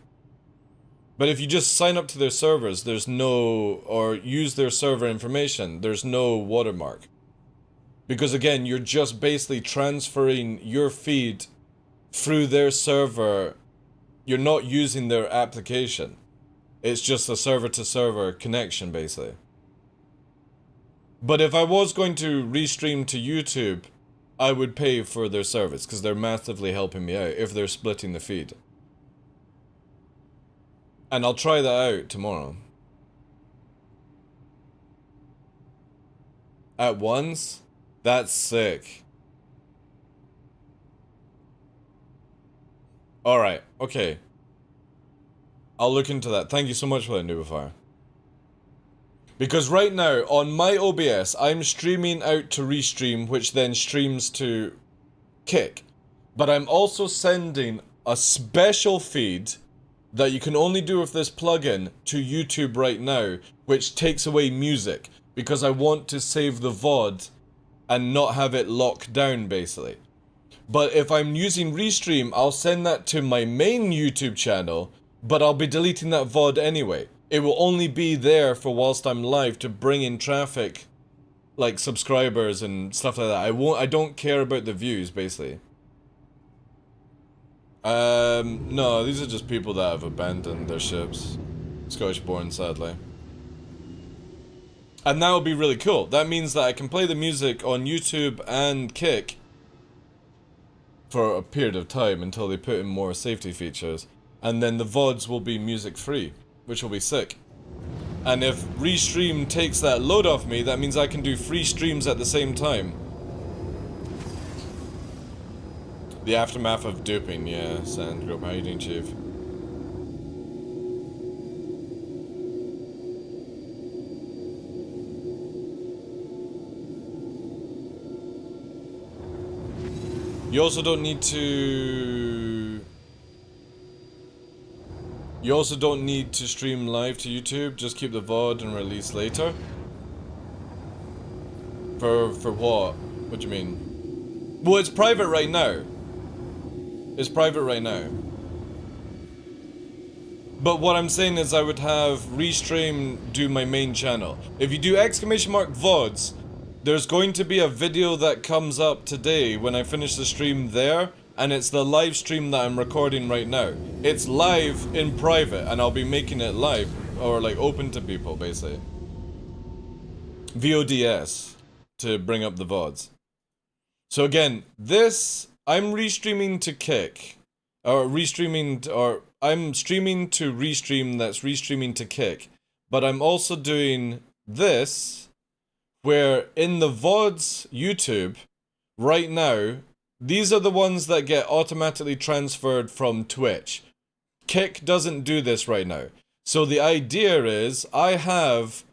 But if you just sign up to their servers, there's no, or use their server information, there's no watermark. Because again, you're just basically transferring your feed through their server. You're not using their application. It's just a server-to-server connection, basically. But if I was going to restream to YouTube, I would pay for their service, because they're massively helping me out if they're splitting the feed. And I'll try that out tomorrow. At once? That's sick. Alright, okay. I'll look into that. Thank you so much for that, Nubifier. Because right now, on my OBS, I'm streaming out to Restream, which then streams to Kick. But I'm also sending a special feed that you can only do with this plugin to YouTube right now, which takes away music. Because I want to save the VOD and not have it locked down, basically. But if I'm using Restream, I'll send that to my main YouTube channel, but I'll be deleting that VOD anyway. It will only be there for whilst I'm live to bring in traffic, like subscribers and stuff like that. I don't care about the views, basically. No, these are just people that have abandoned their ships. Scottish born, sadly. And that would be really cool. That means that I can play the music on YouTube and Kick for a period of time until they put in more safety features. And then the VODs will be music free, which will be sick. And if Restream takes that load off me, that means I can do free streams at the same time. The aftermath of duping, yeah, Sand Group. How you doing, Chief? You also don't need to... You also don't need to stream live to YouTube, just keep the VOD and release later. For what? What do you mean? Well, it's private right now. It's private right now. But what I'm saying is I would have Restream do my main channel. If you do !VODs, there's going to be a video that comes up today when I finish the stream there, and it's the live stream that I'm recording right now. It's live in private, and I'll be making it live, or like open to people, basically. VODS, to bring up the VODs. So again, this, I'm restreaming to Kick, or restreaming, or I'm streaming to Restream that's restreaming to Kick, but I'm also doing this, where in the VODs YouTube, right now, these are the ones that get automatically transferred from Twitch. Kick doesn't do this right now. So the idea is, I have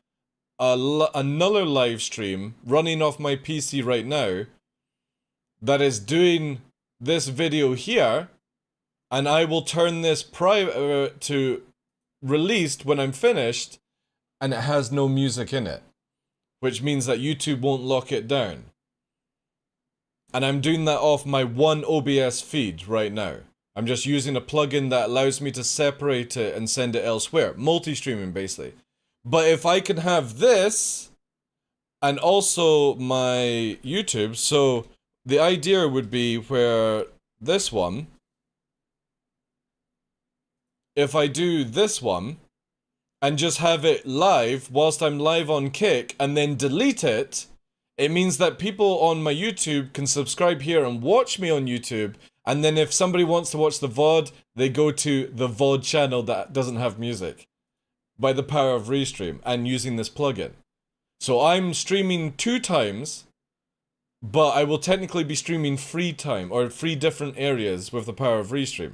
another live stream running off my PC right now that is doing this video here, and I will turn this private to released when I'm finished, and it has no music in it, which means that YouTube won't lock it down. And I'm doing that off my one OBS feed right now. I'm just using a plugin that allows me to separate it and send it elsewhere. Multi-streaming, basically. But if I can have this, and also my YouTube, so the idea would be where this one, if I do this one, and just have it live whilst I'm live on Kick, and then delete it, it means that people on my YouTube can subscribe here and watch me on YouTube, and then if somebody wants to watch the VOD, they go to the VOD channel that doesn't have music. By the power of Restream, and using this plugin. So I'm streaming 2 times, but I will technically be streaming 3 times, or 3 different areas with the power of Restream.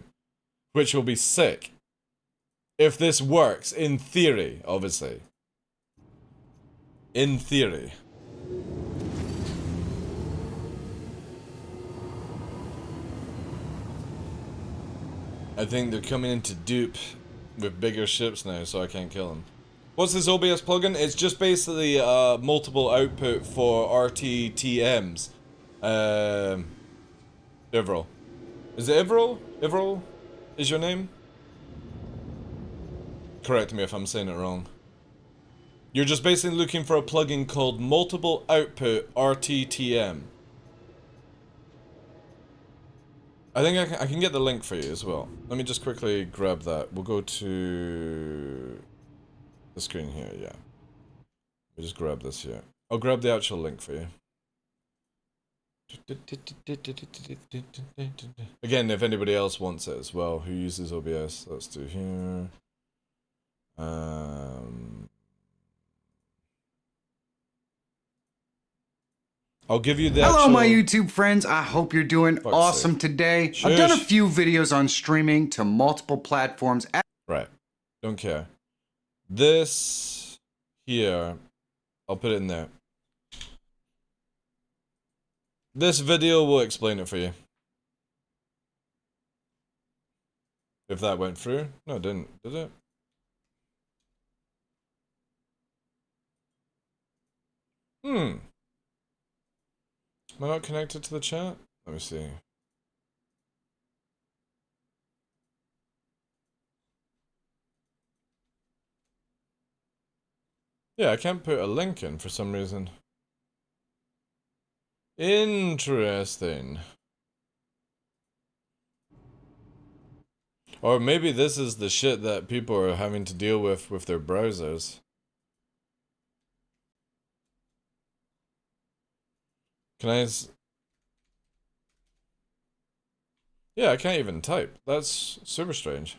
Which will be sick. If this works, in theory, obviously. In theory. I think they're coming into dupe with bigger ships now, so I can't kill them. What's this OBS plugin? It's just basically multiple output for RTTMs. Ivril. Is it Ivril? Ivril is your name? Correct me if I'm saying it wrong. You're just basically looking for a plugin called Multiple Output RTTM. I think I can get the link for you as well. Let me just quickly grab that. We'll go to the screen here, yeah. Let me just grab this here. I'll grab the actual link for you. Again, if anybody else wants it as well, who uses OBS, let's do here. I'll give you the Hello, actual... my YouTube friends. I hope you're doing awesome today. I've done a few videos on streaming to multiple platforms. Right. Don't care. This here, I'll put it in there. This video will explain it for you. If that went through. No, it didn't. Did it? Am I not connected to the chat? Let me see. Yeah, I can't put a link in for some reason. Interesting. Or maybe this is the shit that people are having to deal with their browsers. Can I... Yeah, I can't even type. That's super strange.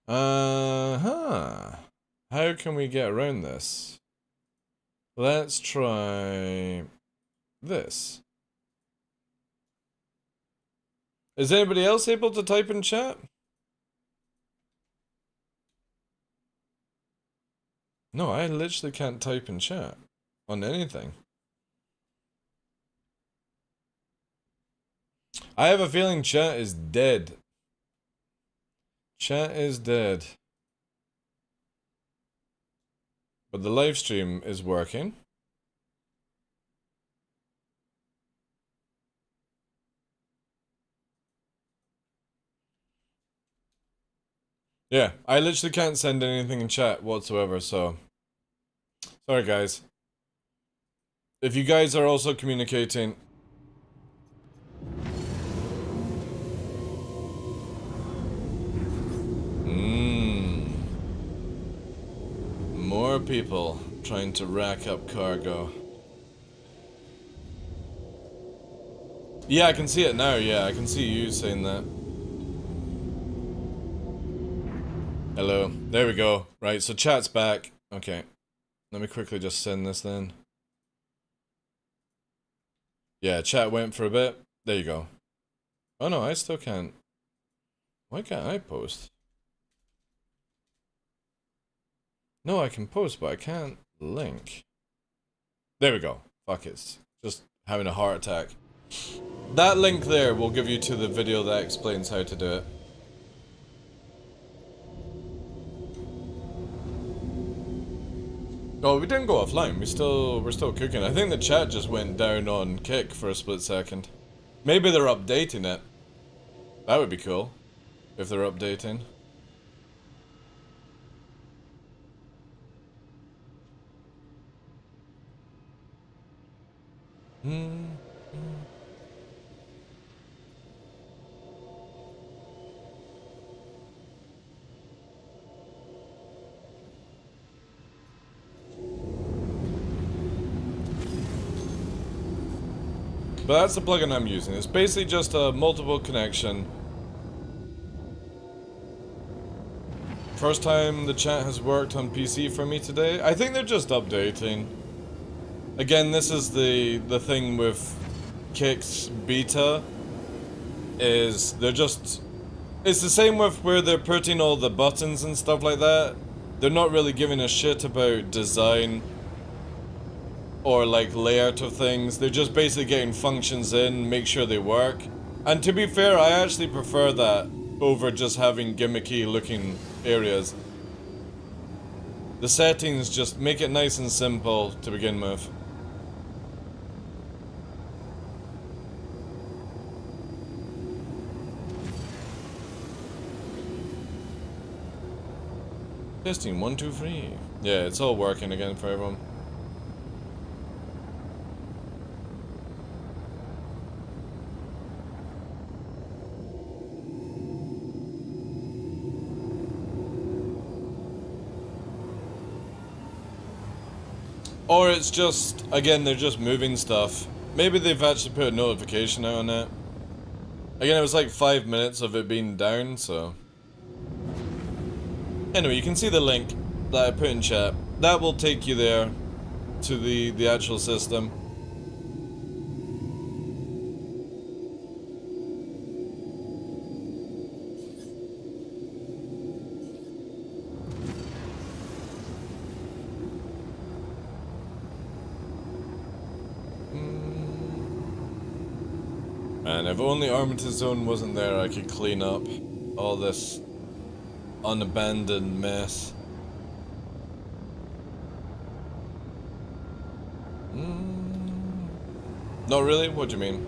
How can we get around this? Let's try this. Is anybody else able to type in chat? No, I literally can't type in chat on anything. I have a feeling chat is dead. Chat is dead. But the live stream is working. Yeah, I literally can't send anything in chat whatsoever, so... Sorry, guys. If you guys are also communicating... More people trying to rack up cargo. Yeah, I can see it now, yeah, I can see you saying that. Hello. There we go. Right, so chat's back. Okay. Let me quickly just send this then. Yeah, chat went for a bit. There you go. Oh no, I still can't. Why can't I post? No, I can post, but I can't link. There we go. Fuck it. Just having a heart attack. That link there will give you to the video that explains how to do it. Oh, we didn't go offline. We're still cooking. I think the chat just went down on Kick for a split second. Maybe they're updating it. That would be cool. If they're updating. But that's the plugin I'm using. It's basically just a multiple connection. First time the chat has worked on PC for me today. I think they're just updating. Again, this is the thing with Kick's beta. Is they're just... It's the same with where they're putting all the buttons and stuff like that. They're not really giving a shit about design or like layout of things. They're just basically getting functions in, make sure they work. And to be fair, I actually prefer that over just having gimmicky looking areas. The settings just make it nice and simple to begin with. Testing 1, 2, 3. Yeah, it's all working again for everyone. Or it's just, again, they're just moving stuff. Maybe they've actually put a notification out on it. Again, it was like 5 minutes of it being down, so... Anyway, you can see the link that I put in chat. That will take you there to the actual system. And if only Armitage Zone wasn't there, I could clean up all this unabandoned mess. Not really? What do you mean?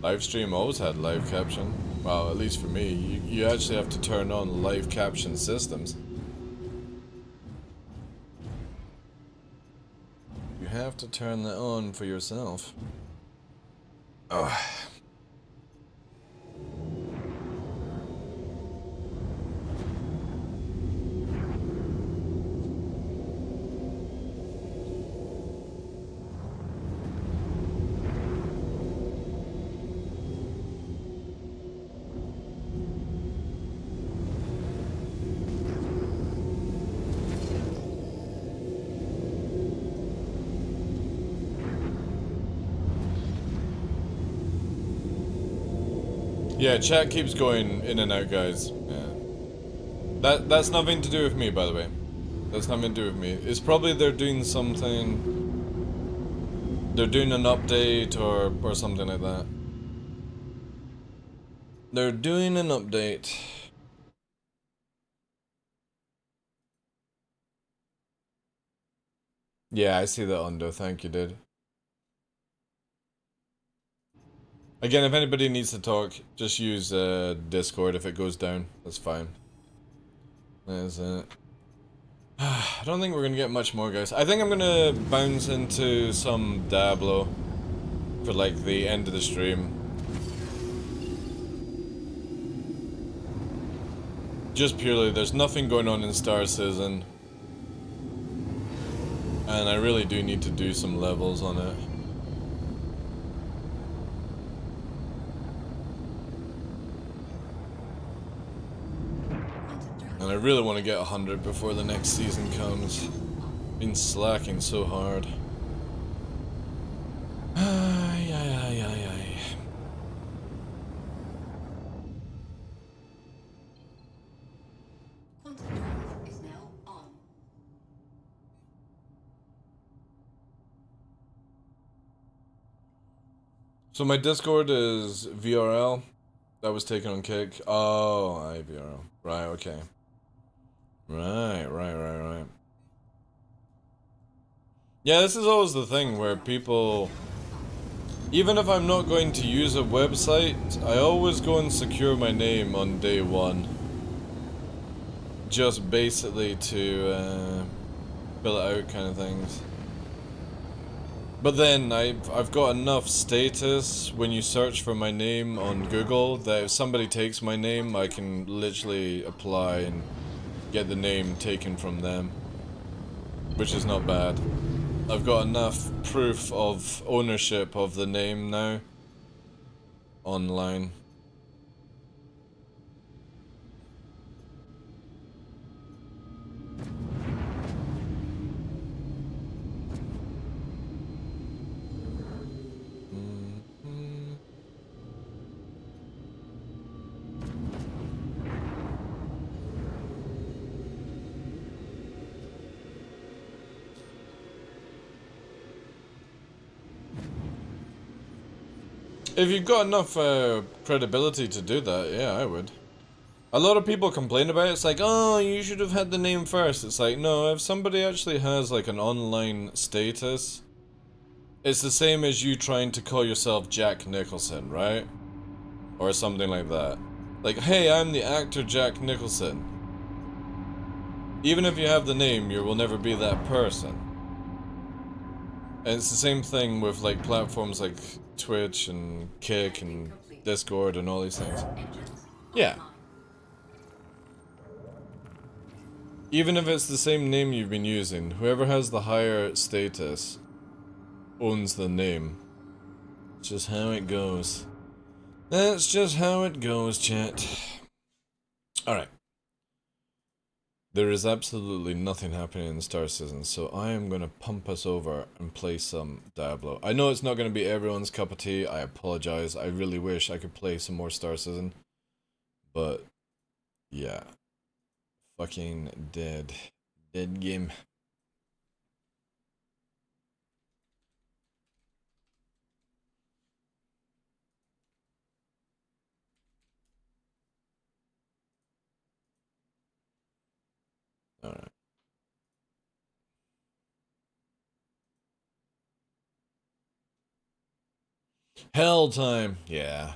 Live stream always had live caption. Well, at least for me. You actually have to turn on live caption systems. You have to turn that on for yourself. Ugh. Yeah, chat keeps going in and out, guys. Yeah. That's nothing to do with me, by the way. That's nothing to do with me. It's probably they're doing something... They're doing an update or something like that. They're doing an update. Yeah, I see that under. Thank you, dude. Again, if anybody needs to talk, just use Discord if it goes down. That's fine. That is it. I don't think we're gonna get much more, guys. I think I'm gonna bounce into some Diablo for like the end of the stream. Just purely, there's nothing going on in Star Citizen. And I really do need to do some levels on it. And I really want to get 100 before the next season comes. Been slacking so hard. Ay, ay, ay, ay, ay. Quantum drive is now on. So my Discord is VRL. That was taken on Kick. Oh, VRL. Right, okay. Right. Yeah, this is always the thing where people... Even if I'm not going to use a website, I always go and secure my name on day one. Just basically to fill it out kind of things. But then I've got enough status when you search for my name on Google that if somebody takes my name, I can literally apply and get the name taken from them. Which is not bad. I've got enough proof of ownership of the name now online. If you've got enough credibility to do that, yeah, I would. A lot of people complain about it. It's like, oh, you should have had the name first. It's like, no, if somebody actually has like an online status, it's the same as you trying to call yourself Jack Nicholson, right? Or something like that. Like, hey, I'm the actor Jack Nicholson. Even if you have the name, you will never be that person. And it's the same thing with like platforms like Twitch and Kick and Discord and all these things. Yeah. Even if it's the same name you've been using, whoever has the higher status owns the name. It's just how it goes. That's just how it goes, chat. Alright. There is absolutely nothing happening in Star Citizen, so I am going to pump us over and play some Diablo. I know it's not going to be everyone's cup of tea, I apologize. I really wish I could play some more Star Citizen. But, yeah. Fucking dead. Dead game. Alright. Hell time. Yeah.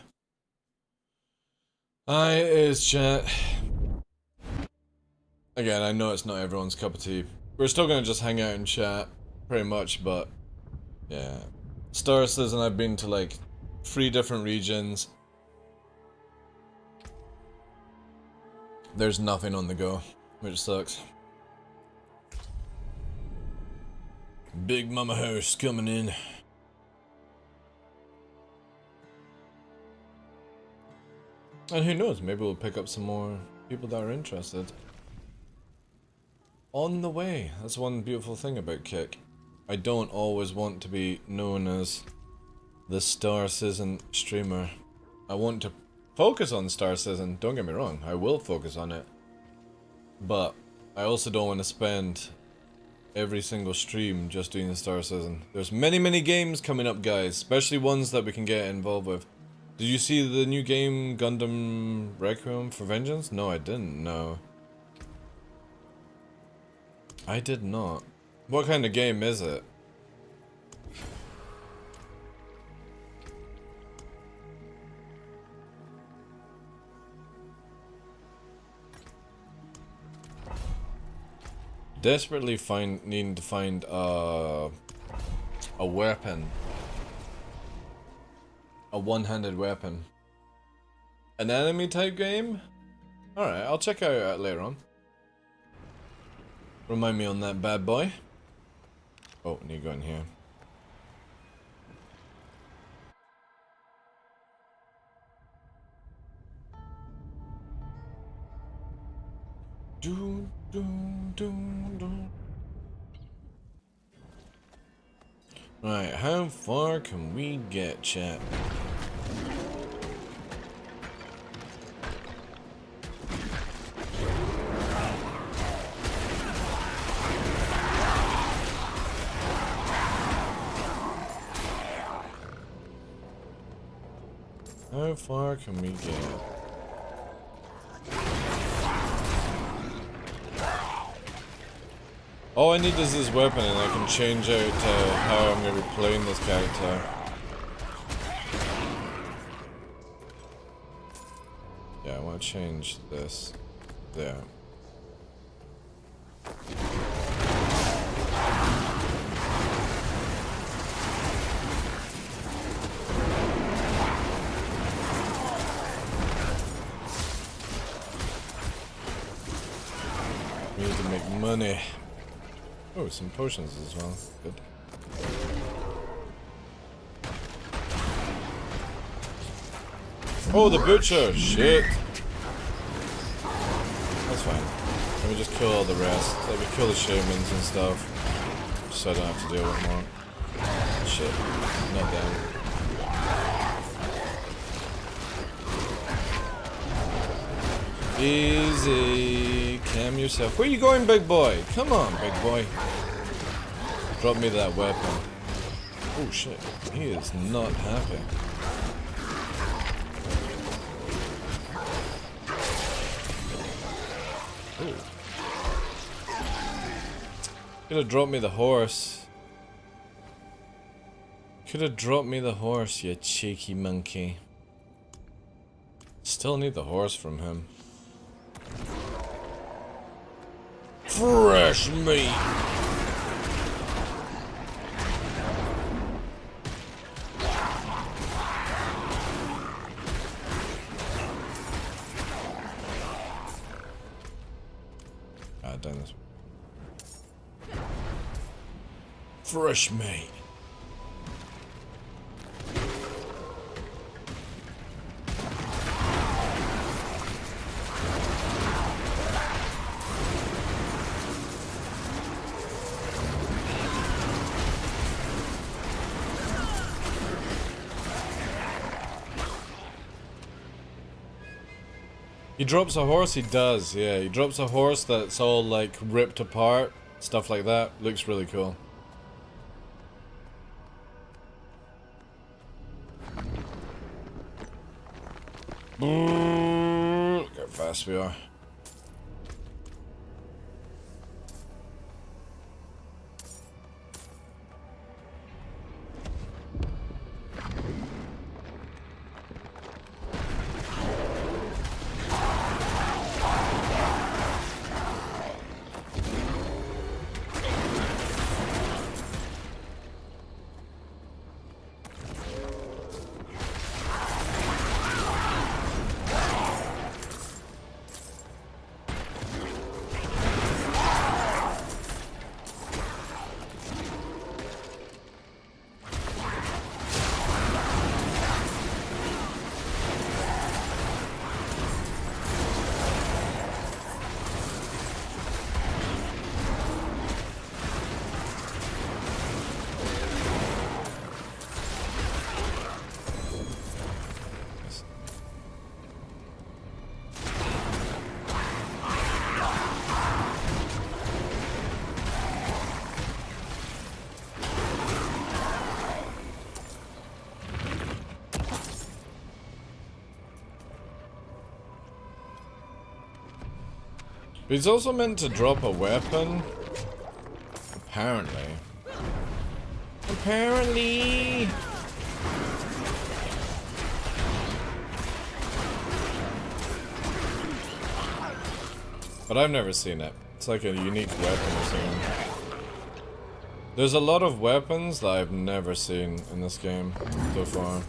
Is chat. Again, I know it's not everyone's cup of tea. We're still gonna just hang out and chat, pretty much, but yeah. Star Citizen, I've been to like 3 different regions. There's nothing on the go, which sucks. Big Mama House coming in. And who knows, maybe we'll pick up some more people that are interested. On the way. That's one beautiful thing about Kick. I don't always want to be known as the Star Citizen streamer. I want to focus on Star Citizen, don't get me wrong, I will focus on it. But I also don't want to spend every single stream just doing Star Citizen. There's many games coming up, guys, especially ones that we can get involved with. Did you see the new game, Gundam Requiem for Vengeance? No, I didn't, no. I did not. What kind of game is it? Desperately needing to find a weapon. A one-handed weapon. An enemy type game? Alright, I'll check it out later on. Remind me on that bad boy. Oh, need to go in here. Right, how far can we get, chat? How far can we get? All I need is this weapon and I can change out how I'm going to be playing this character. Yeah, I want to change this. There. We need to make money. Oh, some potions as well. Good. Oh, the butcher! Shit! That's fine. Let me just kill all the rest. Let me kill the shamans and stuff. So I don't have to deal with more. Shit. Not down. Easy. Calm yourself. Where you going, big boy? Come on, big boy. Drop me that weapon. Oh shit. He is not happy. Could have dropped me the horse. Could have dropped me the horse, you cheeky monkey. Still need the horse from him. Fresh meat! Ah, done this. Fresh meat. He drops a horse, he does, yeah. He drops a horse that's all like ripped apart, stuff like that. Looks really cool. Look how fast we are. He's also meant to drop a weapon. Apparently. Apparently! But I've never seen it. It's like a unique weapon or something. There's a lot of weapons that I've never seen in this game so far.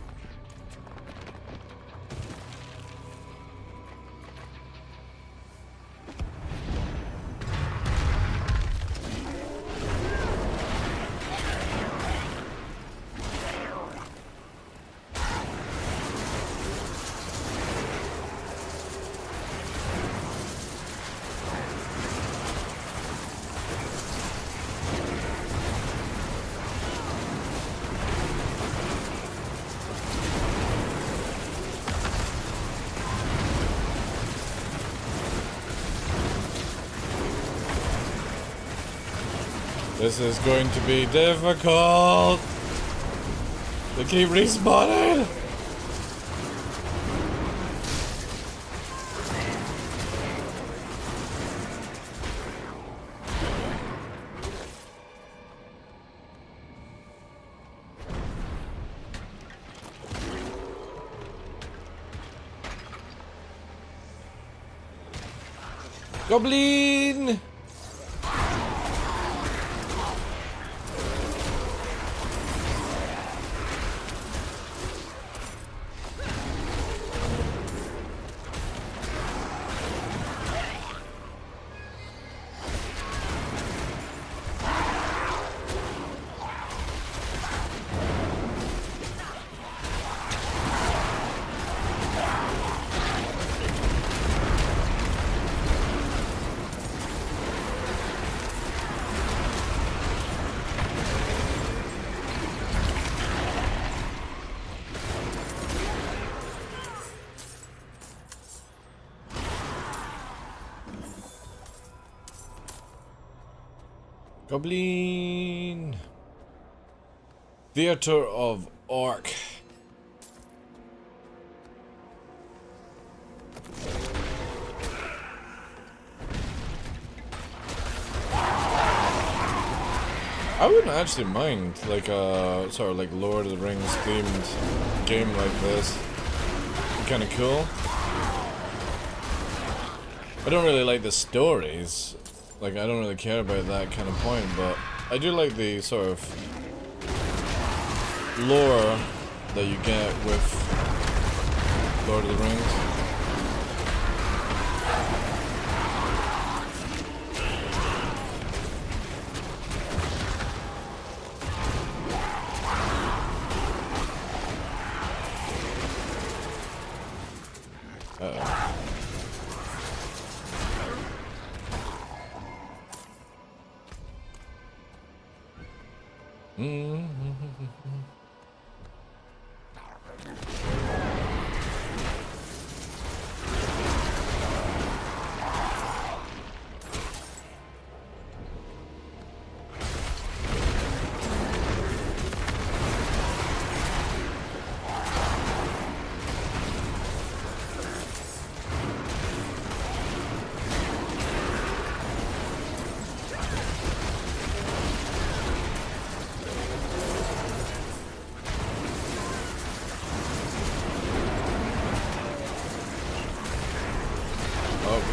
This is going to be difficult. They keep respawning. Goblin! Goblin! Theater of Arc. wouldn't actually mind like a sort of like Lord of the Rings themed game like this. Kind of cool. I don't really like the stories. Like, I don't really care about that kind of point, but I do like the sort of lore that you get with Lord of the Rings.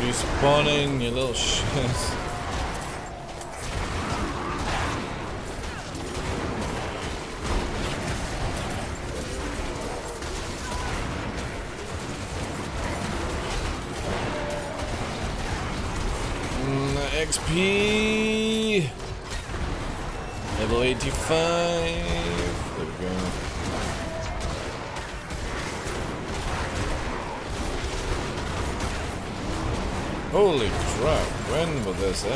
Respawning, you little shit. XP level 85. There we go. Holy crap, when will this end?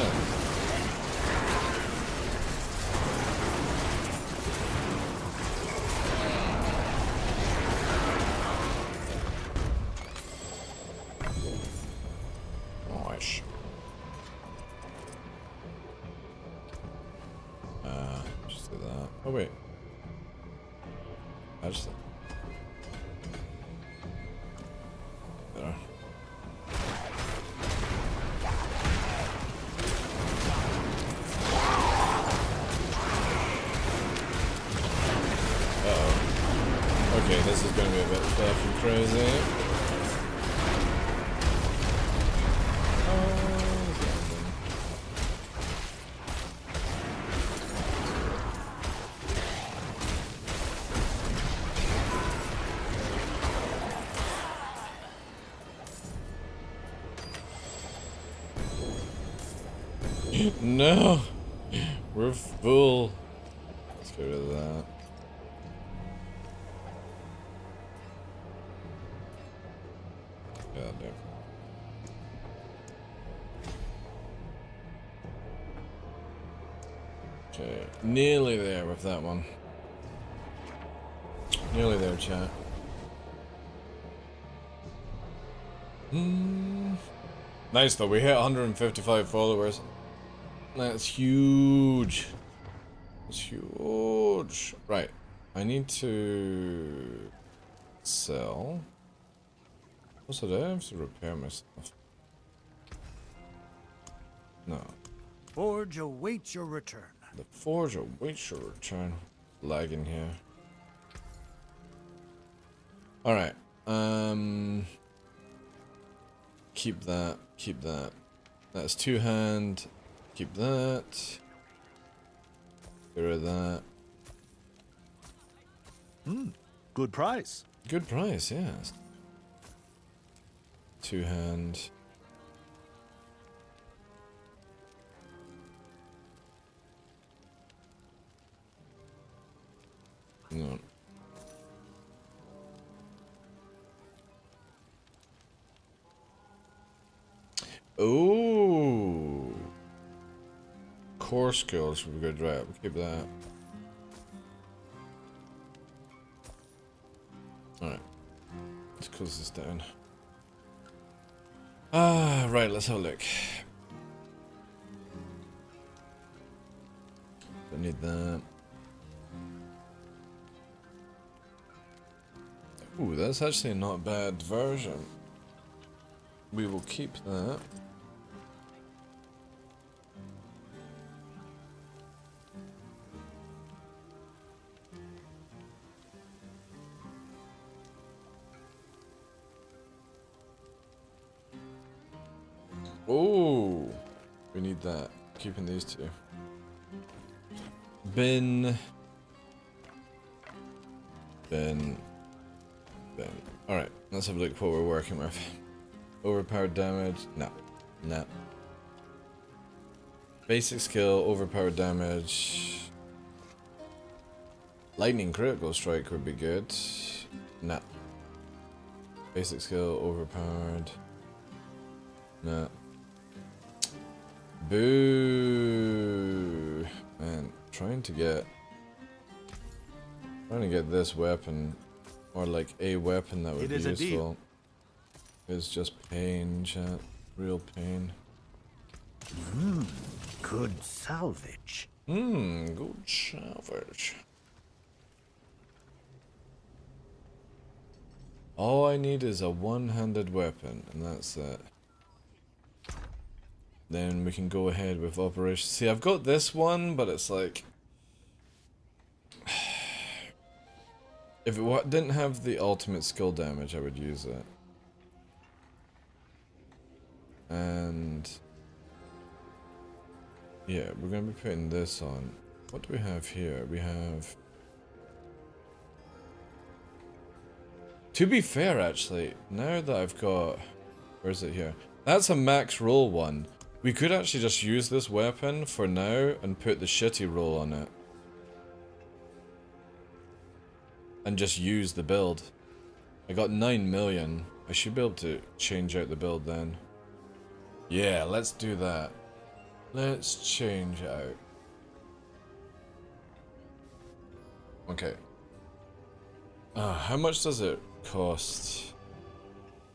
Gosh. Just do that. Oh wait. I just... There. Okay, this is gonna be a bit fucking crazy. No! We're full. Let's get rid of that. God damn. Okay, nearly there with that one. Nearly there, chat. Nice though, we hit 155 followers. That's huge. That's huge. Right, I need to sell. Also, do I have to repair my stuff? No. Forge awaits your return. The forge awaits your return. Lagging here. Alright. Keep that. Keep that. That's two hand. Keep that. Get rid of that. Good price. Good price, yes. Two hand. No. Ooh. Core skills would be good, right? We'll keep that. Alright. Let's close this down. Right, let's have a look. Don't need that. Ooh, that's actually not a bad version. We will keep that. Oh, we need that. Keeping these two. Bin. Alright, let's have a look at what we're working with. Overpowered damage. No. No. Basic skill, overpowered damage. Lightning critical strike would be good. No. Basic skill, overpowered. No. Boo! Man, trying to get this weapon, or like a weapon that would be useful, is just pain, chat. Real pain. Good salvage. Good salvage. All I need is a one-handed weapon, and that's it. Then we can go ahead with Operation. See, I've got this one, but it's like... if it didn't have the ultimate skill damage, I would use it. And... yeah, we're going to be putting this on. What do we have here? We have... to be fair, actually, now that I've got... where is it here? That's a max roll one. We could actually just use this weapon for now and put the shitty roll on it. And just use the build. I got 9 million. I should be able to change out the build then. Yeah, let's do that. Let's change it out. Okay. How much does it cost?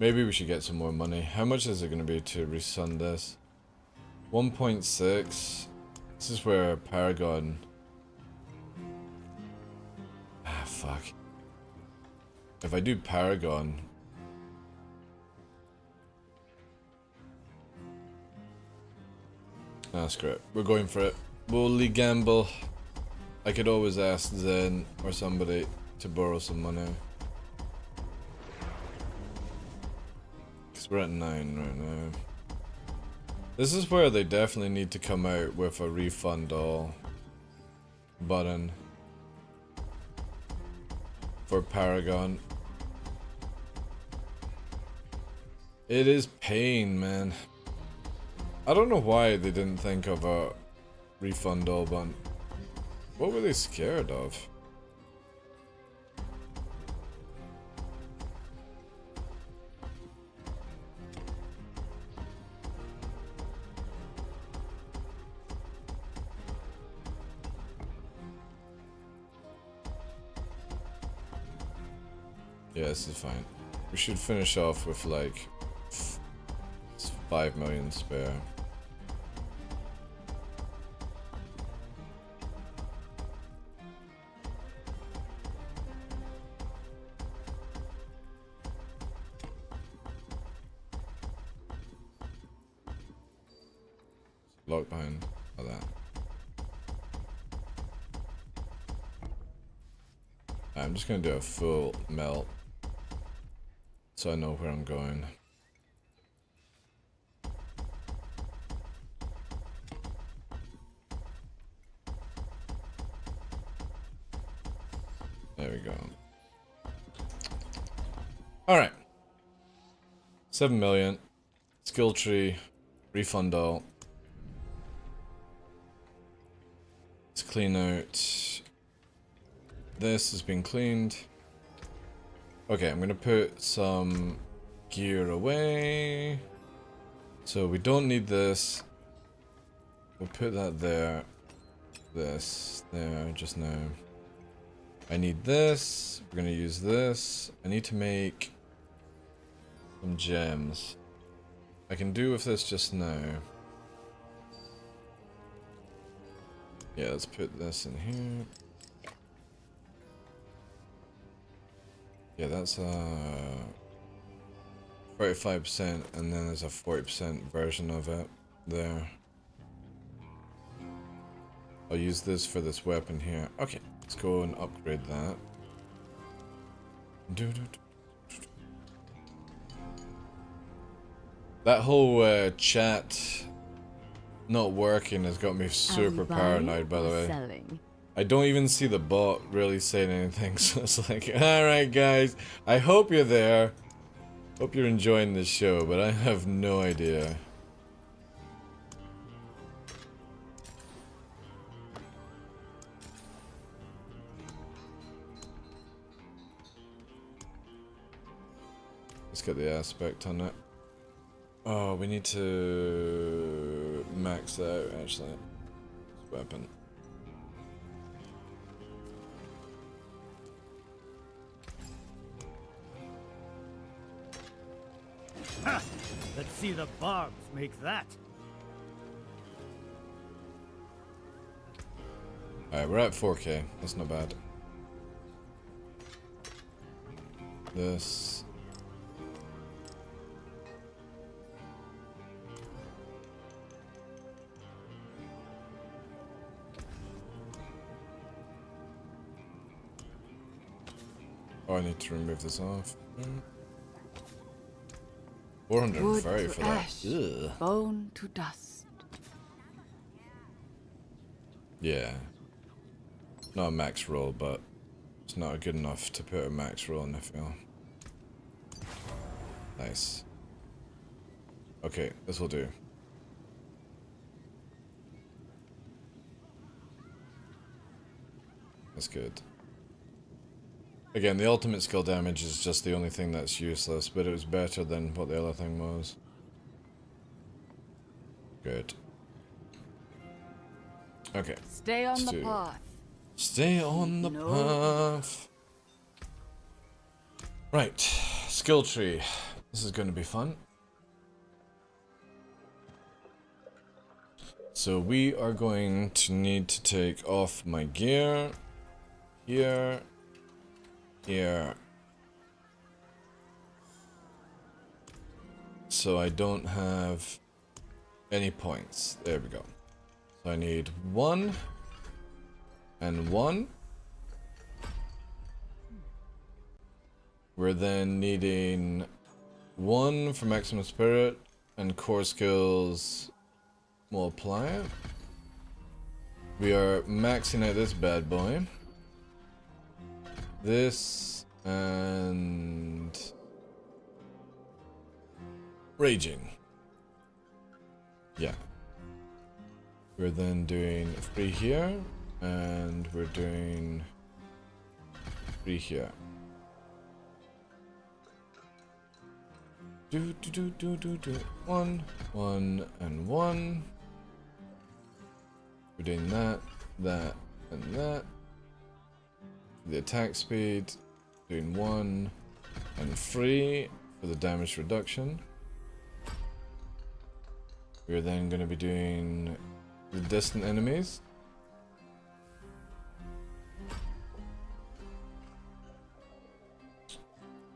Maybe we should get some more money. How much is it going to be to resund this? 1.6. This is where Paragon... ah, fuck. If I do Paragon... ah, screw it. We're going for it. Bully gamble. I could always ask Zen or somebody to borrow some money. Because we're at 9 right now. This is where they definitely need to come out with a refund all button for Paragon. It is pain, man. I don't know why they didn't think of a refund all button. What were they scared of? Yeah, this is fine. We should finish off with like 5 million spare. Lock behind like that. I'm just gonna do a full melt so I know where I'm going. There we go. Alright. 7 million. Skill tree. Refund all. Let's clean out. This has been cleaned. Okay, I'm gonna put some gear away. So we don't need this. We'll put that there. This there just now. I need this. We're gonna use this. I need to make some gems. I can do with this just now. Yeah, let's put this in here. Yeah, that's 45%, and then there's a 40% version of it there. I'll use this for this weapon here. Okay, let's go and upgrade that. That whole chat not working has got me super paranoid, by the way. Selling? I don't even see the bot really saying anything, so it's like, alright guys, I hope you're there. Hope you're enjoying this show, but I have no idea. Let's get the aspect on it. Oh, we need to max that out, actually. This weapon. Ha! Let's see the barbs make that. Alright, we're at 4K. That's not bad. This. Oh, I need to remove this off. 430 for that. Ugh. Bone to dust. Yeah. Not a max roll, but it's not good enough to put a max roll in, I feel. Nice. Okay, this will do. That's good. Again, the ultimate skill damage is just the only thing that's useless, but it was better than what the other thing was. Good. Okay. Stay on the path. Stay on the path. Right. Skill tree. This is going to be fun. So we are going to need to take off my gear. Here. Here. So I don't have any points. There we go. So I need 1 and 1. We're then needing 1 for maximum spirit and core skills multiplier. We are maxing out this bad boy. This and raging. Yeah. We're then doing 3 here and we're doing 3 here. Do. 1, 1, and 1. We're doing that, and that. The attack speed, doing 1 and 3 for the damage reduction. We're then going to be doing the distant enemies.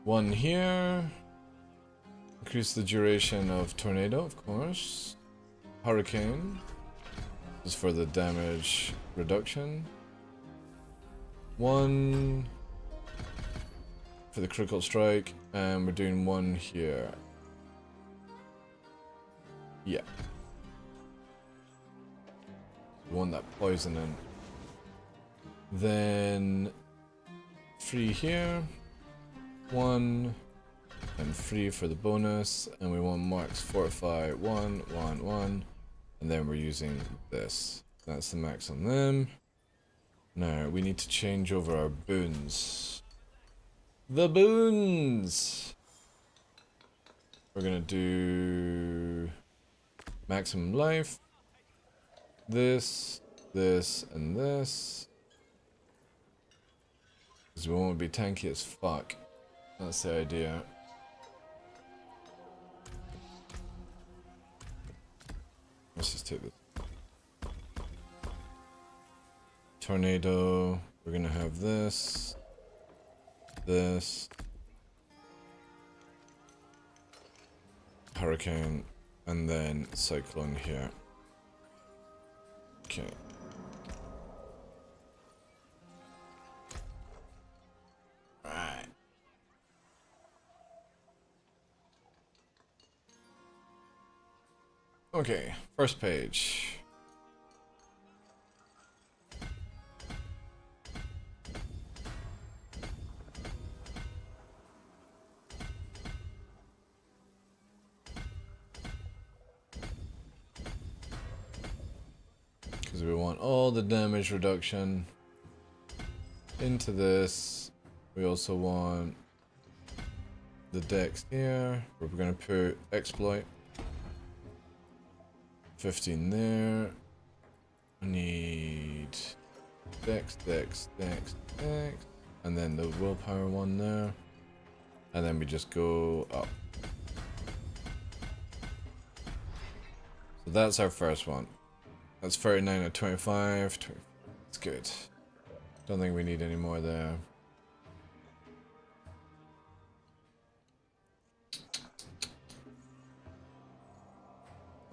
One here. Increase the duration of tornado, of course. Hurricane. This is for the damage reduction. 1 for the critical strike, and we're doing 1 here. Yeah. We want that poison in. Then 3 here. 1 and 3 for the bonus, and we want Marks Fortify 1, 1, 1, and then we're using this. That's the max on them. Now we need to change over our boons. The boons! We're gonna do maximum life, this, and this. Because we won't be tanky as fuck. That's the idea. Let's just take this. Tornado. We're gonna have this. This. Hurricane. And then Cyclone here. Okay. Right. Okay, first page. Because we want all the damage reduction into this. We also want the dex here, where we're going to put exploit. 15 there. I need dex, dex, dex, dex. And then the willpower one there. And then we just go up. So that's our first one. That's 39 out of 25. That's good. Don't think we need any more there.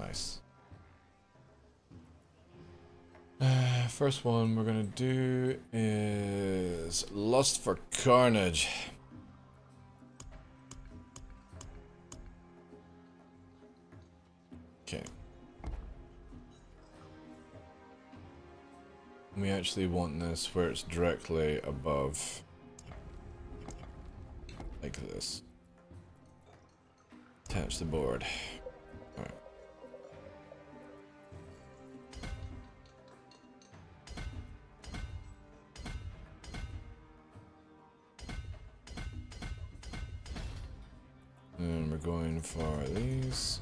Nice. First one we're gonna do is Lust for Carnage. Okay. We actually want this where it's directly above. Like this. Attach the board. Alright. And we're going for these.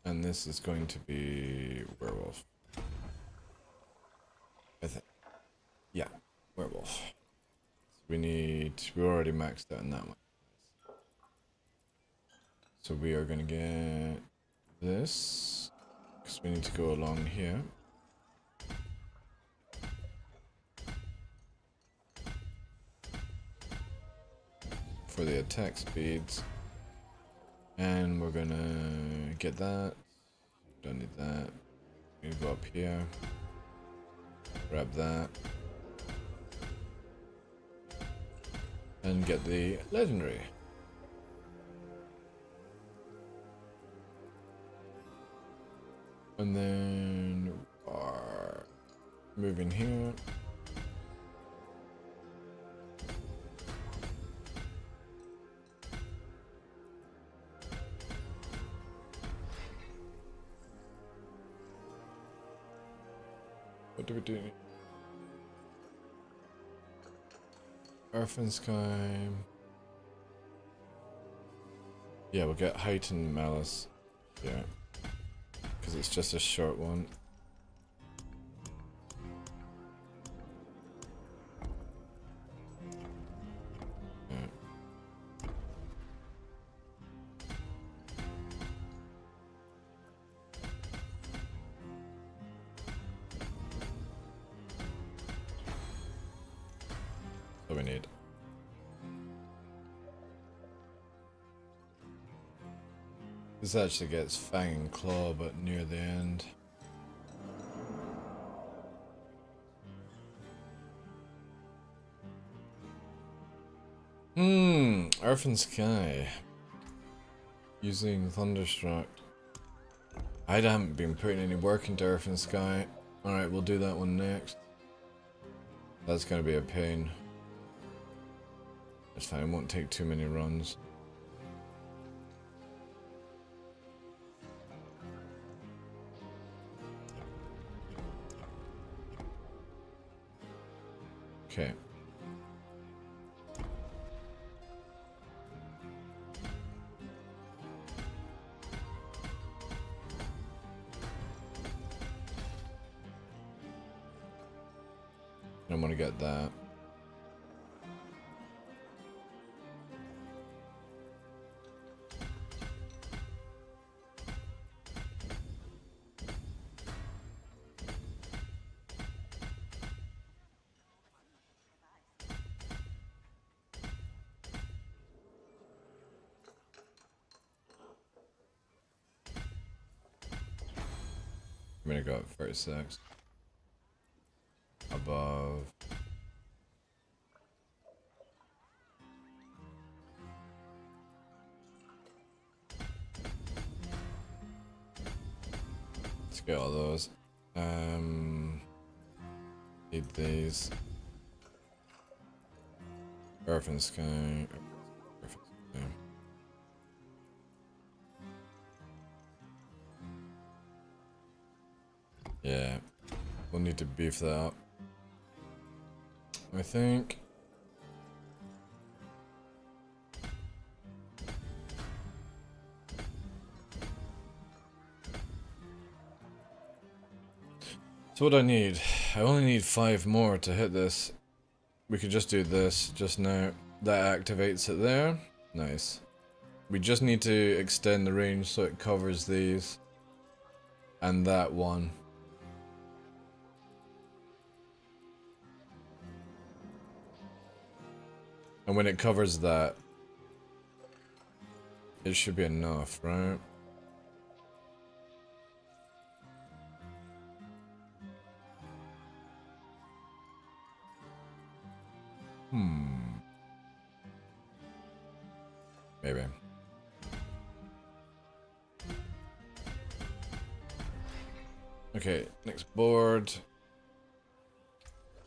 And this is going to be werewolf. I think. Yeah, werewolf. We already maxed out on that one. So we are gonna get this, because we need to go along here. For the attack speeds. And we're gonna get that. Don't need that. We're gonna go up here. Grab that. And get the legendary. And then are moving here. What do we do? Earth and Sky. Yeah, we'll get Heightened Malice. Yeah. Because it's just a short one. Yeah. What we need. This actually gets Fang and Claw, but near the end. Earth and Sky. Using Thunderstruck. I haven't been putting any work into Earth and Sky. Alright, we'll do that one next. That's gonna be a pain. It's fine, it won't take too many runs. Okay. I'm gonna get that. I'm gonna go up 36. Above. Get all those. Need these. Earth and sky. Earth and sky. Yeah, we'll need to beef that up, I think. So what do I need? I only need 5 more to hit this. We could just do this just now. That activates it there. Nice. We just need to extend the range so it covers these. And that one. And when it covers that, it should be enough, right? Maybe. Okay, next board.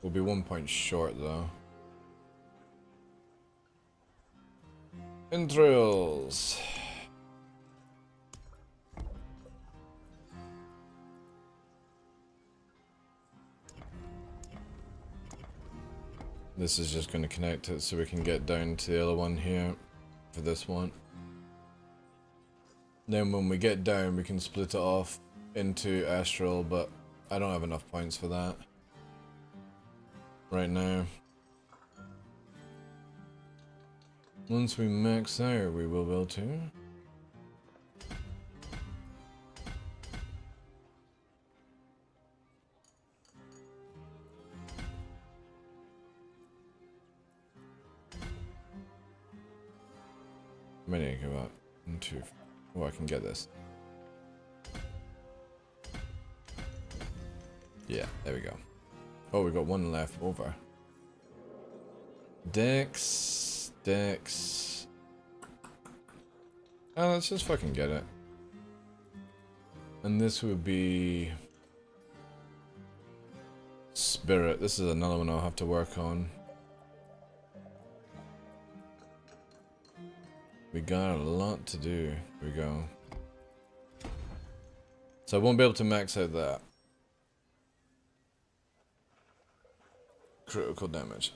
We'll be 1 point short though. Entrails. This is just going to connect it so we can get down to the other one here for this one. Then when we get down we can split it off into astral, but I don't have enough points for that right now. Once we max out we will be able to. How many go out? 1, 2. Oh, I can get this. Yeah, there we go. Oh, we got 1 left over. Dex. Oh, let's just fucking get it. And this would be Spirit. This is another one I'll have to work on. We got a lot to do. Here we go. So I won't be able to max out that. Critical damage.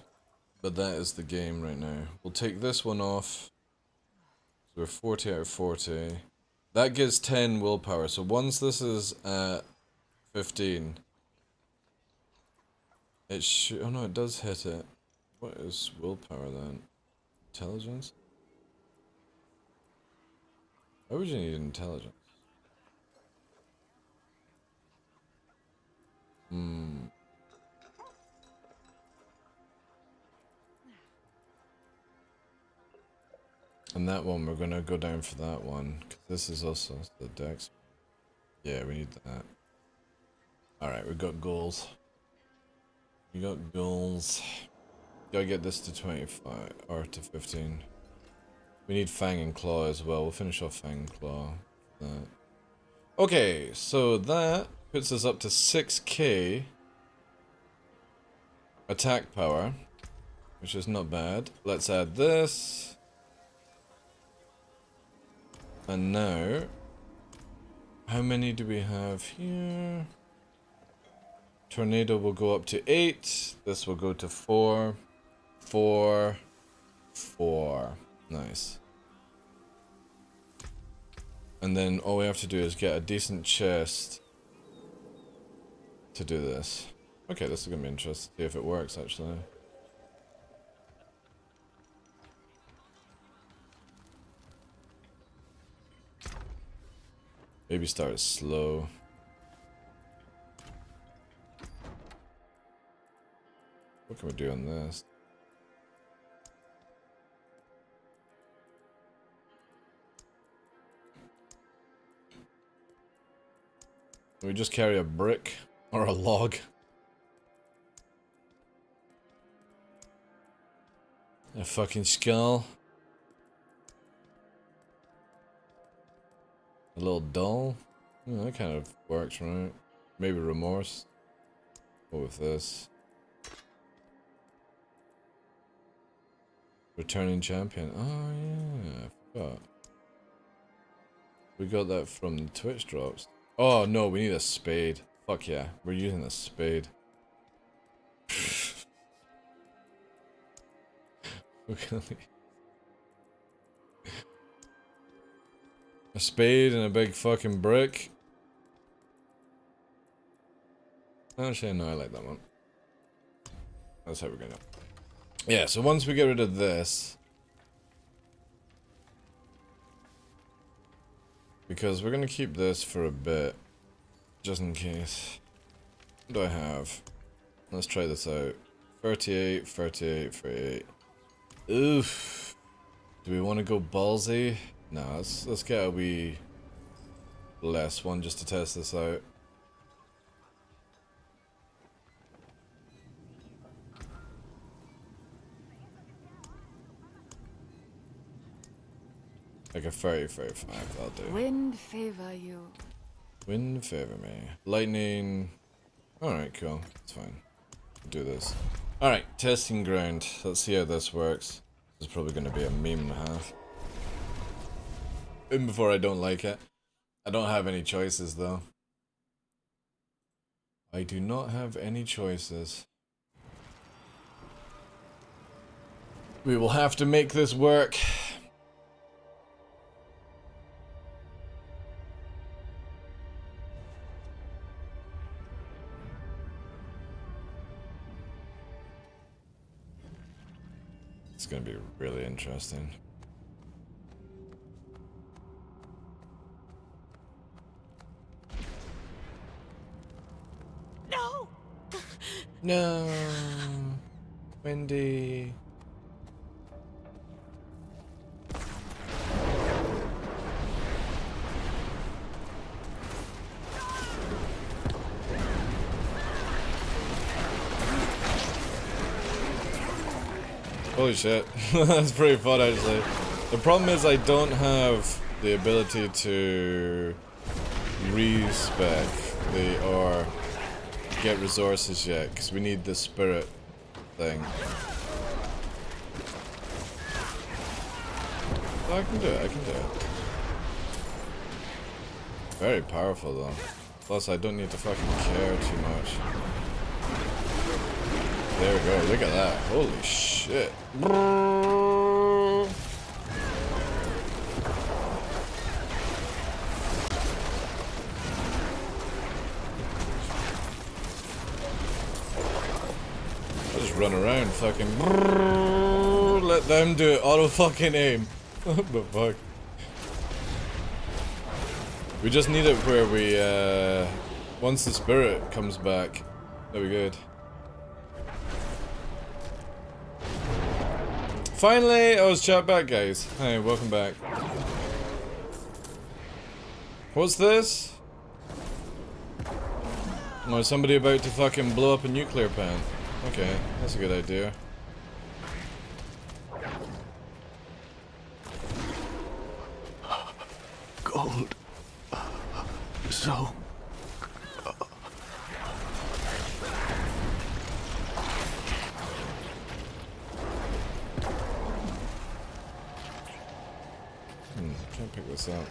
But that is the game right now. We'll take this one off. So we're 40 out of 40. That gives 10 willpower. So once this is at 15, it should... Oh no, it does hit it. What is willpower then? Intelligence? Why would you need intelligence? And that one, we're gonna go down for that one. 'Cause this is also the dex. Yeah, we need that. Alright, we got goals. Gotta get this to 25, or to 15. We need Fang and Claw as well. We'll finish off Fang and Claw. That. Okay, so that puts us up to 6k attack power, which is not bad. Let's add this. And now, how many do we have here? Tornado will go up to 8. This will go to 4. 4. 4. Nice. And then all we have to do is get a decent chest to do this. Okay, this is gonna be interesting. See if it works actually. Maybe start slow. What can we do on this? Can we just carry a brick or a log? A fucking skull? A little doll? Yeah, that kind of works, right? Maybe remorse. What with this? Returning champion. Oh yeah, I forgot. We got that from the Twitch drops. Oh no, we need a spade. Fuck yeah, we're using a spade. A spade and a big fucking brick. Actually, no, I like that one. That's how we're gonna. Yeah, so once we get rid of this, because we're gonna keep this for a bit, just in case. What do I have? Let's try this out. 38, 38, 38. Oof. Do we want to go ballsy? No, let's get a wee less one just to test this out. Like a 30, 35, that'll do. Wind favor you. Wind favor me. Lightning. Alright, cool. That's fine. We'll do this. Alright, testing ground. Let's see how this works. This is probably going to be a meme and a half. Even before I don't like it. I don't have any choices though. I do not have any choices. We will have to make this work. It's gonna be really interesting. No! No, Wendy. Holy shit, that's pretty fun actually. The problem is I don't have the ability to respec or get resources yet, because we need the spirit thing. Oh, I can do it, I can do it. Very powerful though. Plus I don't need to fucking care too much. There we go, look at that. Holy shit. I'll just run around fucking. Let them do it. Auto fucking aim. What the fuck? We just need it where we, once the spirit comes back, that'll be good. Finally, I was chat back, guys. Hi, welcome back. What's this? Oh, is somebody about to fucking blow up a nuclear plant? Okay, that's a good idea. Gold. So. Can't pick this up.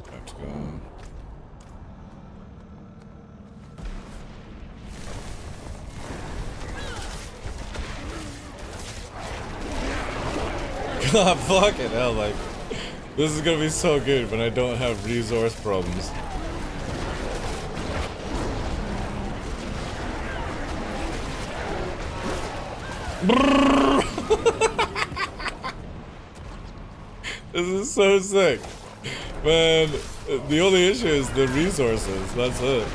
Have to go. God, fucking hell, like, this is gonna be so good when I don't have resource problems. This is so sick. Man, the only issue is the resources, that's it.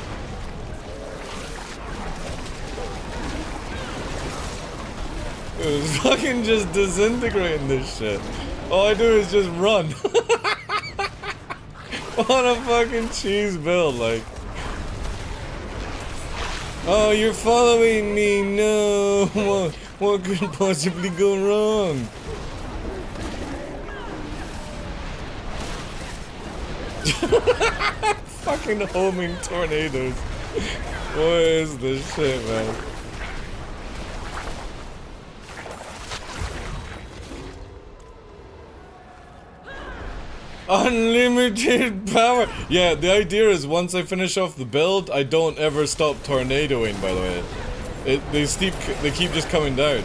It's fucking just disintegrating this shit. All I do is just run. What a fucking cheese build, like. Oh, you're following me, no! What could possibly go wrong? Fucking homing tornadoes. What is this shit, man? Unlimited power! Yeah, the idea is once I finish off the build, I don't ever stop tornadoing, by the way. They keep just coming down.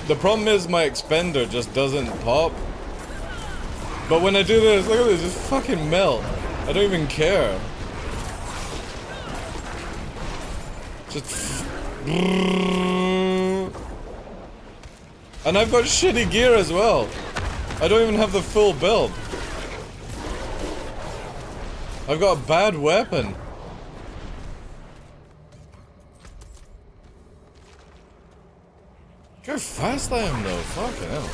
The problem is my expender just doesn't pop. But when I do this, look at this, just fucking melt. I don't even care. Just... And I've got shitty gear as well. I don't even have the full build. I've got a bad weapon. Look how fast I am though, fucking hell.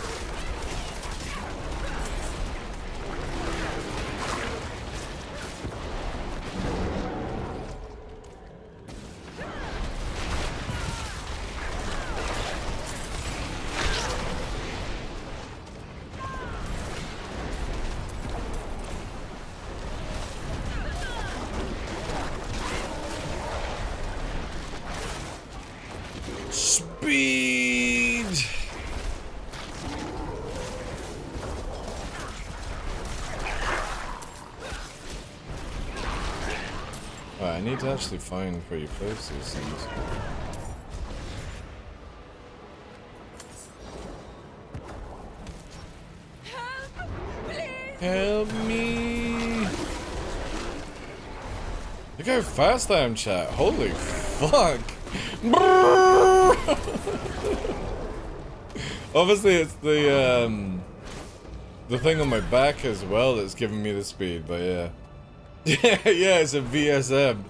Speed! I need to actually find where you place these things. Help me! Look how fast I am, chat. Holy fuck! Obviously it's the thing on my back as well that's giving me the speed, but yeah. Yeah, it's a VSM.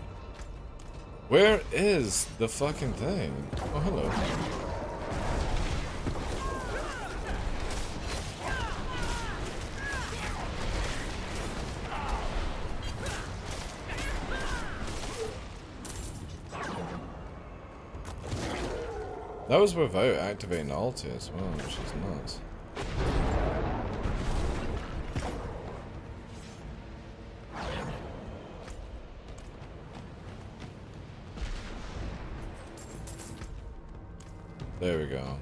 Where is the fucking thing? Oh, hello. That was without activating ulti as well, which is nuts. There we go.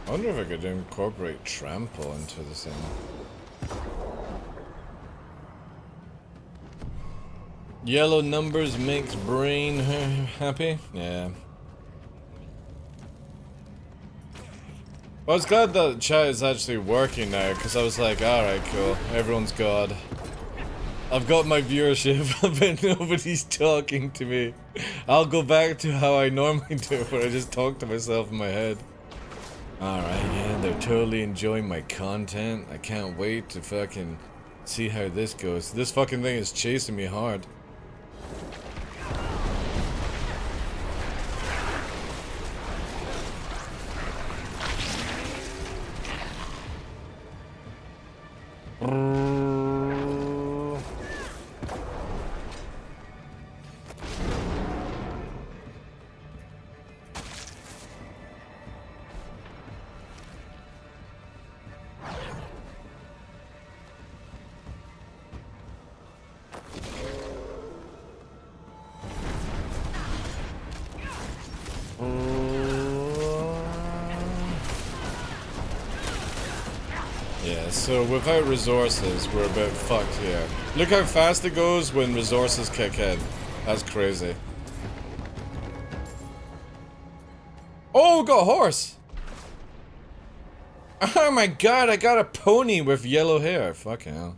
I wonder if I could incorporate trample into the thing. Yellow numbers makes brain happy? Yeah. Well, I was glad that chat is actually working now, because I was like, alright, cool. Everyone's God. I've got my viewership, but nobody's talking to me. I'll go back to how I normally do, where I just talk to myself in my head. Alright, yeah, they're totally enjoying my content. I can't wait to fucking see how this goes. This fucking thing is chasing me hard. Yeah, so without resources, we're a bit fucked here. Look how fast it goes when resources kick in. That's crazy. Oh, got a horse! Oh my god, I got a pony with yellow hair. Fucking hell.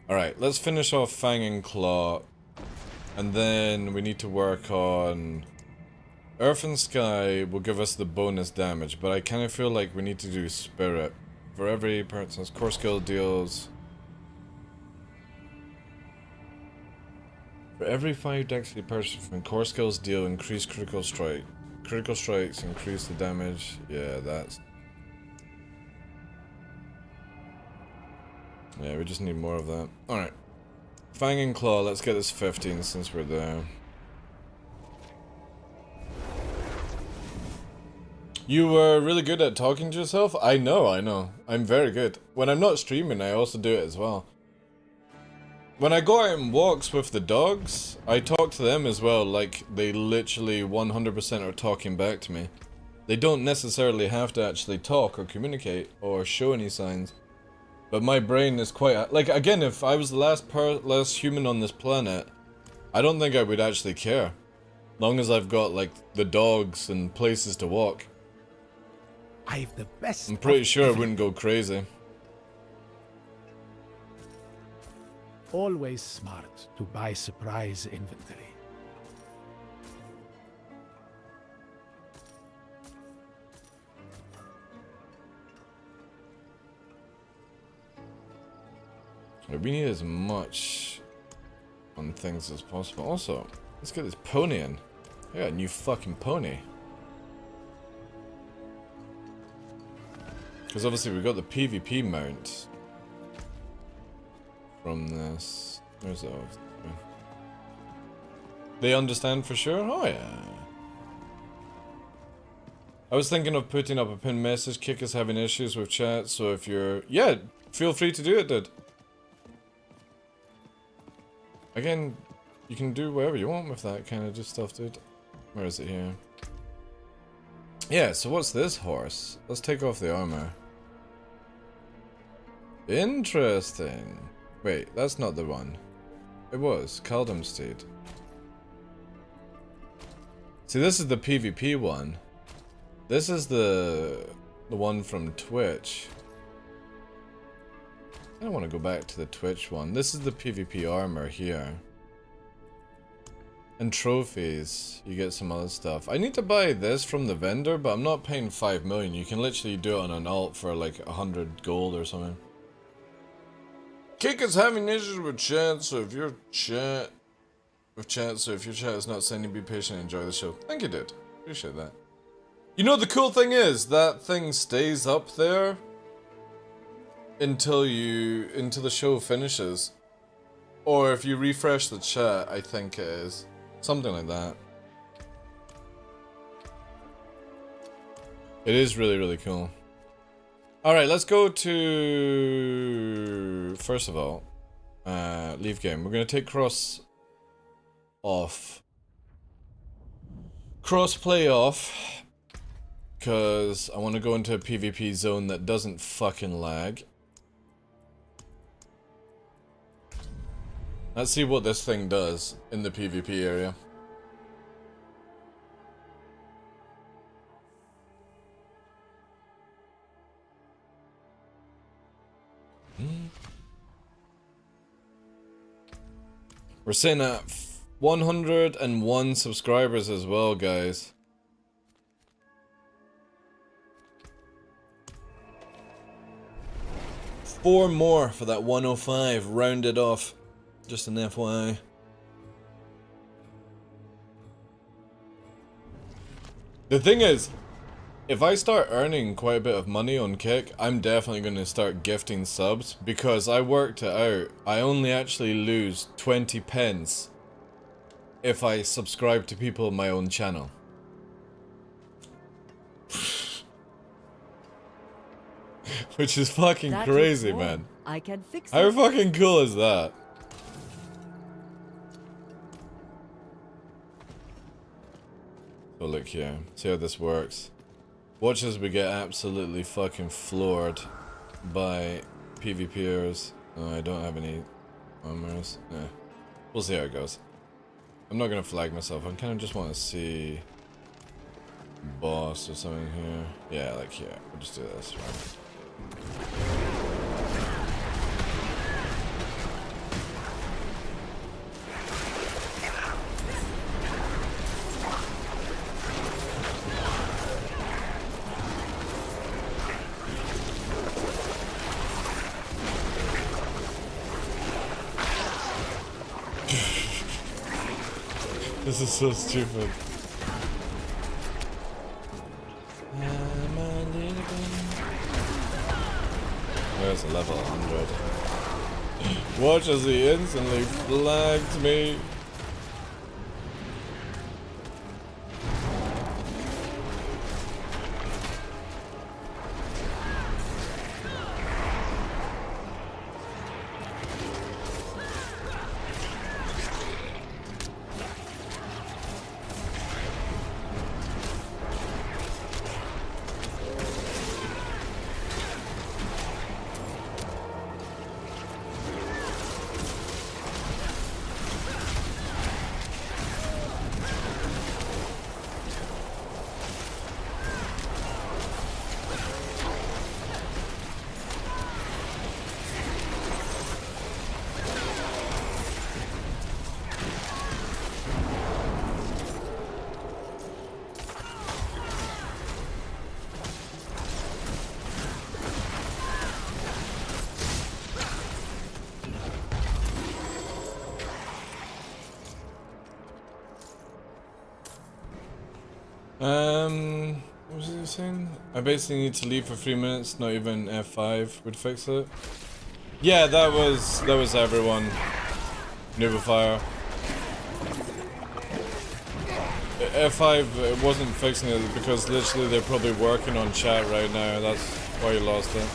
Alright, let's finish off Fang and Claw. And then we need to work on... Earth and Sky will give us the bonus damage, but I kind of feel like we need to do Spirit. For every person's core skill deals... For every 5 dexterity purchased from core skills deal increased critical strike. Critical strikes increase the damage. Yeah, that's... Yeah, we just need more of that. Alright. Fang and Claw, let's get this 15 since we're there. You were really good at talking to yourself? I know. I'm very good. When I'm not streaming, I also do it as well. When I go out on walks with the dogs, I talk to them as well, like they literally 100% are talking back to me. They don't necessarily have to actually talk or communicate or show any signs. But my brain is quite... Like, again, if I was the last human on this planet, I don't think I would actually care. Long as I've got, like, the dogs and places to walk. I've the best. I'm pretty sure I wouldn't go crazy. Always smart to buy surprise inventory. We need as much on things as possible. Also, let's get this pony in. I got a new fucking pony. Because obviously we got the PvP mount from this. Where's that? They understand for sure? Oh yeah. I was thinking of putting up a pinned message. Kick is having issues with chat, so if you're... Yeah, feel free to do it, dude. Again, you can do whatever you want with that kind of just stuff, dude. Where is it here? Yeah, so what's this horse? Let's take off the armor. Interesting. Wait, that's not the one. It was. Kaldumsteed. See, this is the PvP one. This is the one from Twitch. I don't want to go back to the Twitch one. This is the PvP armor here. And trophies. You get some other stuff. I need to buy this from the vendor, but I'm not paying 5 million. You can literally do it on an alt for like 100 gold or something. Kick is having issues with chat, so if your chat... so if your chat is not sending, be patient and enjoy the show. Thank you, dude. Appreciate that. You know, the cool thing is, that thing stays up there until the show finishes. Or if you refresh the chat, I think it is. Something like that. It is really, really cool. Alright, let's go to... First of all, leave game. We're going to take cross off. Crossplay off. Because I want to go into a PvP zone that doesn't fucking lag. Let's see what this thing does in the PvP area. We're sitting at 101 subscribers as well, guys. Four more for that 105, rounded off. Just an FYI. The thing is, if I start earning quite a bit of money on Kick, I'm definitely going to start gifting subs, because I worked it out. I only actually lose 20 pence if I subscribe to people on my own channel. Which is fucking crazy, man. I can fix How it. fucking cool is that? So look here, see how this works. Watch as we get absolutely fucking floored by PvPers. Oh, I don't have any armors. We'll see how it goes. I'm not gonna flag myself, I kind of just want to see boss or something here. Yeah, like here. We'll just do this, right? This is so stupid. There's a level 100. Watch as he instantly flagged me. What was he saying? I basically need to leave for 3 minutes, not even F5 would fix it. Yeah, that was everyone. Nubifier. F5 it wasn't fixing it because literally they're probably working on chat right now, that's why you lost it.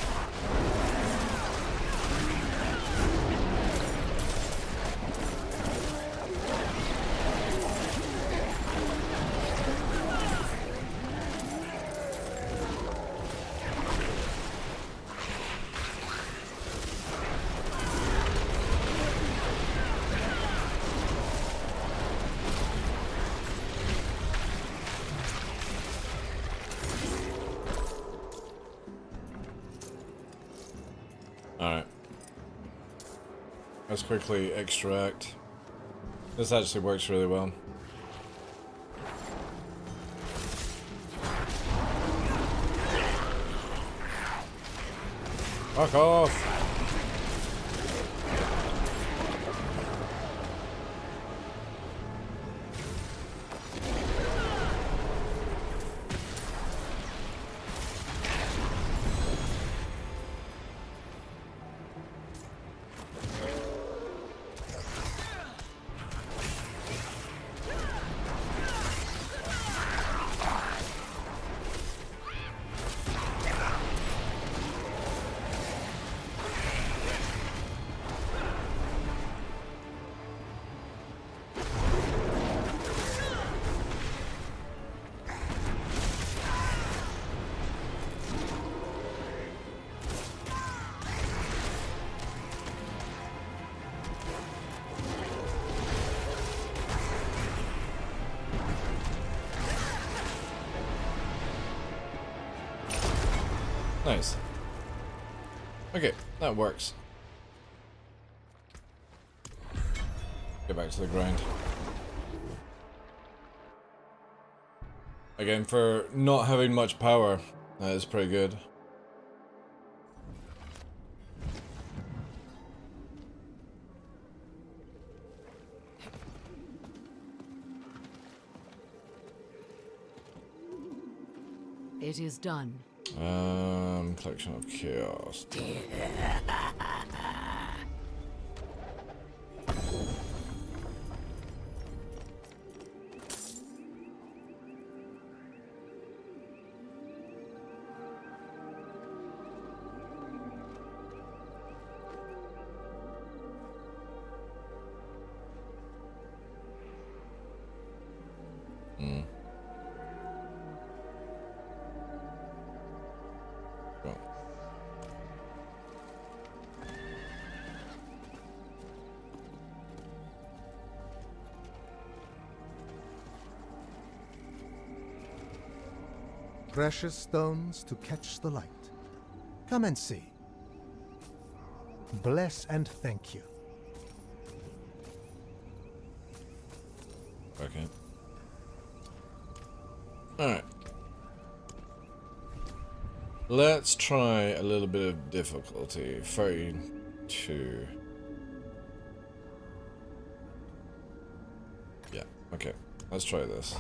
Alright. Let's quickly extract. This actually works really well. Fuck off! Nice. Okay, that works. Get back to the grind. Again, for not having much power, that is pretty good. It is done. Collection of chaos. Precious stones to catch the light. Come and see. Bless and thank you. Okay. Alright. Let's try a little bit of difficulty. 32. Yeah. Okay, let's try this.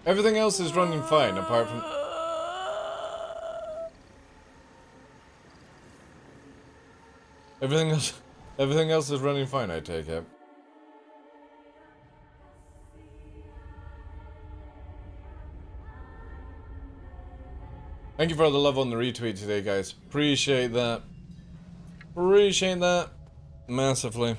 Everything else is running fine, apart from... Everything else is running fine, I take it. Thank you for the love on the retweet today, guys. Appreciate that. Appreciate that massively.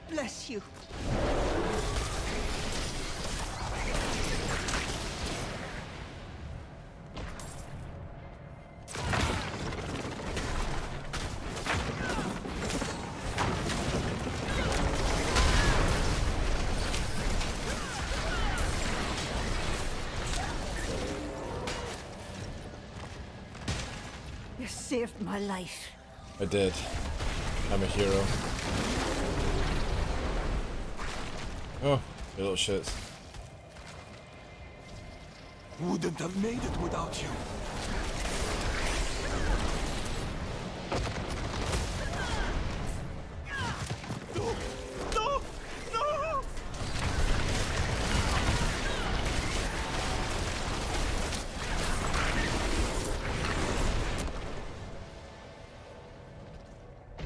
Bless you. You saved my life. I did. I'm a hero. Oh, you little shits. Wouldn't have made it without you. No! No! No!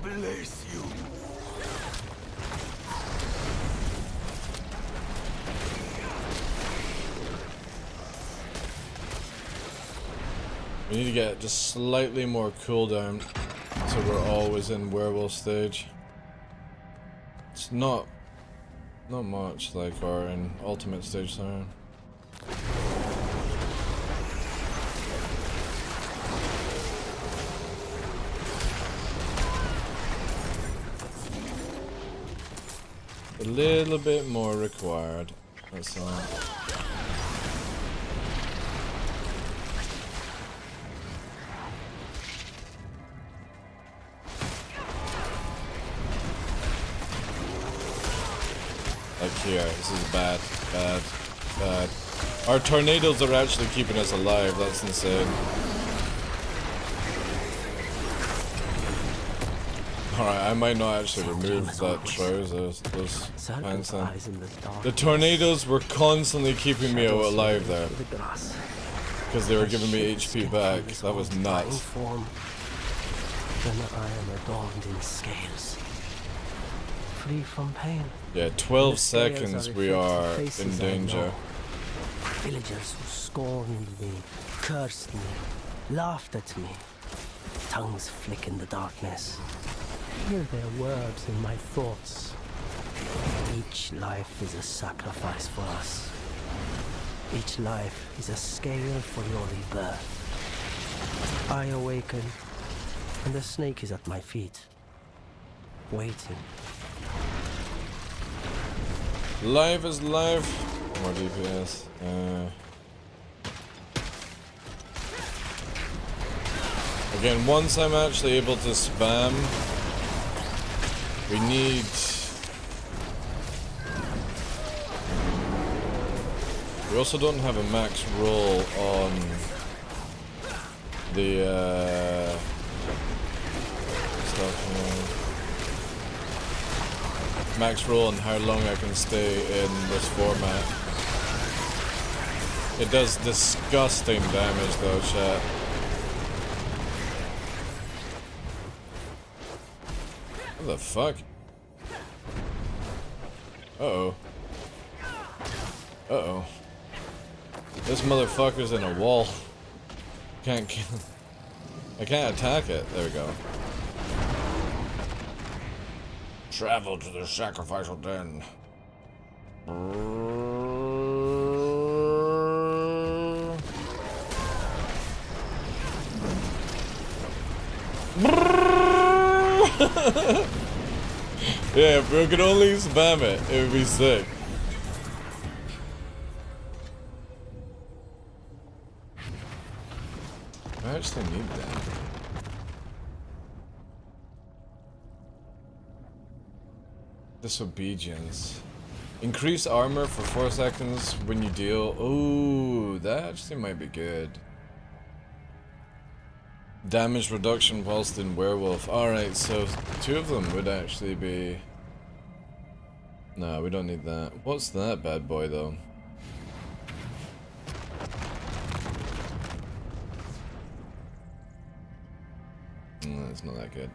Bless you. We need to get just slightly more cooldown so we're always in werewolf stage. It's not much like our in ultimate stage, sorry. A little bit more required, that's all. Like here, this is bad, bad, bad. Our tornadoes are actually keeping us alive, that's insane. Alright, I might not actually remove that trousers, those pants then. The tornadoes were constantly keeping me alive there. Because they were giving me HP back, that was nuts. Then I am adorned in scales. Free from pain. Yeah, 12 seconds we are in danger. Villagers who scorned me, cursed me, laughed at me. Tongues flick in the darkness. Hear their words in my thoughts. Each life is a sacrifice for us. Each life is a scale for your rebirth. I awaken, and the snake is at my feet, waiting. Live is live. More DPS. Again, once I'm actually able to spam, we need... We also don't have a max roll on the stuff. Max roll and how long I can stay in this format. It does disgusting damage though, chat. What the fuck? Uh-oh. Uh-oh. This motherfucker's in a wall. Can't kill. I can't attack it. There we go. Travel to the sacrificial den. Yeah, if we could only spam it, it would be sick. I actually need that. Disobedience. Increase armor for 4 seconds when you deal. Ooh, that actually might be good. Damage reduction whilst in werewolf. Alright, so 2 of them would actually be... No, we don't need that. What's that bad boy though? No, it's not that good.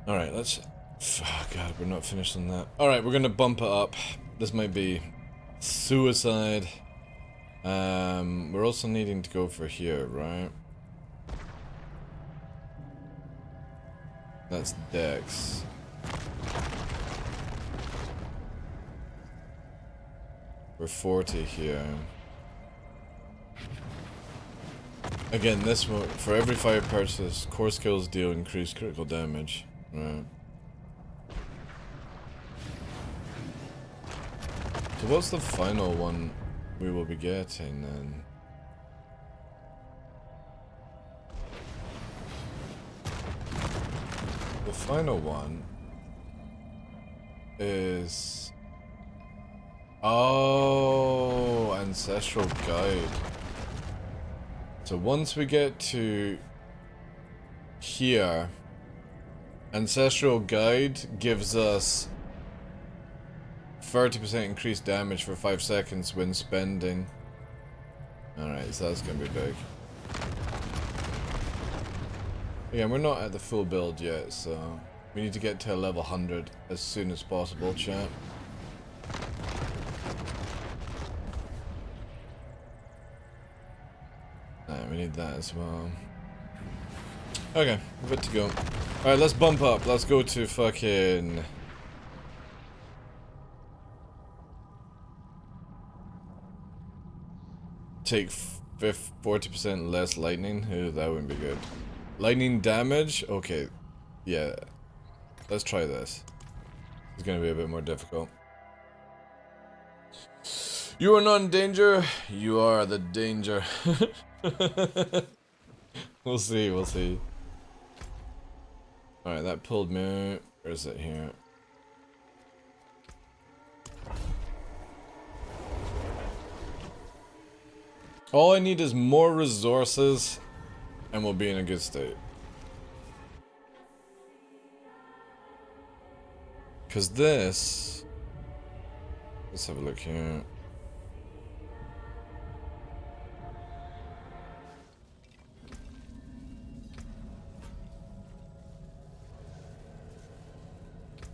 Alright, let's... Oh god, we're not finished on that. Alright, we're gonna bump it up. This might be suicide. We're also needing to go for here, right? That's Dex. We're 40 here. Again, this one, for every 5 purchase, core skills deal increased critical damage. Right. So what's the final one we will be getting then? The final one is... Oh, Ancestral Guide. So once we get to here, Ancestral Guide gives us 30% increased damage for 5 seconds when spending. Alright, so that's gonna be big. Again, we're not at the full build yet, so we need to get to a level 100 as soon as possible, chat. Alright, we need that as well. Okay, we're good to go. Alright, let's bump up. Let's go to fucking... Take 40% less lightning. Ooh, that wouldn't be good. Lightning damage? Okay. Yeah. Let's try this. It's gonna be a bit more difficult. You are not in danger. You are the danger. We'll see, we'll see. Alright, that pulled me. Where is it here? All I need is more resources, and we'll be in a good state. Because this... Let's have a look here.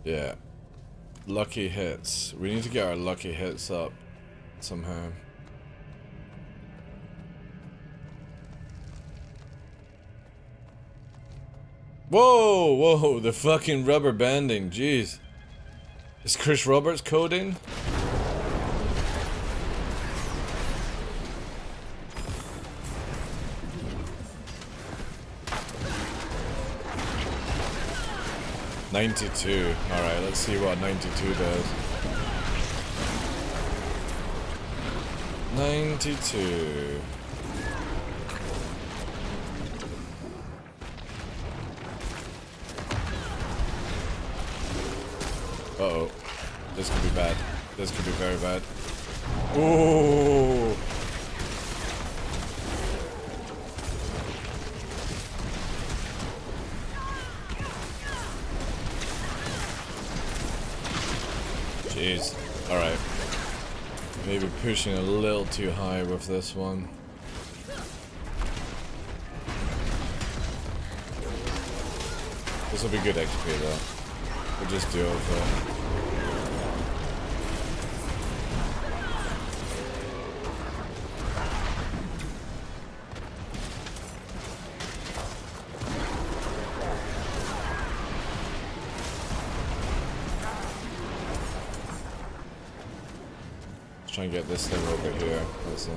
Yeah. Lucky hits. We need to get our lucky hits up somehow. Whoa, whoa, the fucking rubber banding, jeez. Is Chris Roberts coding? $92. Alright, let's see what 92 does. 92. Uh-oh. This could be bad. This could be very bad. Ooh. Jeez. Alright. Maybe pushing a little too high with this one. This will be good XP though. We'll just deal with it. Try and get this thing over here. That's it.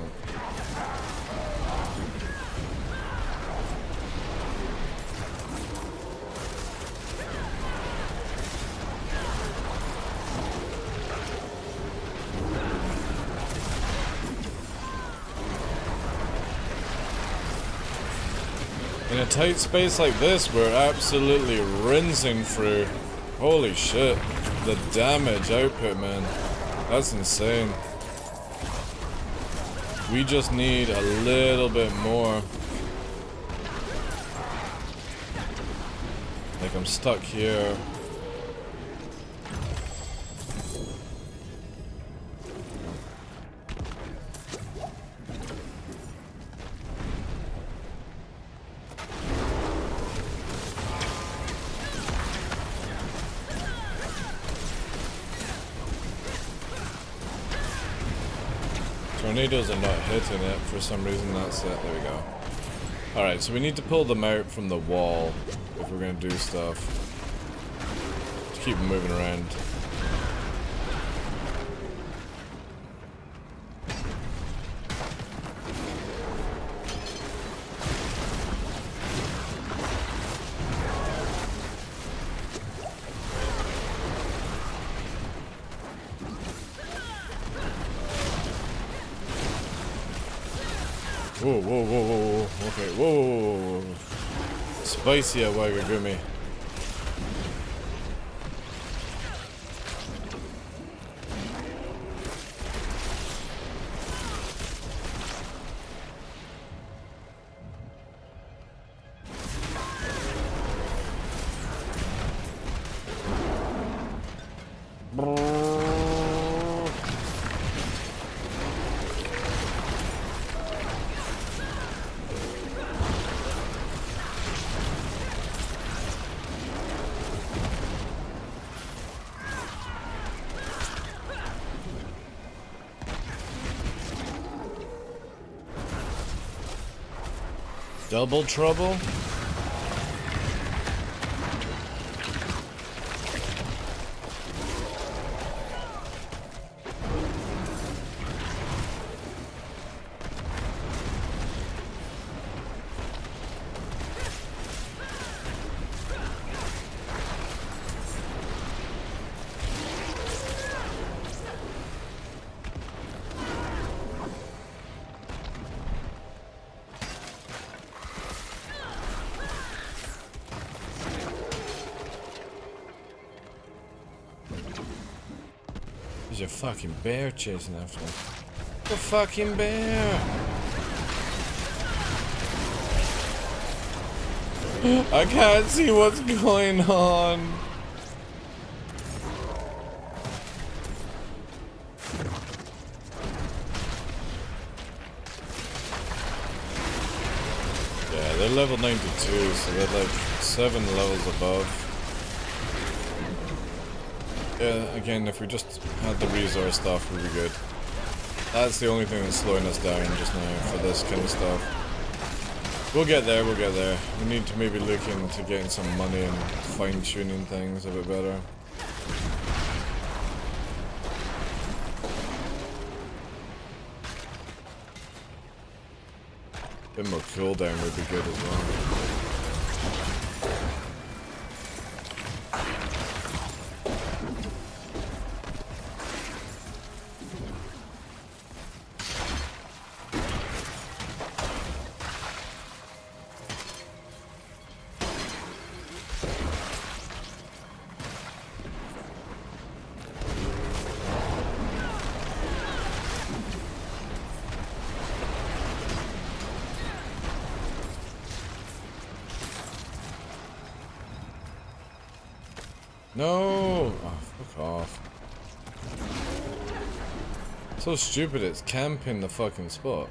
In a tight space like this, we're absolutely rinsing through. Holy shit. The damage output, man. That's insane. We just need a little bit more. Like I'm stuck here. Tornadoes are not hitting it for some reason. That's it. There we go. Alright, so we need to pull them out from the wall if we're going to do stuff. To keep them moving around. Whoa, whoa, whoa, whoa, whoa, okay, whoa, whoa, whoa, whoa. Spicy Wagagumi. Double trouble? There's a fucking bear chasing after me. The fucking bear! I can't see what's going on. Yeah, they're level 92, so they're like 7 levels above. Yeah, again, if we just had the resource stuff, we'd be good. That's the only thing that's slowing us down just now for this kind of stuff. We'll get there, we'll get there. We need to maybe look into getting some money and fine-tuning things a bit better. A bit more cooldown would be good as well. No! Oh, fuck off. So stupid, it's camping the fucking spot.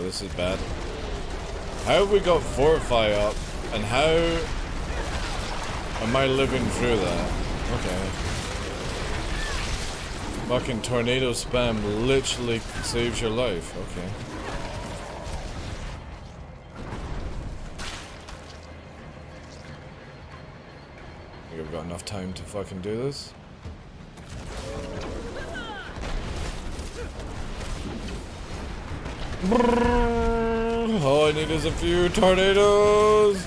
this is bad. How have we got Fortify up, and how am I living through that? Okay. Fucking tornado spam literally saves your life. Okay. I think I've got enough time to fucking do this. All I need is a few tornadoes.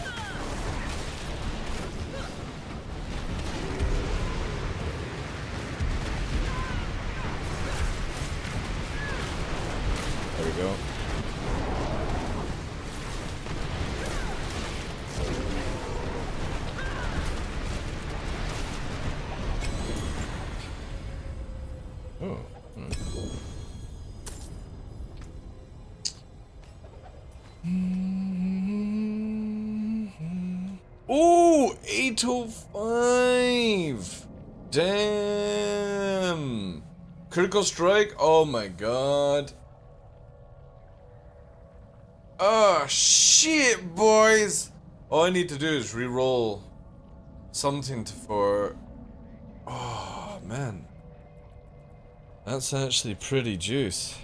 There we go. Oh. Ooh, 805. Damn. Critical strike. Oh my god. Oh shit, boys. All I need to do is re-roll something for. Oh man. That's actually pretty juice.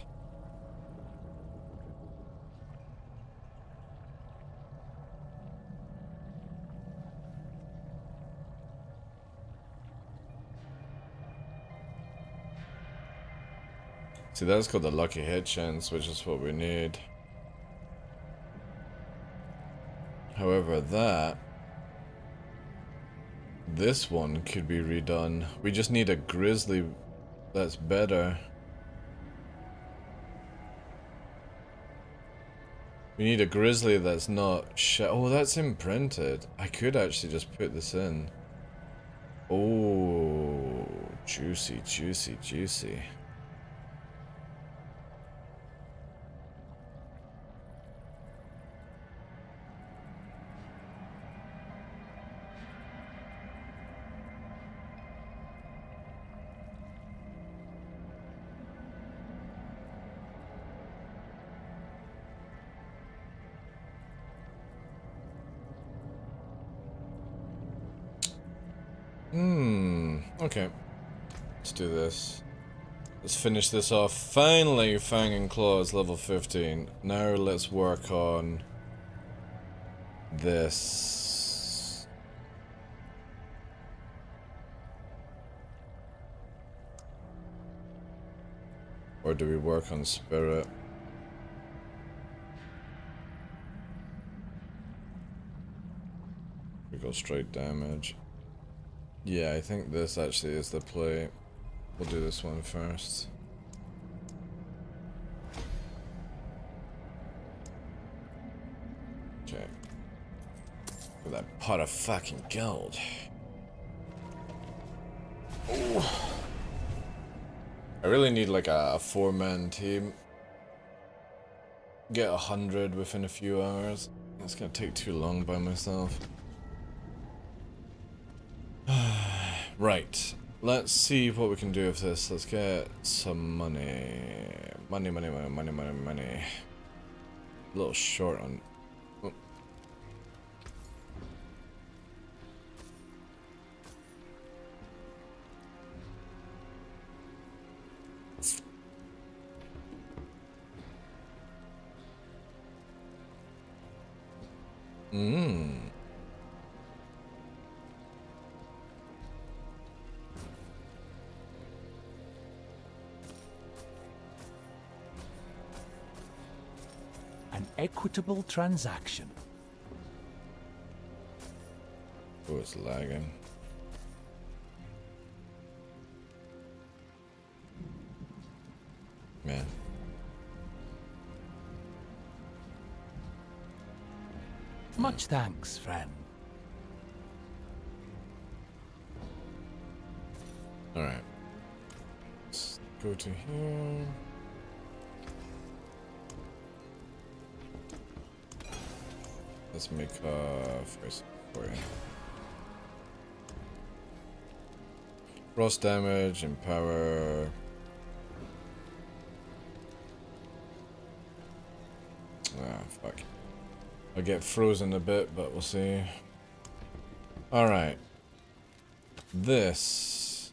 See, that's called the lucky hit chance, which is what we need. However, this one could be redone. We just need a grizzly that's better. We need a grizzly that's not shit. Oh, that's imprinted. I could actually just put this in. Oh, juicy, juicy, juicy. Okay. Let's do this. Let's finish this off. Finally, Fang and Claw is level 15. Now let's work on this. Or do we work on Spirit? We go straight damage. Yeah, I think this actually is the play. We'll do this one first. Okay. Look at that pot of fucking gold. Ooh. I really need like a 4-man team. Get 100 within a few hours. That's gonna take too long by myself. Right, let's see what we can do with this. Let's get some money. Money. A little short on. Oh. An equitable transaction. Oh, it's lagging. Man. Much thanks, friend. Alright. Let's go to here. Let's make first for you. Frost damage, empower. I get frozen a bit, but we'll see. Alright. This.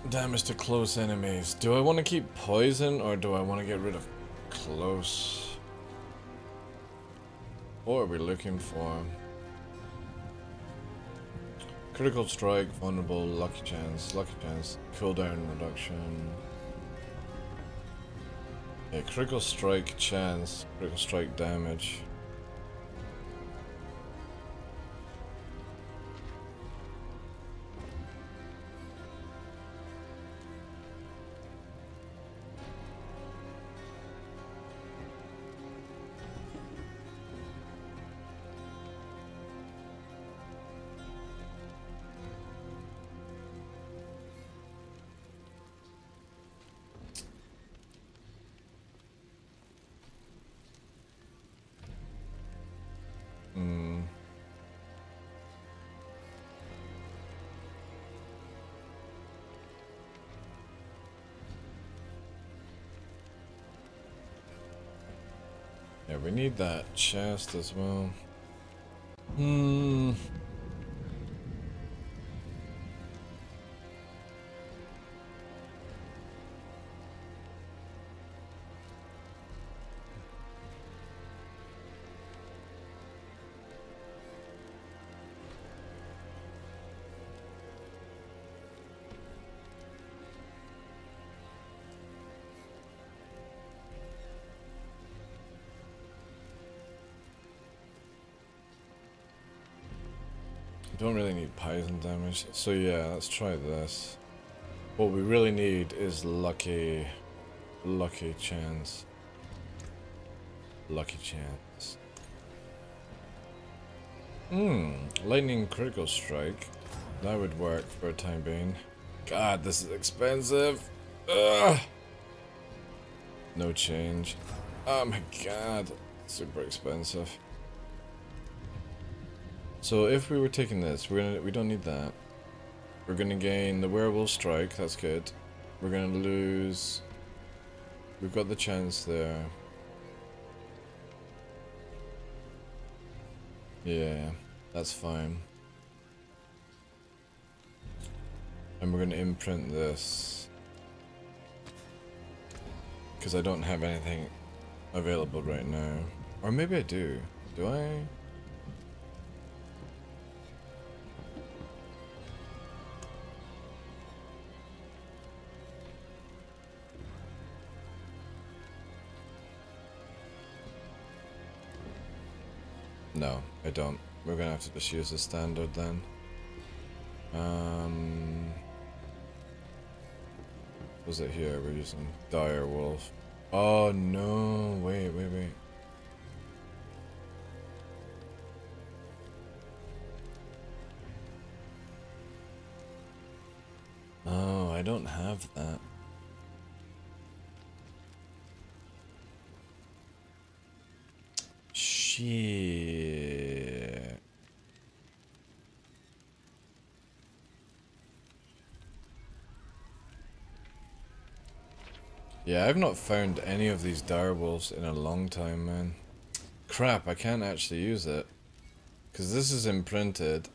Damage to close enemies. Do I want to keep poison or do I want to get rid of close? What are we looking for? Critical strike, vulnerable, lucky chance, cooldown reduction. Yeah, critical strike chance, critical strike damage. Yeah, we need that chest as well. Don't really need poison damage, so yeah, let's try this. What we really need is lucky chance. Lucky chance. Lightning critical strike. That would work for a time being. God, this is expensive. Ugh. No change. Oh my god, super expensive. So if we were taking this, we don't need that. We're gonna gain the werewolf strike, that's good. We're gonna lose. We've got the chance there. Yeah, that's fine. And we're gonna imprint this. Because I don't have anything available right now. Or maybe I do. Do I? No, I don't. We're gonna have to just use the standard then. Was it here? We're using Dire Wolf. Oh no, wait. Oh, I don't have that. Shit. Yeah, I've not found any of these direwolves in a long time, man. Crap, I can't actually use it. Because this is imprinted.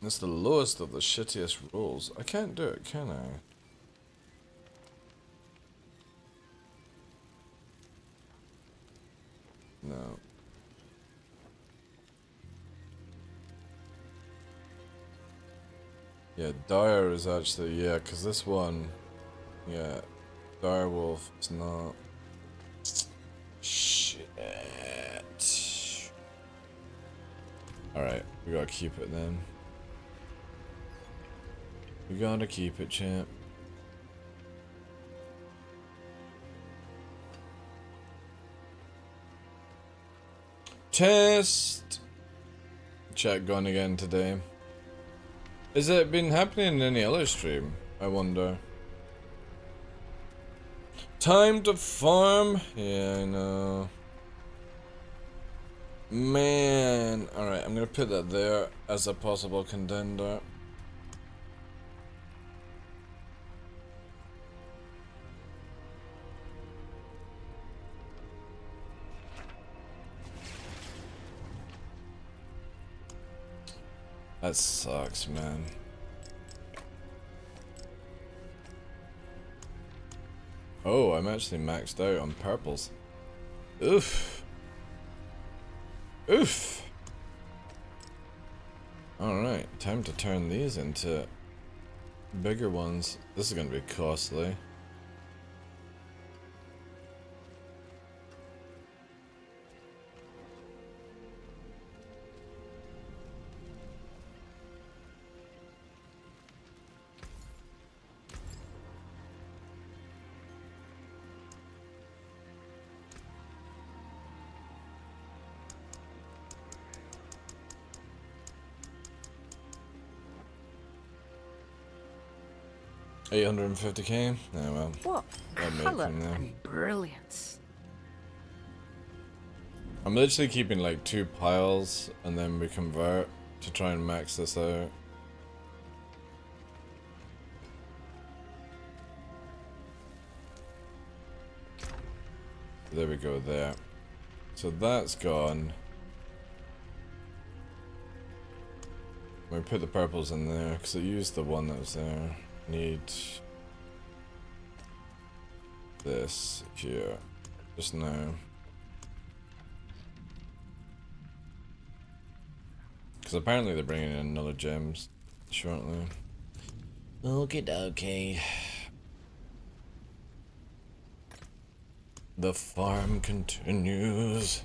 It's the lowest of the shittiest rolls. I can't do it, can I? No. Yeah, Dire is actually, yeah, because this one, yeah, Direwolf is not. Shit. Alright, we gotta keep it then. We gotta keep it, champ. Test! Chat gone again today. Has it been happening in any other stream? I wonder. Time to farm? Yeah, I know. Man. Alright, I'm gonna put that there as a possible contender. That sucks, man. Oh, I'm actually maxed out on purples. Oof. Oof. Alright, time to turn these into bigger ones. This is gonna be costly. $850K? Yeah, well. What I'll make colour from there. and brilliance. I'm literally keeping like 2 piles and then we convert to try and max this out. There we go there. So that's gone. We put the purples in there because I used the one that was there. Need this here just now. Because apparently they're bringing in another gems shortly. Okie dokie. The farm continues.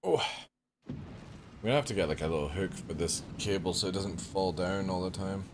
Oh, we're gonna have to get like a little hook for this cable so it doesn't fall down all the time.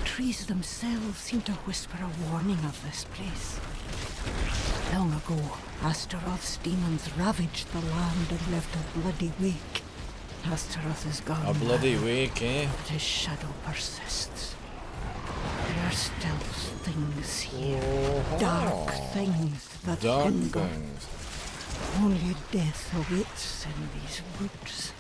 Trees themselves seem to whisper a warning of this place. Long ago, Astaroth's demons ravaged the land and left a bloody wake. Astaroth is gone. A bloody now, wake, eh? but his shadow persists. There are still things here. Dark things that Dark hunger. things. Only death awaits in these woods.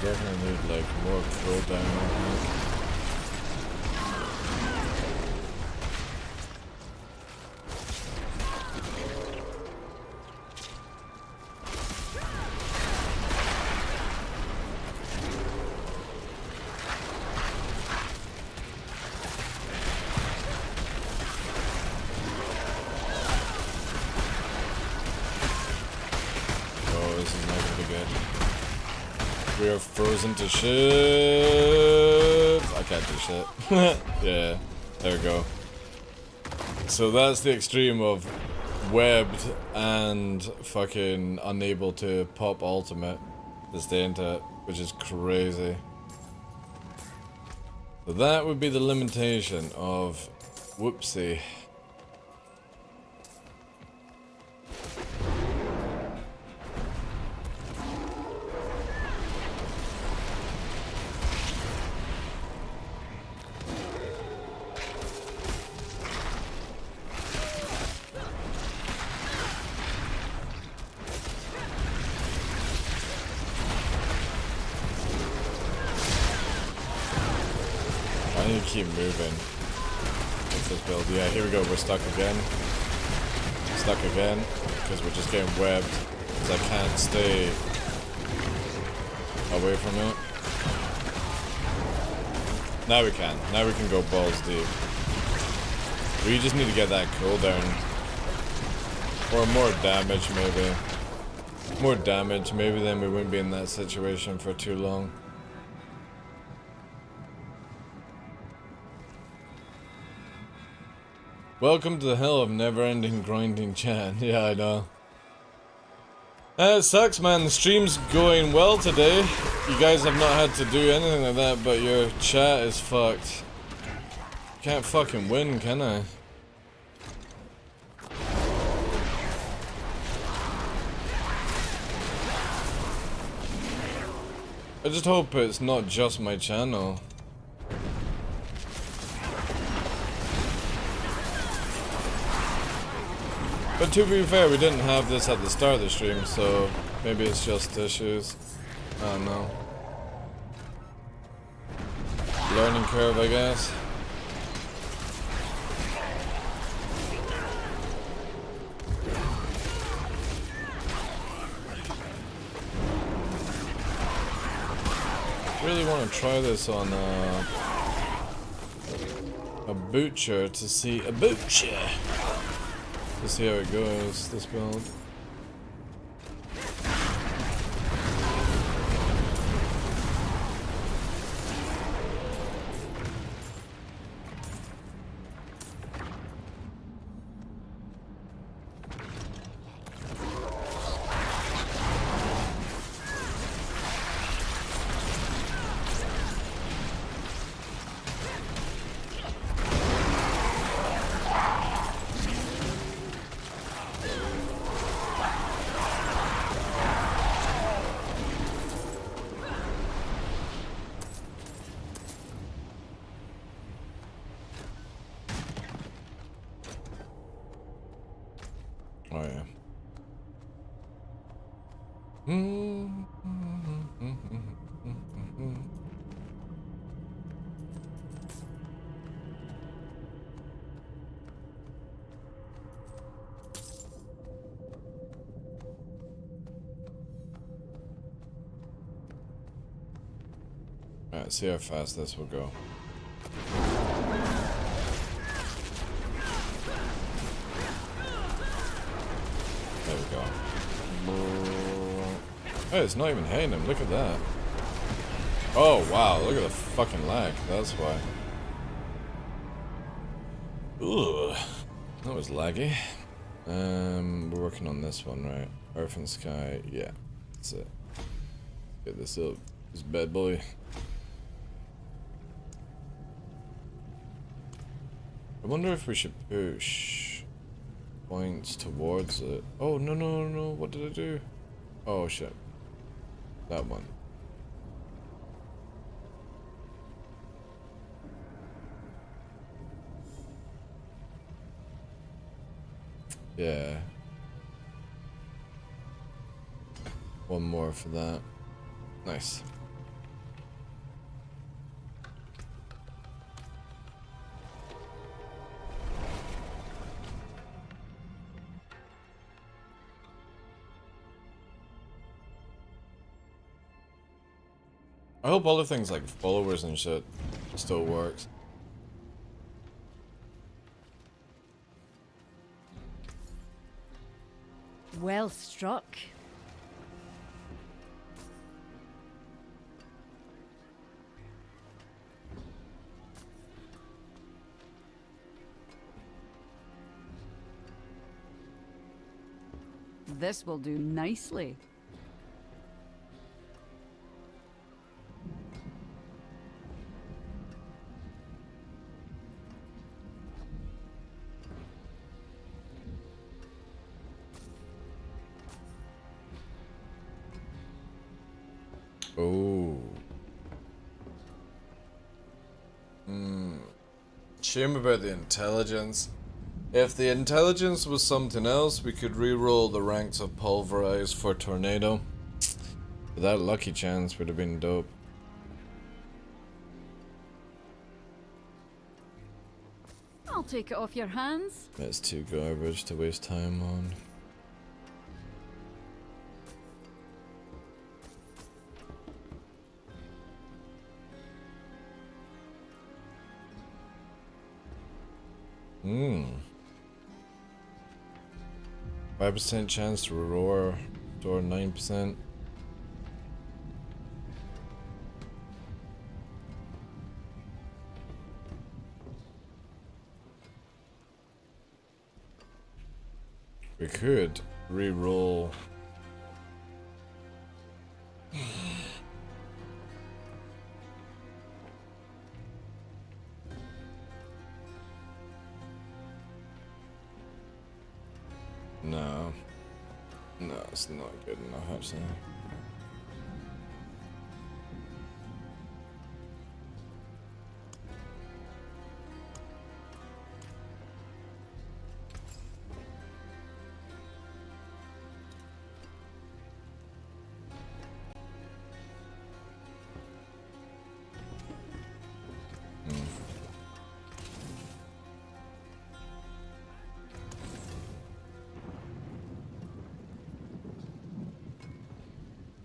Definitely need like more throwdown, I think. We are frozen to shit. I can't do shit. Yeah, there we go. So that's the extreme of webbed and fucking unable to pop ultimate to stay into it, which is crazy. So that would be the limitation of whoopsie. I need to keep moving. What's this build? Yeah, here we go. We're stuck again. Stuck again. Because we're just getting webbed. Because I can't stay away from it. Now we can. Now we can go balls deep. We just need to get that cooldown. Or more damage, maybe. More damage, maybe then we wouldn't be in that situation for too long. Welcome to the hell of never-ending grinding chat. Yeah, I know. It sucks, man. The stream's going well today. You guys have not had to do anything like that, but your chat is fucked. Can't fucking win, can I? I just hope it's not just my channel. But to be fair, we didn't have this at the start of the stream, so maybe it's just issues. I don't know. Learning curve, I guess. Really want to try this on a butcher to see a butcher. To see how it goes, this build. Oh yeah. Alright, see how fast this will go. There we go. Hey, it's not even hitting him. Look at that. Oh, wow. Look at the fucking lag. That's why. Ugh. That was laggy. We're working on this one, right? Earth and Sky. Yeah. That's it. Get this up. This bad boy. I wonder if we should push points towards it. Oh, no, no, no. What did I do? Oh, shit. That one. Yeah. One more for that. Nice. I hope other things like followers and shit still works. Well struck. This will do nicely. Oh. Shame about the intelligence. If the intelligence was something else, we could re-roll the ranks of pulverize for tornado. But that lucky chance would have been dope. I'll take it off your hands. It's too garbage to waste time on. Hmm. 5% chance to roar, or 9%. We could re-roll. No. No, it's not good enough, actually.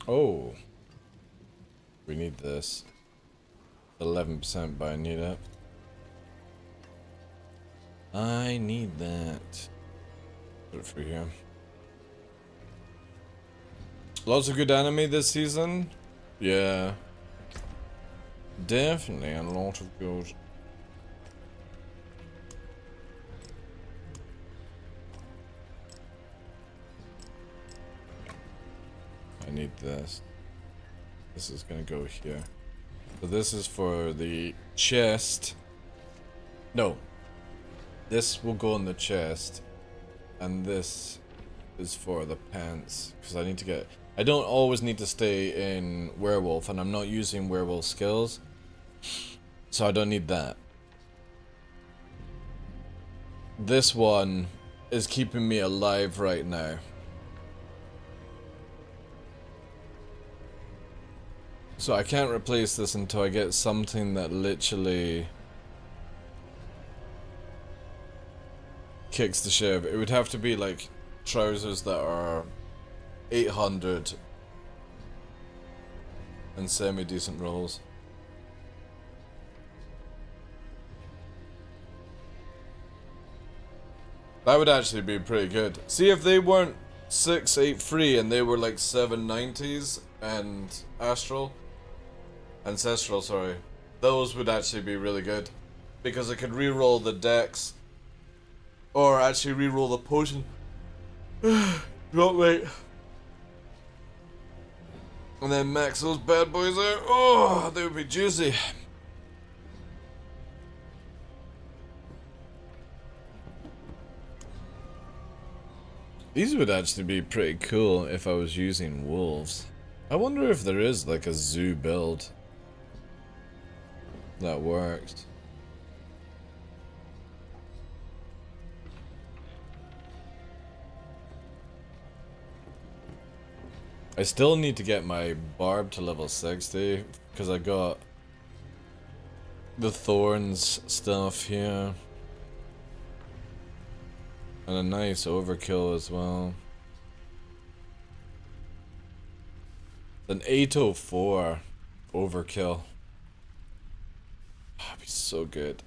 Oh, we need this. 11%, but I need it. I need that. Put it for here. Lots of good anime this season. Yeah, definitely a lot of good. I need this. This is gonna go here. So this is for the chest. No. This will go in the chest. And this is for the pants. Because I need to get... I don't always need to stay in werewolf. And I'm not using werewolf skills. So I don't need that. This one is keeping me alive right now. So I can't replace this until I get something that literally kicks the shit. It would have to be like trousers that are 800 and semi-decent rolls. That would actually be pretty good. See, if they weren't 683 and they were like 790s and Ancestral, sorry. Those would actually be really good. Because I could re-roll the dex. Or actually re-roll the potion. Not wait. And then max those bad boys out. Oh, they would be juicy. These would actually be pretty cool if I was using wolves. I wonder if there is like a zoo build that works. I still need to get my barb to level 60 because I got the thorns stuff here and a nice overkill as well. An 804 overkill. That'd be so good.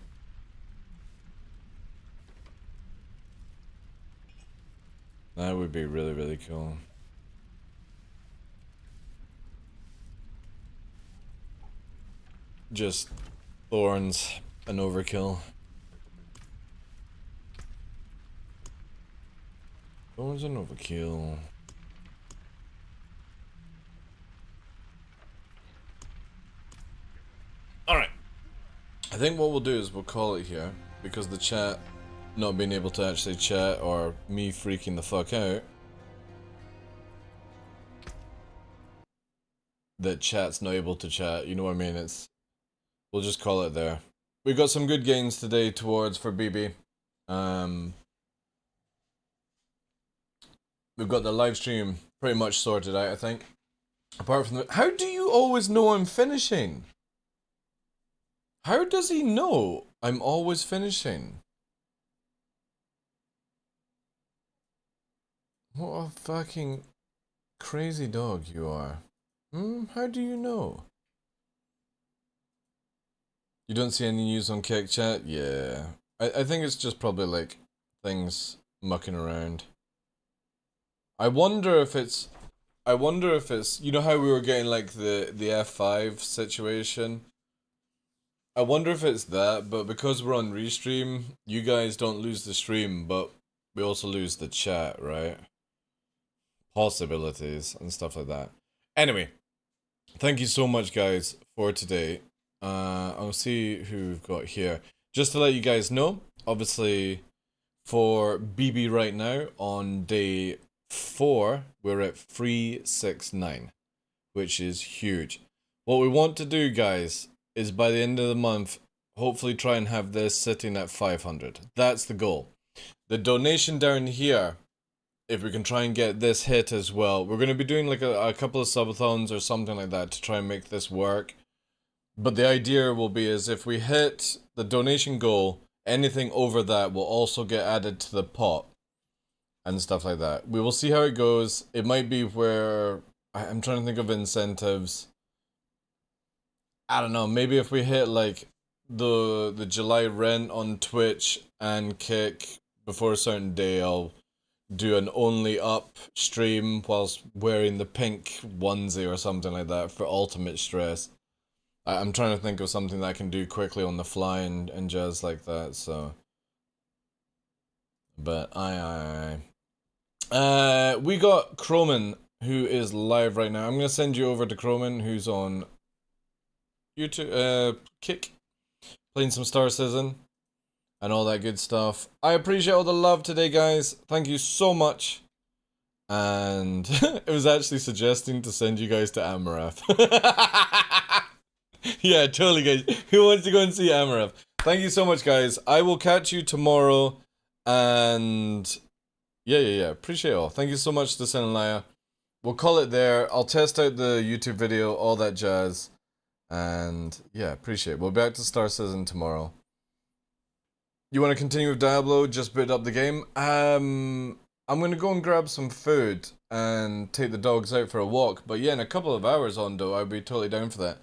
That would be really, really cool. Just thorns and overkill. was an overkill. Alright. I think what we'll do is we'll call it here, because the chat not being able to actually chat, or me freaking the fuck out that chat's not able to chat, you know what I mean? We'll just call it there. We got some good gains today towards for BB. We've got the live stream pretty much sorted out, I think. Apart from the... How do you always know I'm finishing? How does he know I'm always finishing? What a fucking crazy dog you are. How do you know? You don't see any news on Kick Chat? Yeah. I think it's just probably like things mucking around. I wonder if it's, you know how we were getting like the F5 situation? I wonder if it's that, but because we're on Restream, you guys don't lose the stream, but we also lose the chat, right? Possibilities and stuff like that. Anyway, thank you so much, guys, for today. I'll see who we've got here. Just to let you guys know, obviously, for BB right now, on day 4, we're at 369, which is huge. What we want to do, guys, is by the end of the month, hopefully try and have this sitting at 500. That's the goal. The donation down here, if we can try and get this hit as well, we're going to be doing like a couple of subathons or something like that to try and make this work. But the idea will be is if we hit the donation goal, anything over that will also get added to the pot and stuff like that. We will see how it goes. It might be where I'm trying to think of incentives. I don't know, maybe if we hit like the July rent on Twitch and Kick before a certain day, I'll do an only up stream whilst wearing the pink onesie or something like that for ultimate stress. I'm trying to think of something that I can do quickly on the fly and jazz like that, so. But we got Croman, who is live right now. I'm gonna send you over to Croman, who's on YouTube, Kick, playing some Star Citizen and all that good stuff. I appreciate all the love today, guys. Thank you so much. And it was actually suggesting to send you guys to Amarath. Yeah, totally, guys. Who wants to go and see Amarath? Thank you so much, guys. I will catch you tomorrow. And yeah. Appreciate it all. Thank you so much to Senalaya. We'll call it there. I'll test out the YouTube video, all that jazz. And yeah, appreciate it. We'll be back to Star Citizen tomorrow. You want to continue with Diablo? Just boot up the game. I'm going to go and grab some food and take the dogs out for a walk. But yeah, in a couple of hours, Ondo, I'd be totally down for that.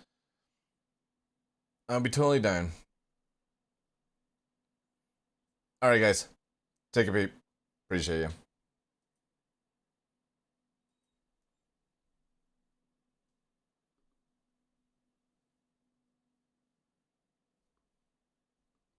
I'll be totally down. Alright, guys. Take a peep. Appreciate you.